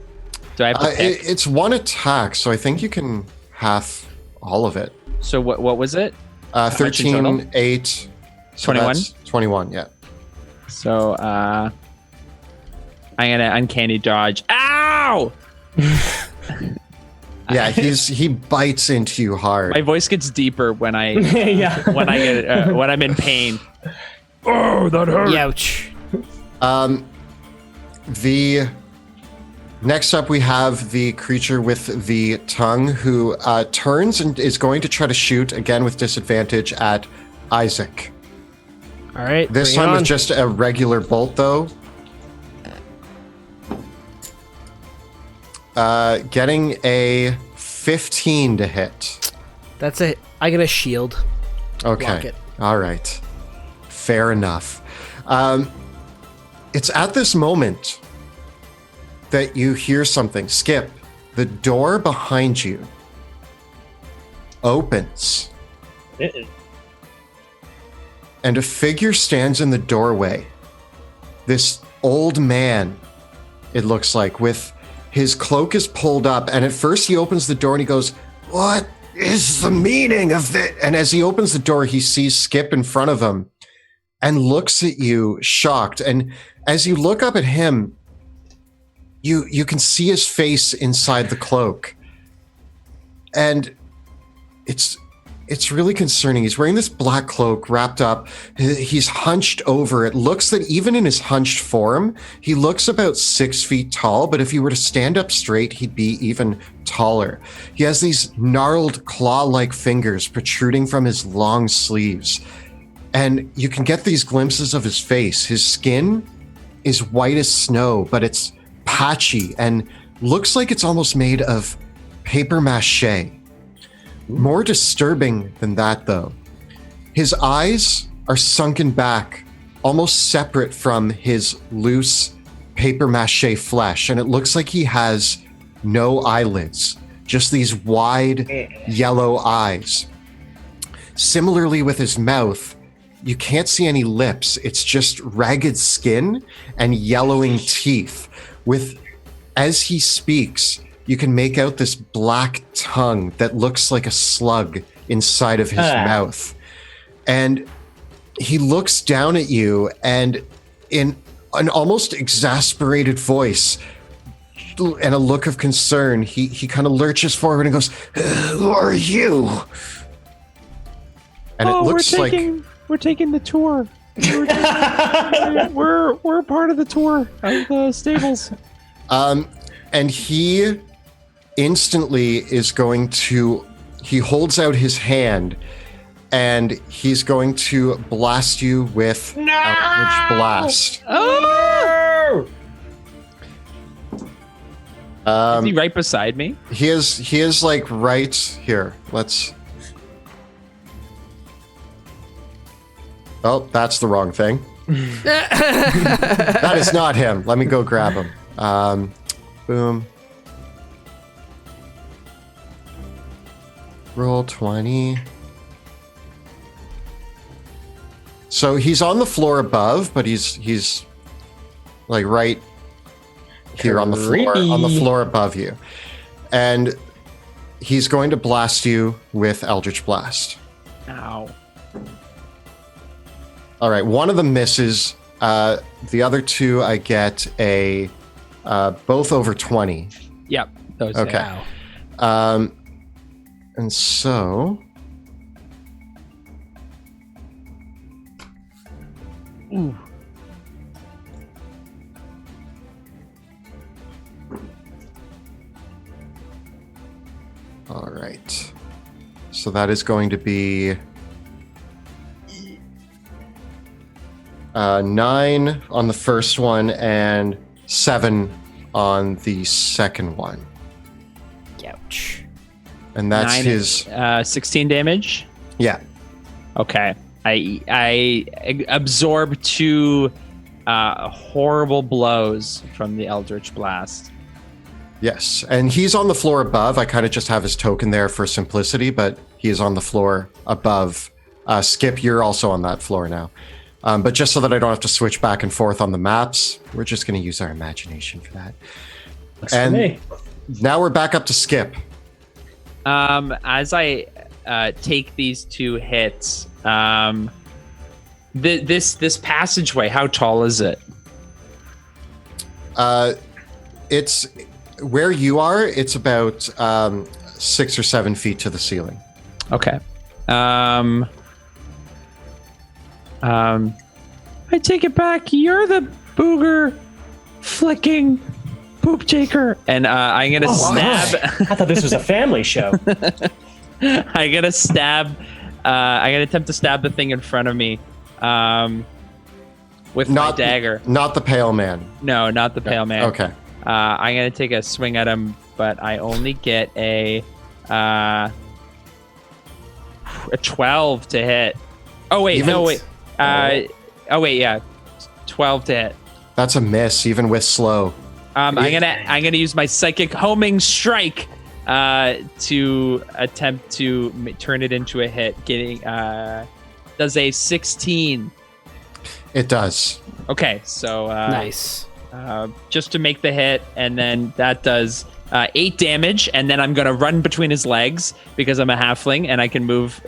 Do I have to pick? It's one attack, so I think you can half all of it. So what was it? 13, 8, 21? 21, yeah. So I'm gonna uncanny dodge. Ow! Yeah, he bites into you hard. My voice gets deeper when I Yeah. when I get when I'm in pain. Oh, that hurt. Ouch. The next up we have the creature with the tongue, who turns and is going to try to shoot again with disadvantage at Isaac. All right. This bring it time on. with just a regular bolt, though. Getting a 15 to hit. That's it. I get a shield. Block Okay. it. All right. Fair enough. It's at this moment that you hear something. Skip, the door behind you opens, and a figure stands in the doorway. This old man, it looks like, with his cloak is pulled up, and at first he opens the door and he goes, "What is the meaning of this?" And as he opens the door, he sees Skip in front of him and looks at you shocked. And as you look up at him, you can see his face inside the cloak. And it's really concerning. He's wearing this black cloak wrapped up. He's hunched over. It looks that even in his hunched form, he looks about 6 feet tall, but if he were to stand up straight, he'd be even taller. He has these gnarled claw-like fingers protruding from his long sleeves. And you can get these glimpses of his face. His skin is white as snow, but it's patchy and looks like it's almost made of paper mache. More disturbing than that, though, his eyes are sunken back, almost separate from his loose paper mache flesh, and it looks like he has no eyelids, just these wide yellow eyes. Similarly with his mouth, you can't see any lips. It's just ragged skin and yellowing teeth. As he speaks, you can make out this black tongue that looks like a slug inside of his mouth. And he looks down at you, and in an almost exasperated voice and a look of concern, he kind of lurches forward and goes, "Who are you?" And it looks we're taking the tour. We're part of the tour of the stables. And he instantly is going to, he holds out his hand and he's going to blast you with Eldritch Blast. Oh! Is he right beside me? He is like right here. Oh, that's the wrong thing. That is not him. Let me go grab him. Boom. Roll 20. So he's on the floor above, but he's like right here on the floor above you. And he's going to blast you with Eldritch Blast. Ow. All right, one of them misses. The other two, I get a both over 20. Yep. Those okay. And so, ooh. All right. So that is going to be 9 on the first one and 7 on the second one. Ouch. And that's 9 his 16 damage. Yeah. Okay. I absorb 2 horrible blows from the Eldritch Blast. Yes. And he's on the floor above. I kind of just have his token there for simplicity, but he is on the floor above. Skip, you're also on that floor now. But just so that I don't have to switch back and forth on the maps, we're just going to use our imagination for that. Looks for me. Now we're back up to Skip. As I take these 2 hits, this passageway, how tall is it? It's where you are. It's about 6 or 7 feet to the ceiling. Okay. I take it back. You're the booger flicking poop taker. And I'm going to stab. I thought this was a family show. I'm going to stab. I'm going to attempt to stab the thing in front of me with my dagger. Not the pale man. No, not the pale man. Okay. I'm going to take a swing at him, but I only get a 12 to hit. Oh, wait. No, wait. Yeah. 12 to hit. That's a miss, even with slow. I'm gonna use my psychic homing strike to attempt to turn it into a hit. Getting does a 16. It does. Okay, so Nice. Just to make the hit, and then that does 8 damage, and then I'm gonna run between his legs because I'm a halfling and I can move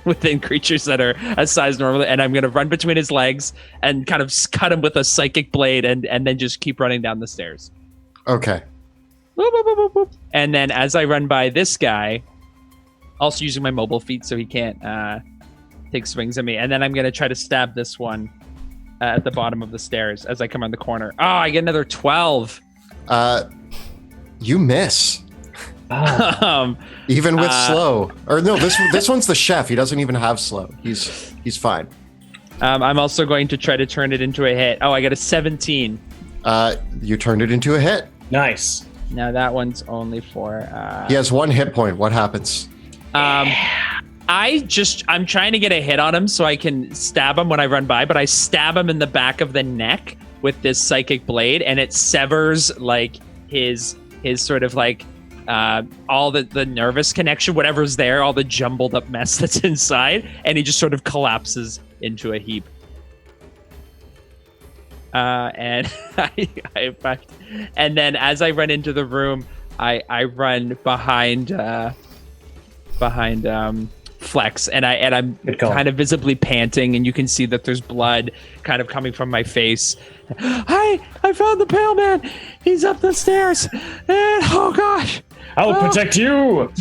within creatures that are a size normally, and I'm gonna run between his legs and kind of cut him with a psychic blade, and then just keep running down the stairs. Okay. Boop, boop, boop, boop, boop. And then as I run by this guy, also using my mobile feet so he can't take swings at me, and then I'm gonna try to stab this one at the bottom of the stairs as I come around the corner. Oh, I get another 12. You miss. Even with slow. Or no, this one's the chef. He doesn't even have slow. He's fine. I'm also going to try to turn it into a hit. Oh, I got a 17. You turned it into a hit. Nice. Now that one's only for. He has 1 hit point. What happens? I'm trying to get a hit on him so I can stab him when I run by, but I stab him in the back of the neck with this psychic blade, and it severs like his sort of like all the nervous connection, whatever's there, all the jumbled up mess that's inside, and he just sort of collapses into a heap. And and then as I run into the room, I run behind Flex, and I'm kind of visibly panting, and you can see that there's blood kind of coming from my face. Hi, I found the Pale Man. He's up the stairs, and oh gosh, I'll protect you.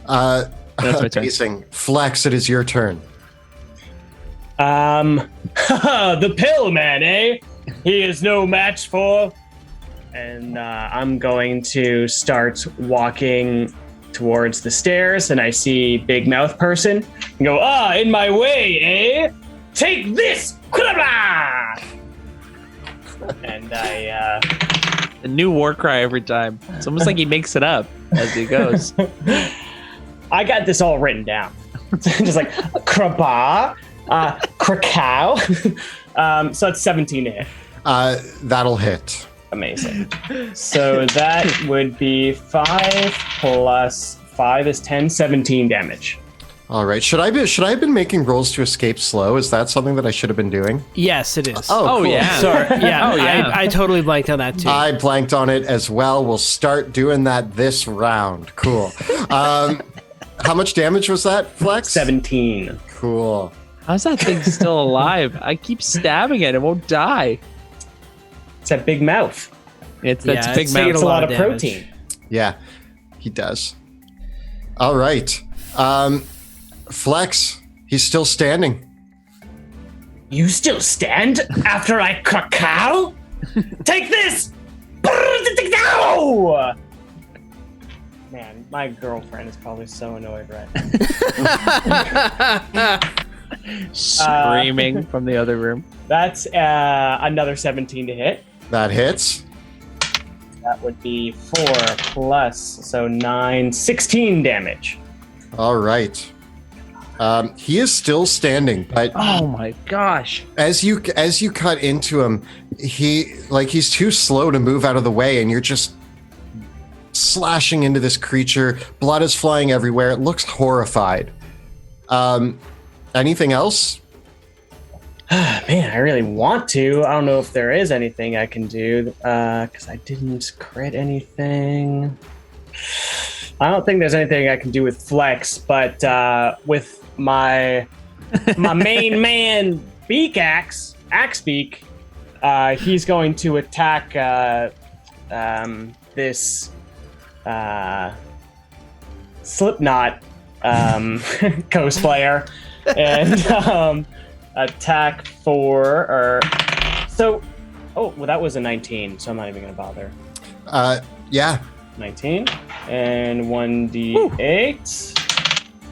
That's my turn. Amazing. Flex, it is your turn. The Pale Man, eh? He is no match for. And I'm going to start walking towards the stairs, and I see Big Mouth Person and go, in my way, eh? Take this! And I A new war cry every time. It's almost like he makes it up as he goes. I got this all written down. Just like kraba, krakow. So it's 17 to hit. That'll hit. Amazing. So that would be 5 plus 5 is 10, 17 damage. All right. Should I have been making rolls to escape slow? Is that something that I should have been doing? Yes, it is. Oh, cool. yeah. Sorry. Yeah. Oh, yeah. I totally blanked on that too. I blanked on it as well. We'll start doing that this round. Cool. How much damage was that, Flex? 17. Cool. How's that thing still alive? I keep stabbing it. It won't die. It's that big mouth. It's Yeah, big it's mouth. It's a lot of damage. protein. Yeah, he does. All right. Flex, he's still standing. You still stand after I krakow? Take this! Man, my girlfriend is probably so annoyed right now. Screaming from the other room. That's another 17 to hit. That hits. That would be 4 plus, so 9, 16 damage. All right. He is still standing, but Oh my gosh. as you cut into him, he's too slow to move out of the way, and you're just slashing into this creature. Blood is flying everywhere. It looks horrified. Anything else? Man, I really want to. I don't know if there is anything I can do, because I didn't crit anything. I don't think there's anything I can do with Flex, but with my main man, Beak Axe Beak, he's going to attack this Slipknot cosplayer and attack for that was a 19, so I'm not even gonna bother. Yeah. 19 and 1d8.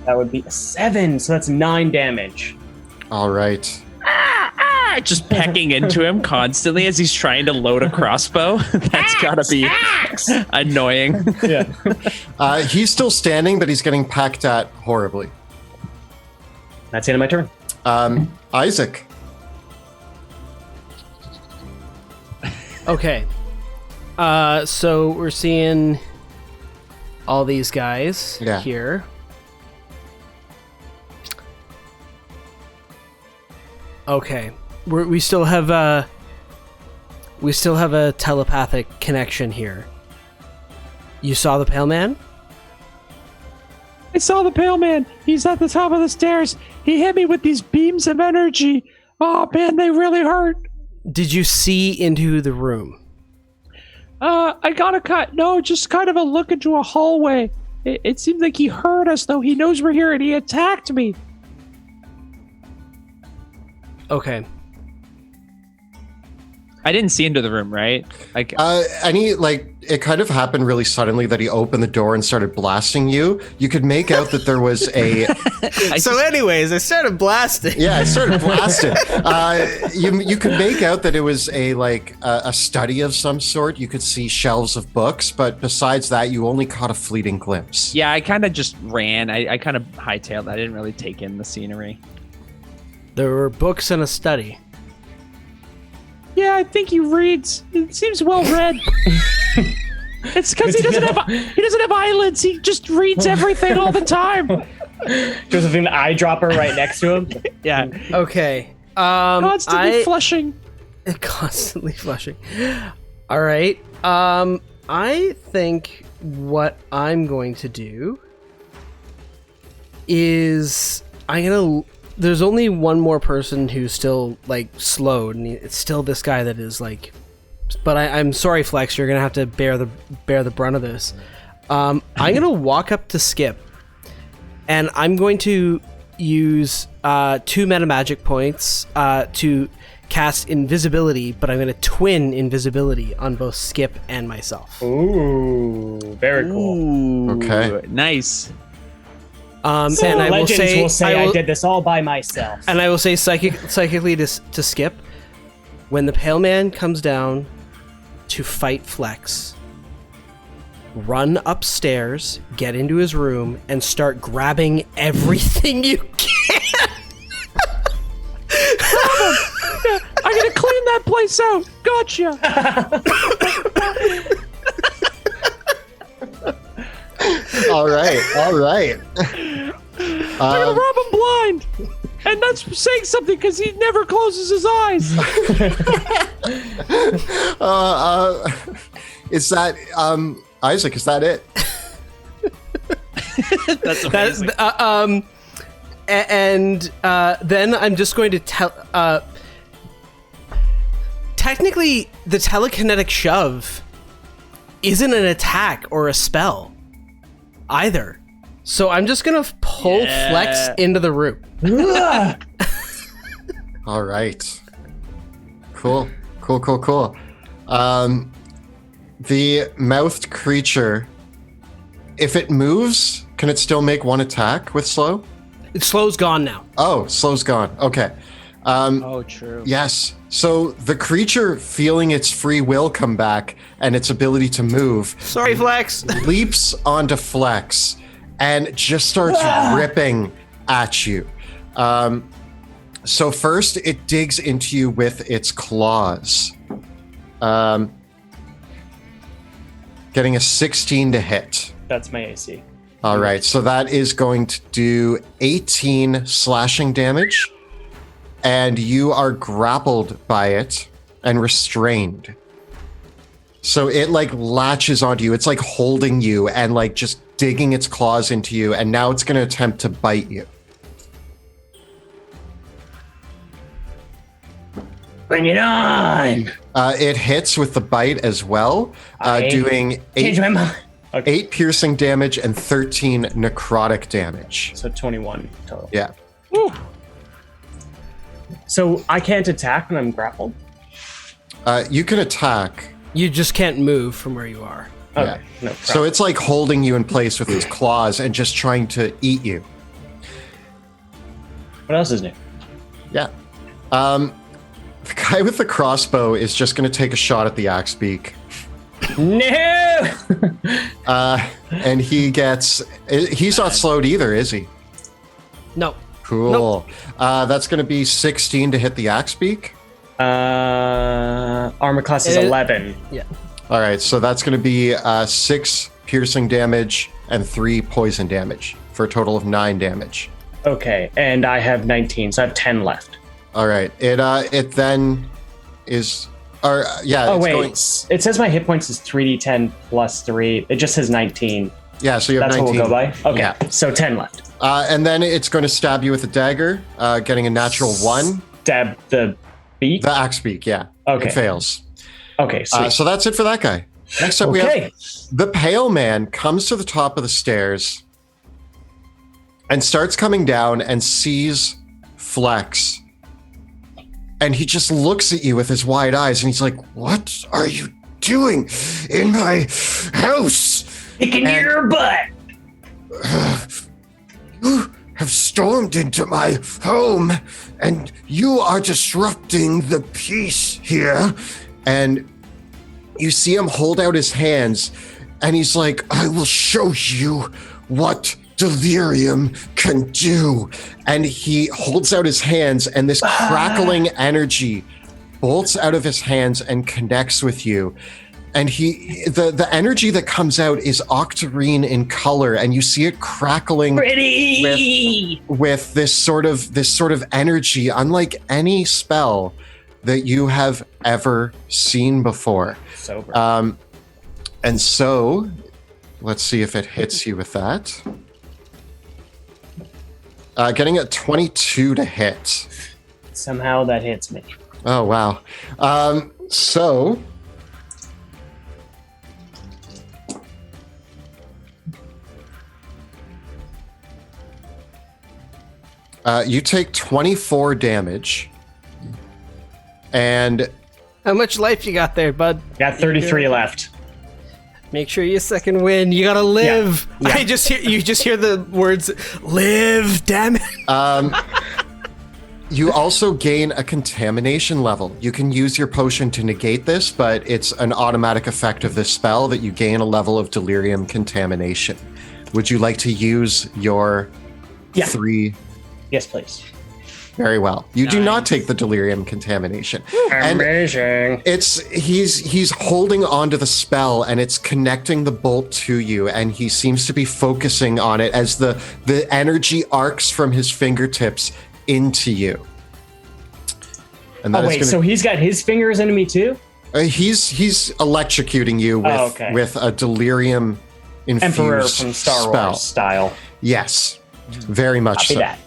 That would be a 7, so that's 9 damage. All right. Just pecking into him constantly as he's trying to load a crossbow. That's gotta be annoying. Yeah. He's still standing, but he's getting pecked at horribly. That's the end of my turn. Isaac. Okay. So we're seeing all these guys here. Okay. We still have a telepathic connection here. You saw the Pale Man? I saw the Pale Man. He's at the top of the stairs. He hit me with these beams of energy. Oh man, they really hurt. Did you see into the room? I got a cut. No, just kind of a look into a hallway. It seems like he heard us, though. He knows we're here, and he attacked me. Okay. I didn't see into the room, right? Like, it kind of happened really suddenly that he opened the door and started blasting you. You could make out that there was a. Anyways, I started blasting. Yeah, I started blasting. You could make out that it was a study of some sort. You could see shelves of books, but besides that, you only caught a fleeting glimpse. yeah, I kind of just ran. I kind of hightailed. I didn't really take in the scenery. There were books and a study. Yeah, I think he reads. It seems well read. It's because he doesn't have eyelids. He just reads everything all the time. Josephine, the eyedropper right next to him. Yeah. Okay. Constantly flushing. Constantly flushing. All right. I think what I'm going to do is there's only one more person who's still slowed, and it's still this guy that is but I'm sorry, Flex, you're gonna have to bear the brunt of this. I'm gonna walk up to Skip, and I'm going to use 2 meta magic points to cast invisibility, but I'm gonna twin invisibility on both Skip and myself. Ooh, very cool. Ooh, okay, nice. And I legends will say I did this all by myself. And I will say psychically to Skip, when the Pale Man comes down to fight Flex, run upstairs, get into his room, and start grabbing everything you can. I'm gonna clean that place out. Gotcha. all right. I'm gonna rob him blind, and that's saying something because he never closes his eyes. Is that Isaac? Is that it? That's amazing. Then I'm just going to tell. Technically, the telekinetic shove isn't an attack or a spell either. So I'm just gonna pull Flex into the room. All right. Cool. The mouthed creature, if it moves, can it still make one attack with slow? Slow's gone now. Oh, slow's gone. Okay. Oh, true. Yes. So the creature, feeling its free will come back and its ability to move, Sorry, Flex. leaps onto Flex and just starts ripping at you. So first, it digs into you with its claws. Getting a 16 to hit. That's my AC. All right, so that is going to do 18 slashing damage, and you are grappled by it and restrained. So it latches onto you. It's holding you and just digging its claws into you, and now it's going to attempt to bite you. Bring it on! It hits with the bite as well, doing Change my mind. 8 piercing damage and 13 necrotic damage. So 21 total. Yeah. Ooh. So I can't attack when I'm grappled? You can attack. You just can't move from where you are. Okay. Yeah. No So it's holding you in place with its claws and just trying to eat you. What else is new? Yeah. The guy with the crossbow is just going to take a shot at the axe beak. No! And he's not slowed either, is he? No. Cool. Nope. That's going to be 16 to hit the axe beak. Armor class is 11. Yeah. All right, so that's going to be 6 piercing damage and 3 poison damage for a total of 9 damage. Okay, and I have 19, so I have 10 left. All right, it then is, Oh wait, it says my hit points is 3d10 plus 3. It just says 19. Yeah, so you have That's 19. what we'll go by. Okay, Yeah. so 10 left. And then it's going to stab you with a dagger, getting a natural 1. Stab the beak. The axe beak, yeah. Okay. It fails. Okay, sweet. So that's it for that guy. Next up, we have the Pale Man comes to the top of the stairs and starts coming down and sees Flex And he just looks at you with his wide eyes, and he's like, "What are you doing in my house? Kicking your butt. You have stormed into my home, and you are disrupting the peace here." And you see him hold out his hands, and he's like, "I will show you what delirium can do." And he holds out his hands, and this crackling energy bolts out of his hands and connects with you. And the energy that comes out is octarine in color, and you see it crackling with this sort of energy, unlike any spell that you have ever seen before. Sober. And so, let's see if it hits you with that. Getting a 22 to hit. Somehow that hits me. Oh, wow. So... you take 24 damage. And... How much life you got there, bud? Got 33 left. Make sure you second win. You gotta live. Yeah. You just hear the words "live." Damn it. You also gain a contamination level. You can use your potion to negate this, but it's an automatic effect of this spell that you gain a level of delirium contamination. Would you like to use your 3? Yes, please. Very well. You do not take the delirium contamination. Amazing. He's holding onto the spell, and it's connecting the bolt to you, and he seems to be focusing on it as the energy arcs from his fingertips into you. And so he's got his fingers into me too? He's electrocuting you with a delirium infused Emperor from Star Wars style. Yes, very much Copy so. that.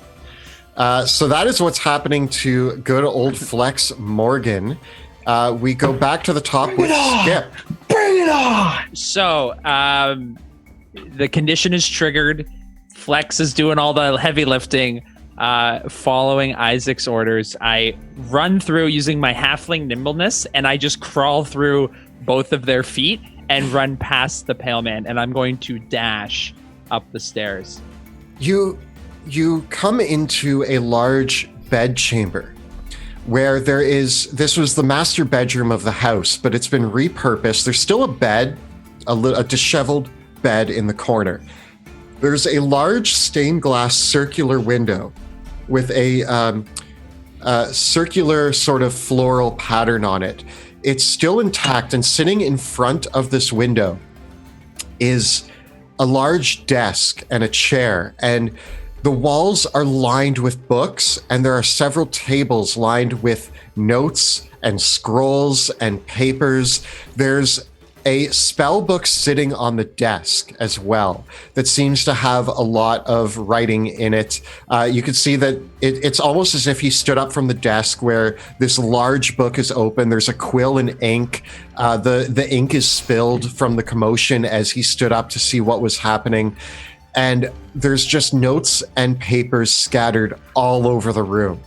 So that is what's happening to good old Flex Morgan. We go back to the top with Skip. Bring it on! So, the condition is triggered. Flex is doing all the heavy lifting, following Isaac's orders. I run through using my halfling nimbleness, and I just crawl through both of their feet and run past the pale man, and I'm going to dash up the stairs. You come into a large bed chamber where this was the master bedroom of the house, but it's been repurposed. There's still a bed, a disheveled bed in the corner. There's a large stained glass circular window with a circular sort of floral pattern on it. It's still intact, and sitting in front of this window is a large desk and a chair, and the walls are lined with books, and there are several tables lined with notes and scrolls and papers. There's a spell book sitting on the desk as well that seems to have a lot of writing in it. You can see that it's almost as if he stood up from the desk where this large book is open. There's a quill and ink. The ink is spilled from the commotion as he stood up to see what was happening. And there's just notes and papers scattered all over the room.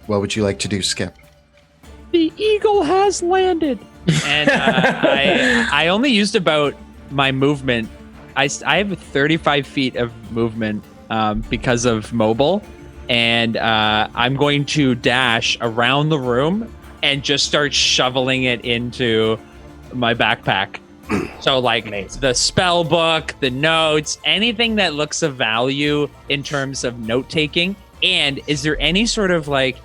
What would you like to do, Skip? The eagle has landed. And I only used about my movement. I have 35 feet of movement because of mobile. And I'm going to dash around the room and just start shoveling it into my backpack. So like the spell book, the notes, anything that looks of value in terms of note taking. And is there any sort of like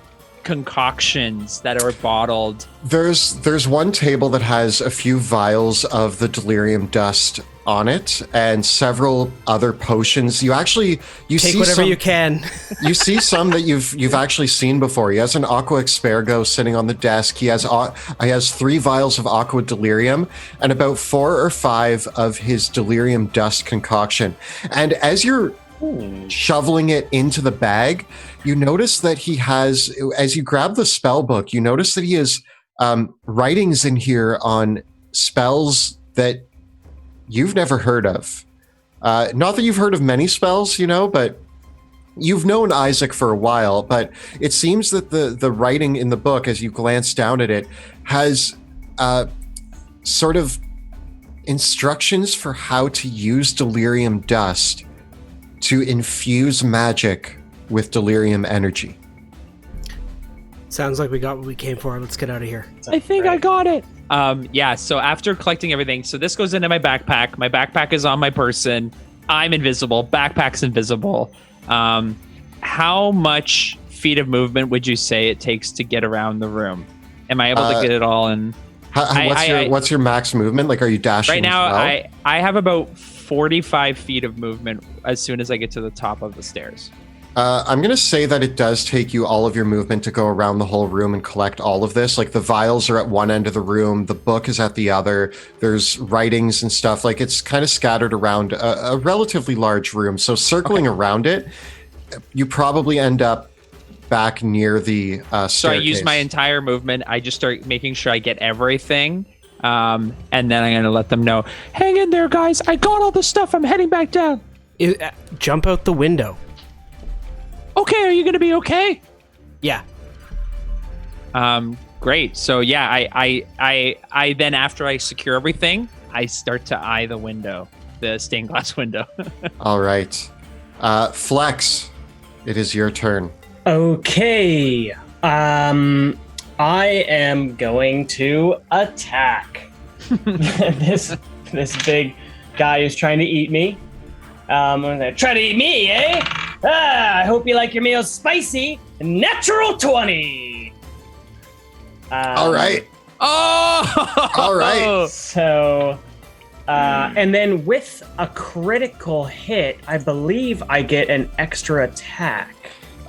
concoctions that are bottled? There's one table that has a few vials of the delirium dust on it and several other potions. You take see whatever you can. You see some that you've actually seen before. He has an aqua aspergo sitting on the desk. He has 3 vials of aqua delirium and about 4 or 5 of his delirium dust concoction. And as you're shoveling it into the bag, you notice that he has, as you grab the spell book, you notice that he has writings in here on spells that you've never heard of. Not that you've heard of many spells, but you've known Isaac for a while, but it seems that the writing in the book, as you glance down at it, has sort of instructions for how to use delirium dust to infuse magic with delirium energy. Sounds like we got what we came for. Let's get out of here. I think I got it. Yeah, so after collecting everything, so this goes into my backpack. My backpack is on my person. I'm invisible. Backpack's invisible. How much feet of movement would you say it takes to get around the room? Am I able to get it all in? What's your max movement? Like, are you dashing? Right now, well? I have about 45 feet of movement as soon as I get to the top of the stairs. I'm going to say that it does take you all of your movement to go around the whole room and collect all of this. Like, the vials are at one end of the room, the book is at the other, there's writings and stuff. Like, it's kind of scattered around a relatively large room. So circling around it, you probably end up back near the staircase. So I use my entire movement. I just start making sure I get everything. And then I'm going to let them know, hang in there, guys. I got all the stuff. I'm heading back down. Jump out the window. Okay, are you going to be okay? Yeah. Great. So yeah, I then, after I secure everything, I start to eye the window, the stained glass window. All right. Flex, it is your turn. Okay. I am going to attack this big guy who's trying to eat me. I'm gonna try to eat me, eh? I hope you like your meals spicy. Natural 20. All right. Oh! All right. So, and then with a critical hit, I believe I get an extra attack.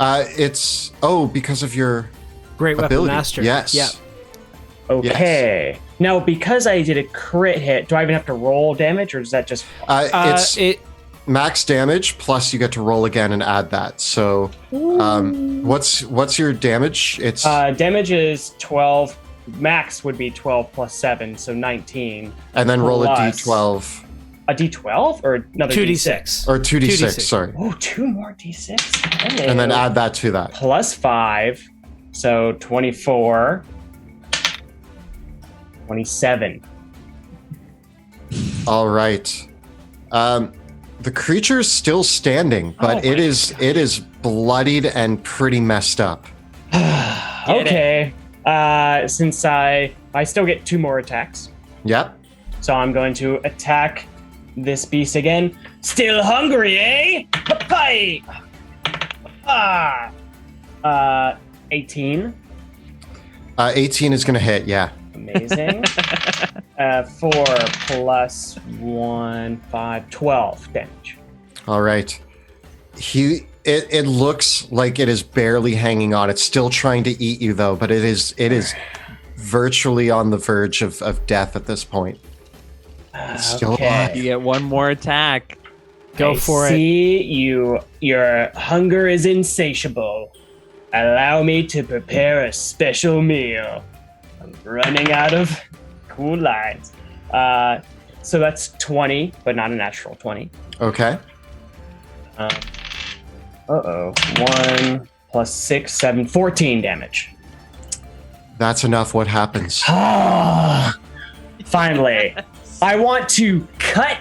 It's because of your Great weapon ability. master. Yes. Yeah. Okay. Yes. Now, because I did a crit hit, do I even have to roll damage, or does that just? It's max damage plus you get to roll again and add that. So, what's your damage? It's damage is 12. Max would be 12 plus 7, so 19. And then roll a plus d12. A d12 or another 2d6. Or 2d6, sorry. Oh, 2 more d6. Hello. And then add that to that. Plus 5, so 24. 27. All right. The creature's still standing, but it is bloodied and pretty messed up. Okay. Since I still get 2 more attacks. Yep. So I'm going to attack this beast again. Still hungry, eh? Bye. 18. 18 is going to hit, yeah. Amazing. 4 plus 1, 5, 12 damage. All right. It looks like it is barely hanging on. It's still trying to eat you, though, but it is virtually on the verge of death at this point. It's still alive. You get one more attack. Go for it. See, your hunger is insatiable. Allow me to prepare a special meal. I'm running out of cool lines. So that's 20, but not a natural 20. Okay. 1 plus 6, 7, 14 damage. That's enough. What happens? Finally. I want to cut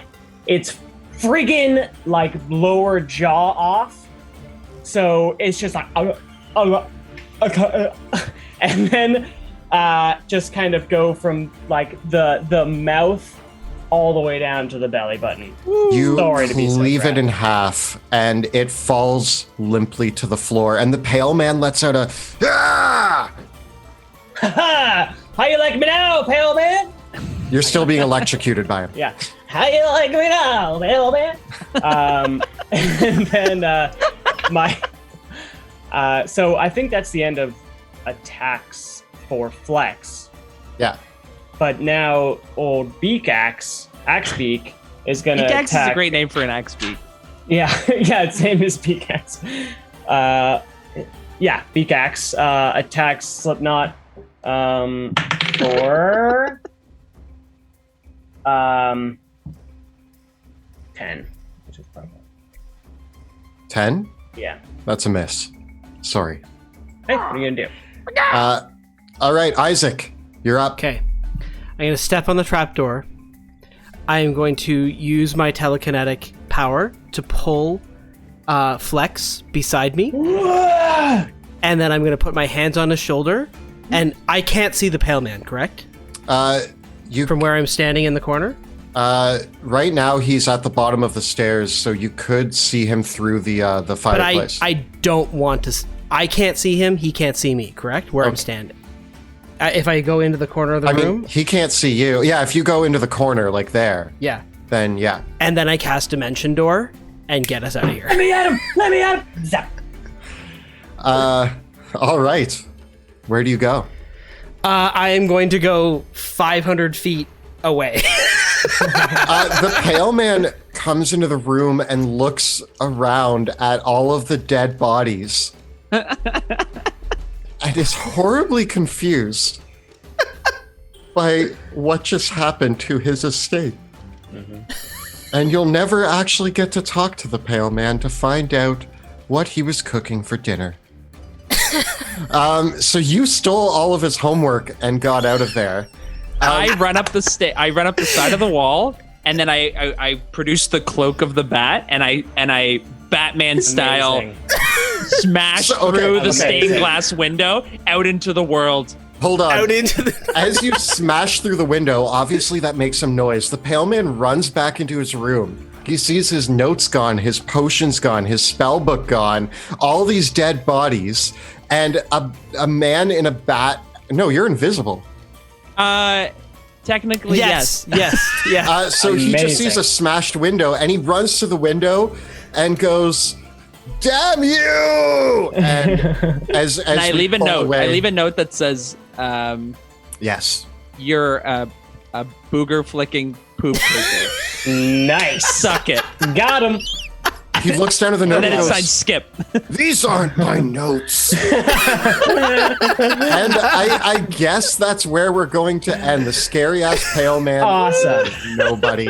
its friggin' lower jaw off. So it's just like, and then just kind of go from the mouth all the way down to the belly button. You Sorry to be so cleave it graphic. in half, and it falls limply to the floor. And the pale man lets out a ah! How you like me now, pale man? You're still being electrocuted by him. Yeah. How you like me now, pale man? And then so I think that's the end of attacks for Flex. Yeah. But now old Axebeak is gonna Beak attack. Axe is a great name for an axe beak. Yeah, yeah, its name is Beak Axe. Yeah, Beak Axe attacks Slipknot for 10, which is probably 10? Yeah. That's a miss. Sorry. Hey, what are you gonna do? All right, Isaac, you're up. Okay. I'm going to step on the trapdoor. I am going to use my telekinetic power to pull Flex beside me. And then I'm going to put my hands on his shoulder. And I can't see the Pale Man, correct? From where I'm standing in the corner? Right now he's at the bottom of the stairs, so you could see him through the fireplace. But I don't want to... I can't see him, he can't see me, correct? Where I'm standing. If I go into the corner of the room? He can't see you. Yeah, if you go into the corner, like there. Yeah. Then, yeah. And then I cast Dimension Door and get us out of here. Let me at him! Let me at him! Zap. All right. Where do you go? I am going to go 500 feet away. The Pale Man comes into the room and looks around at all of the dead bodies and is horribly confused by what just happened to his estate. And you'll never actually get to talk to the Pale Man to find out what he was cooking for dinner. So you stole all of his homework and got out of there. I run up the side of the wall, and then I produce the cloak of the bat, and I Batman style smash through the stained glass window out into the world. Hold on. Out into the... As you smash through the window, obviously that makes some noise. The Pale Man runs back into his room. He sees his notes gone, his potions gone, his spell book gone, all these dead bodies, and a man in a bat. No, you're invisible. Technically, yes. So he just sees a smashed window, and he runs to the window and goes, "Damn you!" And as I leave a note. Away, I leave a note that says, "Yes, you're a booger flicking poop picker. Nice. Suck it." Got him. He looks down at the note And then and it goes, signs Skip. "These aren't my notes." And I guess that's where we're going to end. The scary ass Pale Man. Awesome. Nobody.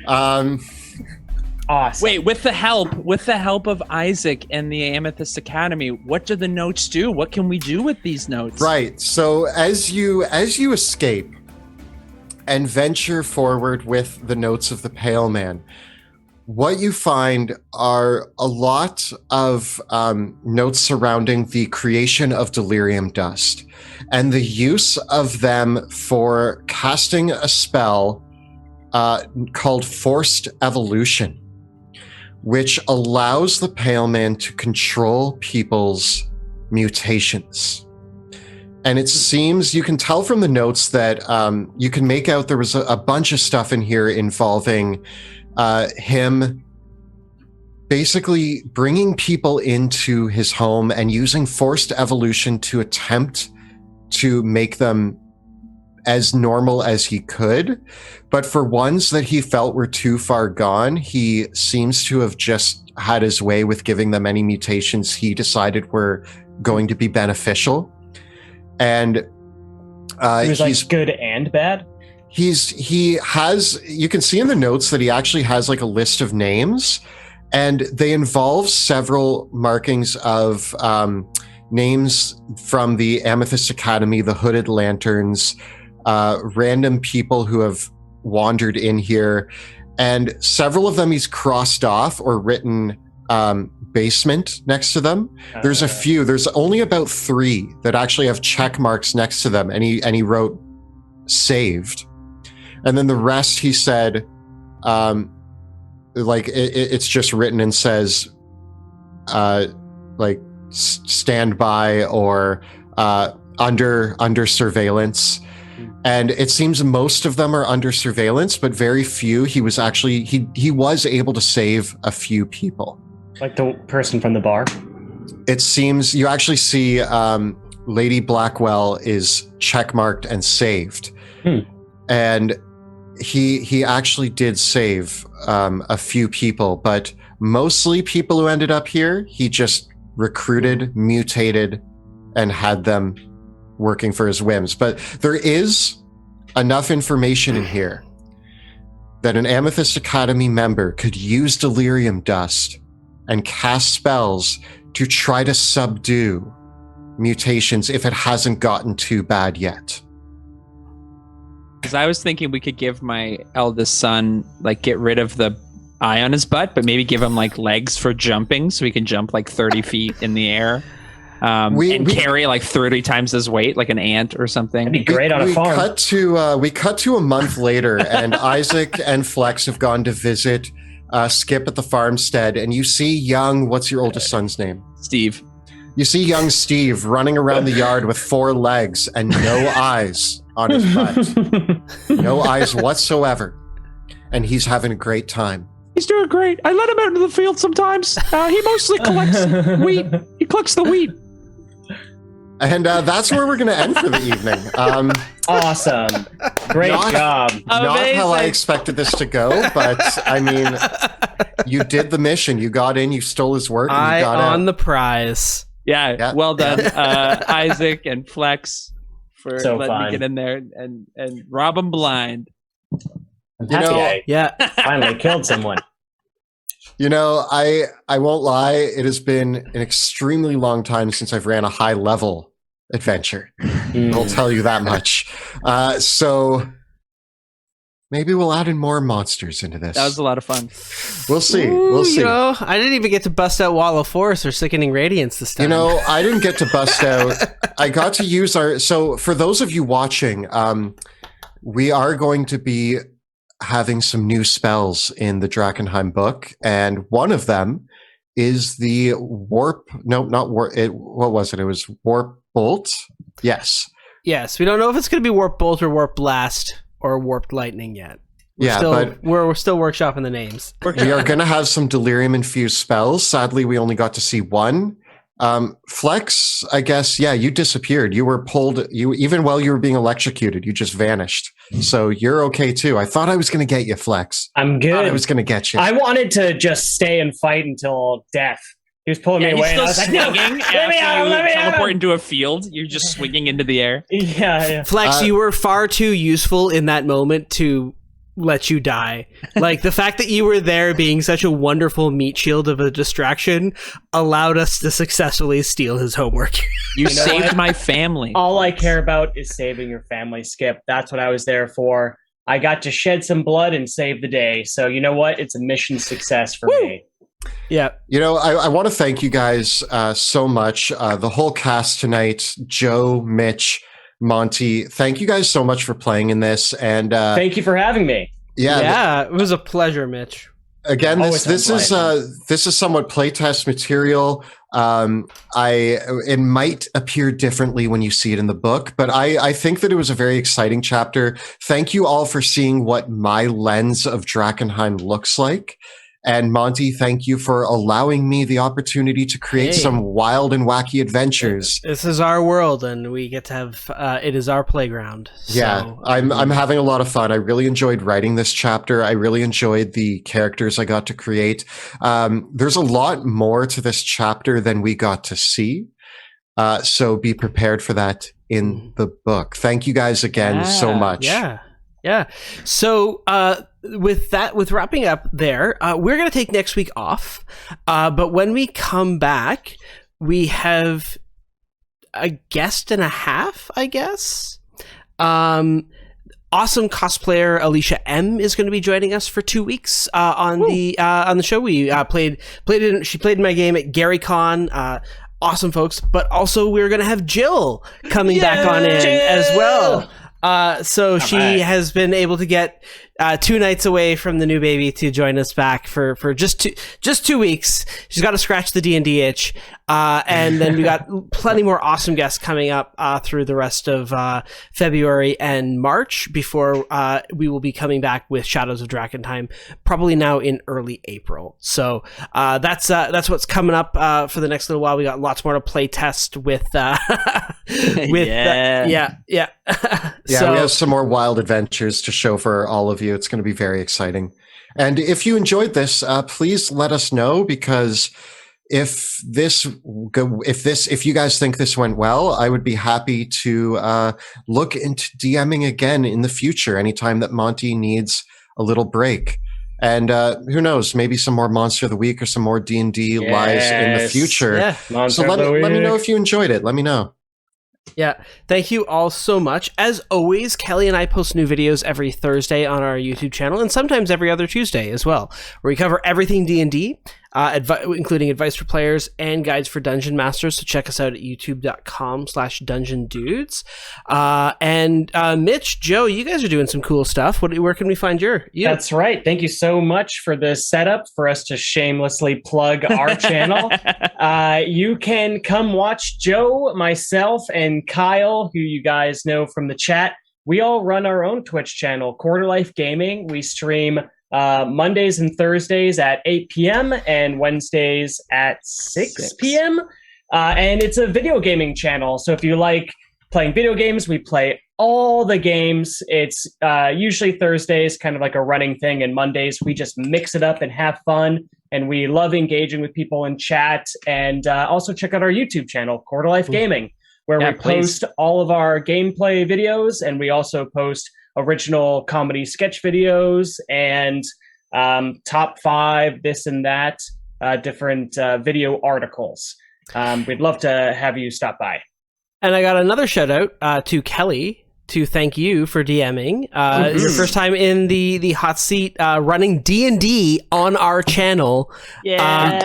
Awesome. Wait, with the help of Isaac and the Amethyst Academy, what do the notes do? What can we do with these notes? Right. So as you escape and venture forward with the notes of the Pale Man, what you find are a lot of notes surrounding the creation of delirium dust and the use of them for casting a spell called Forced Evolution, which allows the Pale Man to control people's mutations. And it seems, you can tell from the notes that you can make out there was a bunch of stuff in here involving him basically bringing people into his home and using forced evolution to attempt to make them as normal as he could. But for ones that he felt were too far gone, he seems to have just had his way with giving them any mutations he decided were going to be beneficial. And he was good and bad? He has, you can see in the notes that he actually has like a list of names, and they involve several markings of names from the Amethyst Academy, the Hooded Lanterns, random people who have wandered in here, and several of them he's crossed off or written basement next to them. There's a few, there's only about 3 that actually have check marks next to them, and he wrote saved. And then the rest, he said, it's just written and says, stand by or under surveillance. And it seems most of them are under surveillance, but very few. He was actually, he was able to save a few people. Like the person from the bar? It seems you actually see Lady Blackwell is checkmarked and saved. And he actually did save a few people, but mostly people who ended up here, he just recruited, mutated, and had them working for his whims. But there is enough information in here that an Amethyst Academy member could use delirium dust and cast spells to try to subdue mutations if it hasn't gotten too bad yet. Because I was thinking we could give my eldest son, like, get rid of the eye on his butt, but maybe give him like legs for jumping, so he can jump like 30 feet in the air, and carry like 30 times his weight, like an ant or something. That'd be great on a farm. We cut to a month later, and Isaac and Flex have gone to visit Skip at the farmstead, and you see young, what's your oldest son's name? Steve. You see young Steve running around the yard with 4 legs and no eyes on his butt. No eyes whatsoever. And he's having a great time. He's doing great. I let him out into the field sometimes. He mostly collects wheat. He collects the wheat. And that's where we're going to end for the evening. Awesome. Great job. Not how I expected this to go, but I mean, you did the mission. You got in, you stole his work, and you got out. On the prize. Yeah, well done, Isaac and Flex, for So letting fun. me get in there and rob him blind. I'm happy I finally killed someone. You know, I won't lie. It has been an extremely long time since I've ran a high level adventure. I'll tell you that much. So maybe we'll add in more monsters into this. That was a lot of fun. We'll see. Ooh, We'll see. You know, I didn't even get to bust out Wall of Force or Sickening Radiance this time. You know, I didn't get to bust out. I got to use our. So for those of you watching, we are going to be having some new spells in the DRAKKENHEIM book, and one of them is the warp. No, not warp. What was it? It was warp bolt. Yes. Yes, we don't know if it's going to be Warp Bolt or Warp Blast or Warped Lightning yet. But we're still workshopping the names. We are going to have some delirium infused spells. Sadly, we only got to see one. Flex, I guess, yeah, you disappeared. You were pulled. You even while you were being electrocuted, you just vanished. So you're okay too. I thought I was going to get you, Flex. I'm good. I was going to get you. I wanted to just stay and fight until death. He was pulling me away. He's And I still was like, no, swinging let me out, let me out. teleport into a field. You're just swinging into the air. Yeah. Flex, you were far too useful in that moment to let you die. Like, the fact that you were there being such a wonderful meat shield of a distraction allowed us to successfully steal his homework. You know saved what? my family. All I care about is saving your family, Skip. That's what I was there for. I got to shed some blood and save the day. So you know what? It's a mission success for me. Yeah. You know, I want to thank you guys so much. The whole cast tonight, Joe, Mitch, Monty, thank you guys so much for playing in this. And Thank you for having me. Yeah, it was a pleasure, Mitch. Again, this is somewhat playtest material. It might appear differently when you see it in the book, but I think that it was a very exciting chapter. Thank you all for seeing what my lens of DRAKKENHEIM looks like. And Monty, thank you for allowing me the opportunity to create some wild and wacky adventures. This is our world, and we get to have it is our playground. Yeah, I'm having a lot of fun. I really enjoyed writing this chapter. I really enjoyed the characters I got to create. There's a lot more to this chapter than we got to see. So be prepared for that in the book. Thank you guys again so much. Yeah. So with wrapping up there, we're going to take next week off. But when we come back, we have a guest and a half, I guess. Awesome cosplayer Alicia M is going to be joining us for 2 weeks on the show. We she played in my game at GaryCon. Awesome folks, but also we're going to have Jill coming back on in as well. So she has been able to get 2 nights away from the new baby to join us back for just 2 weeks. She's got to scratch the D&D itch. And then we got plenty more awesome guests coming up through the rest of February and March before we will be coming back with Shadows of DRAKKENHEIM, probably now in early April. So that's what's coming up for the next little while. We got lots more to play test with. Yeah, we have some more wild adventures to show for all of you. It's going to be very exciting. And if you enjoyed this, please let us know, because if you guys think this went well, I would be happy to look into DMing again in the future anytime that Monty needs a little break. And who knows, maybe some more Monster of the Week or some more D&D lives in the future. Yeah. So let me know if you enjoyed it. Let me know. Yeah, thank you all so much. As always, Kelly and I post new videos every Thursday on our YouTube channel, and sometimes every other Tuesday as well, where we cover everything D&D, including advice for players and guides for dungeon masters. So check us out at youtube.com/dungeondudes. And Mitch, Joe, you guys are doing some cool stuff. Where can we find you? That's right. Thank you so much for this setup for us to shamelessly plug our channel. You can come watch Joe, myself, and Kyle, who you guys know from the chat. We all run our own Twitch channel, Quarter Life Gaming. We stream Mondays and Thursdays at 8 p.m. and Wednesdays at 6 p.m. And it's a video gaming channel. So if you like playing video games, we play all the games. It's usually Thursdays, kind of like a running thing, and Mondays we just mix it up and have fun. And we love engaging with people in chat. And also check out our YouTube channel, Quarter Life Gaming, where we post all of our gameplay videos, and we also post original comedy sketch videos and top 5 this and that, different video articles. We'd love to have you stop by. And I got another shout out to Kelly to thank you for DMing. Your first time in the hot seat, running D&D on our channel. Yeah.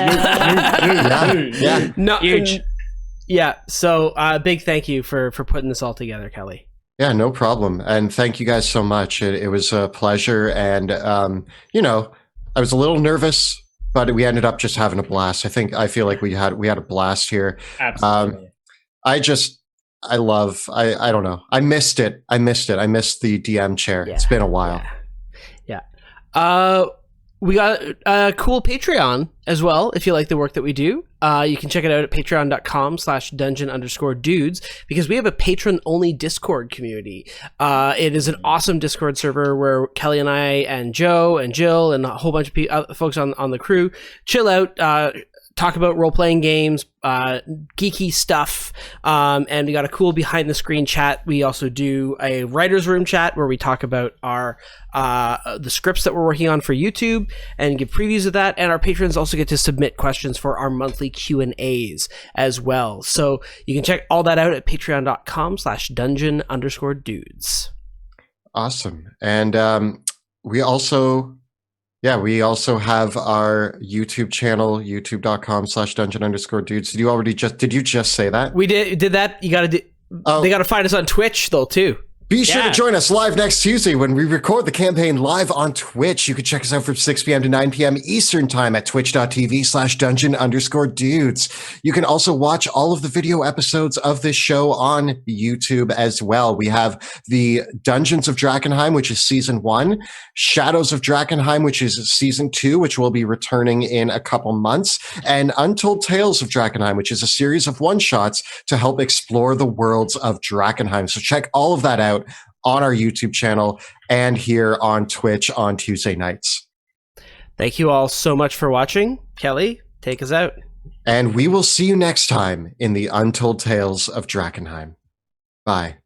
Huge. Yeah, so big thank you for putting this all together, Kelly. Yeah, no problem. And thank you guys so much. It was a pleasure. And, you know, I was a little nervous, but we ended up just having a blast. I feel like we had a blast here. Absolutely. I don't know. I missed it. I missed the DM chair. Yeah, it's been a while. Yeah. We got a cool Patreon as well. If you like the work that we do, you can check it out at patreon.com/dungeon_dudes, because we have a patron only Discord community. It is an awesome Discord server where Kelly and I and Joe and Jill and a whole bunch of folks on the crew chill out, talk about role-playing games, geeky stuff, and we got a cool behind-the-screen chat. We also do a writer's room chat where we talk about our the scripts that we're working on for YouTube and give previews of that, and our patrons also get to submit questions for our monthly Q&As as well. So you can check all that out at patreon.com/dungeon_dudes. Awesome. And we also have our YouTube channel, youtube.com/dungeon_dudes. Did you just say that? We did that. You got to they got to find us on Twitch though too. Be sure to join us live next Tuesday when we record the campaign live on Twitch. You can check us out from 6 p.m. to 9 p.m. Eastern time at twitch.tv/dungeon_dudes. You can also watch all of the video episodes of this show on YouTube as well. We have the Dungeons of Drakkenheim, which is season 1, Shadows of Drakkenheim, which is season 2, which will be returning in a couple months, and Untold Tales of Drakkenheim, which is a series of one-shots to help explore the worlds of Drakkenheim. So check all of that out on our YouTube channel and here on Twitch on Tuesday nights. Thank you all so much for watching. Kelly, take us out. And we will see you next time in the Untold Tales of Drakkenheim. Bye.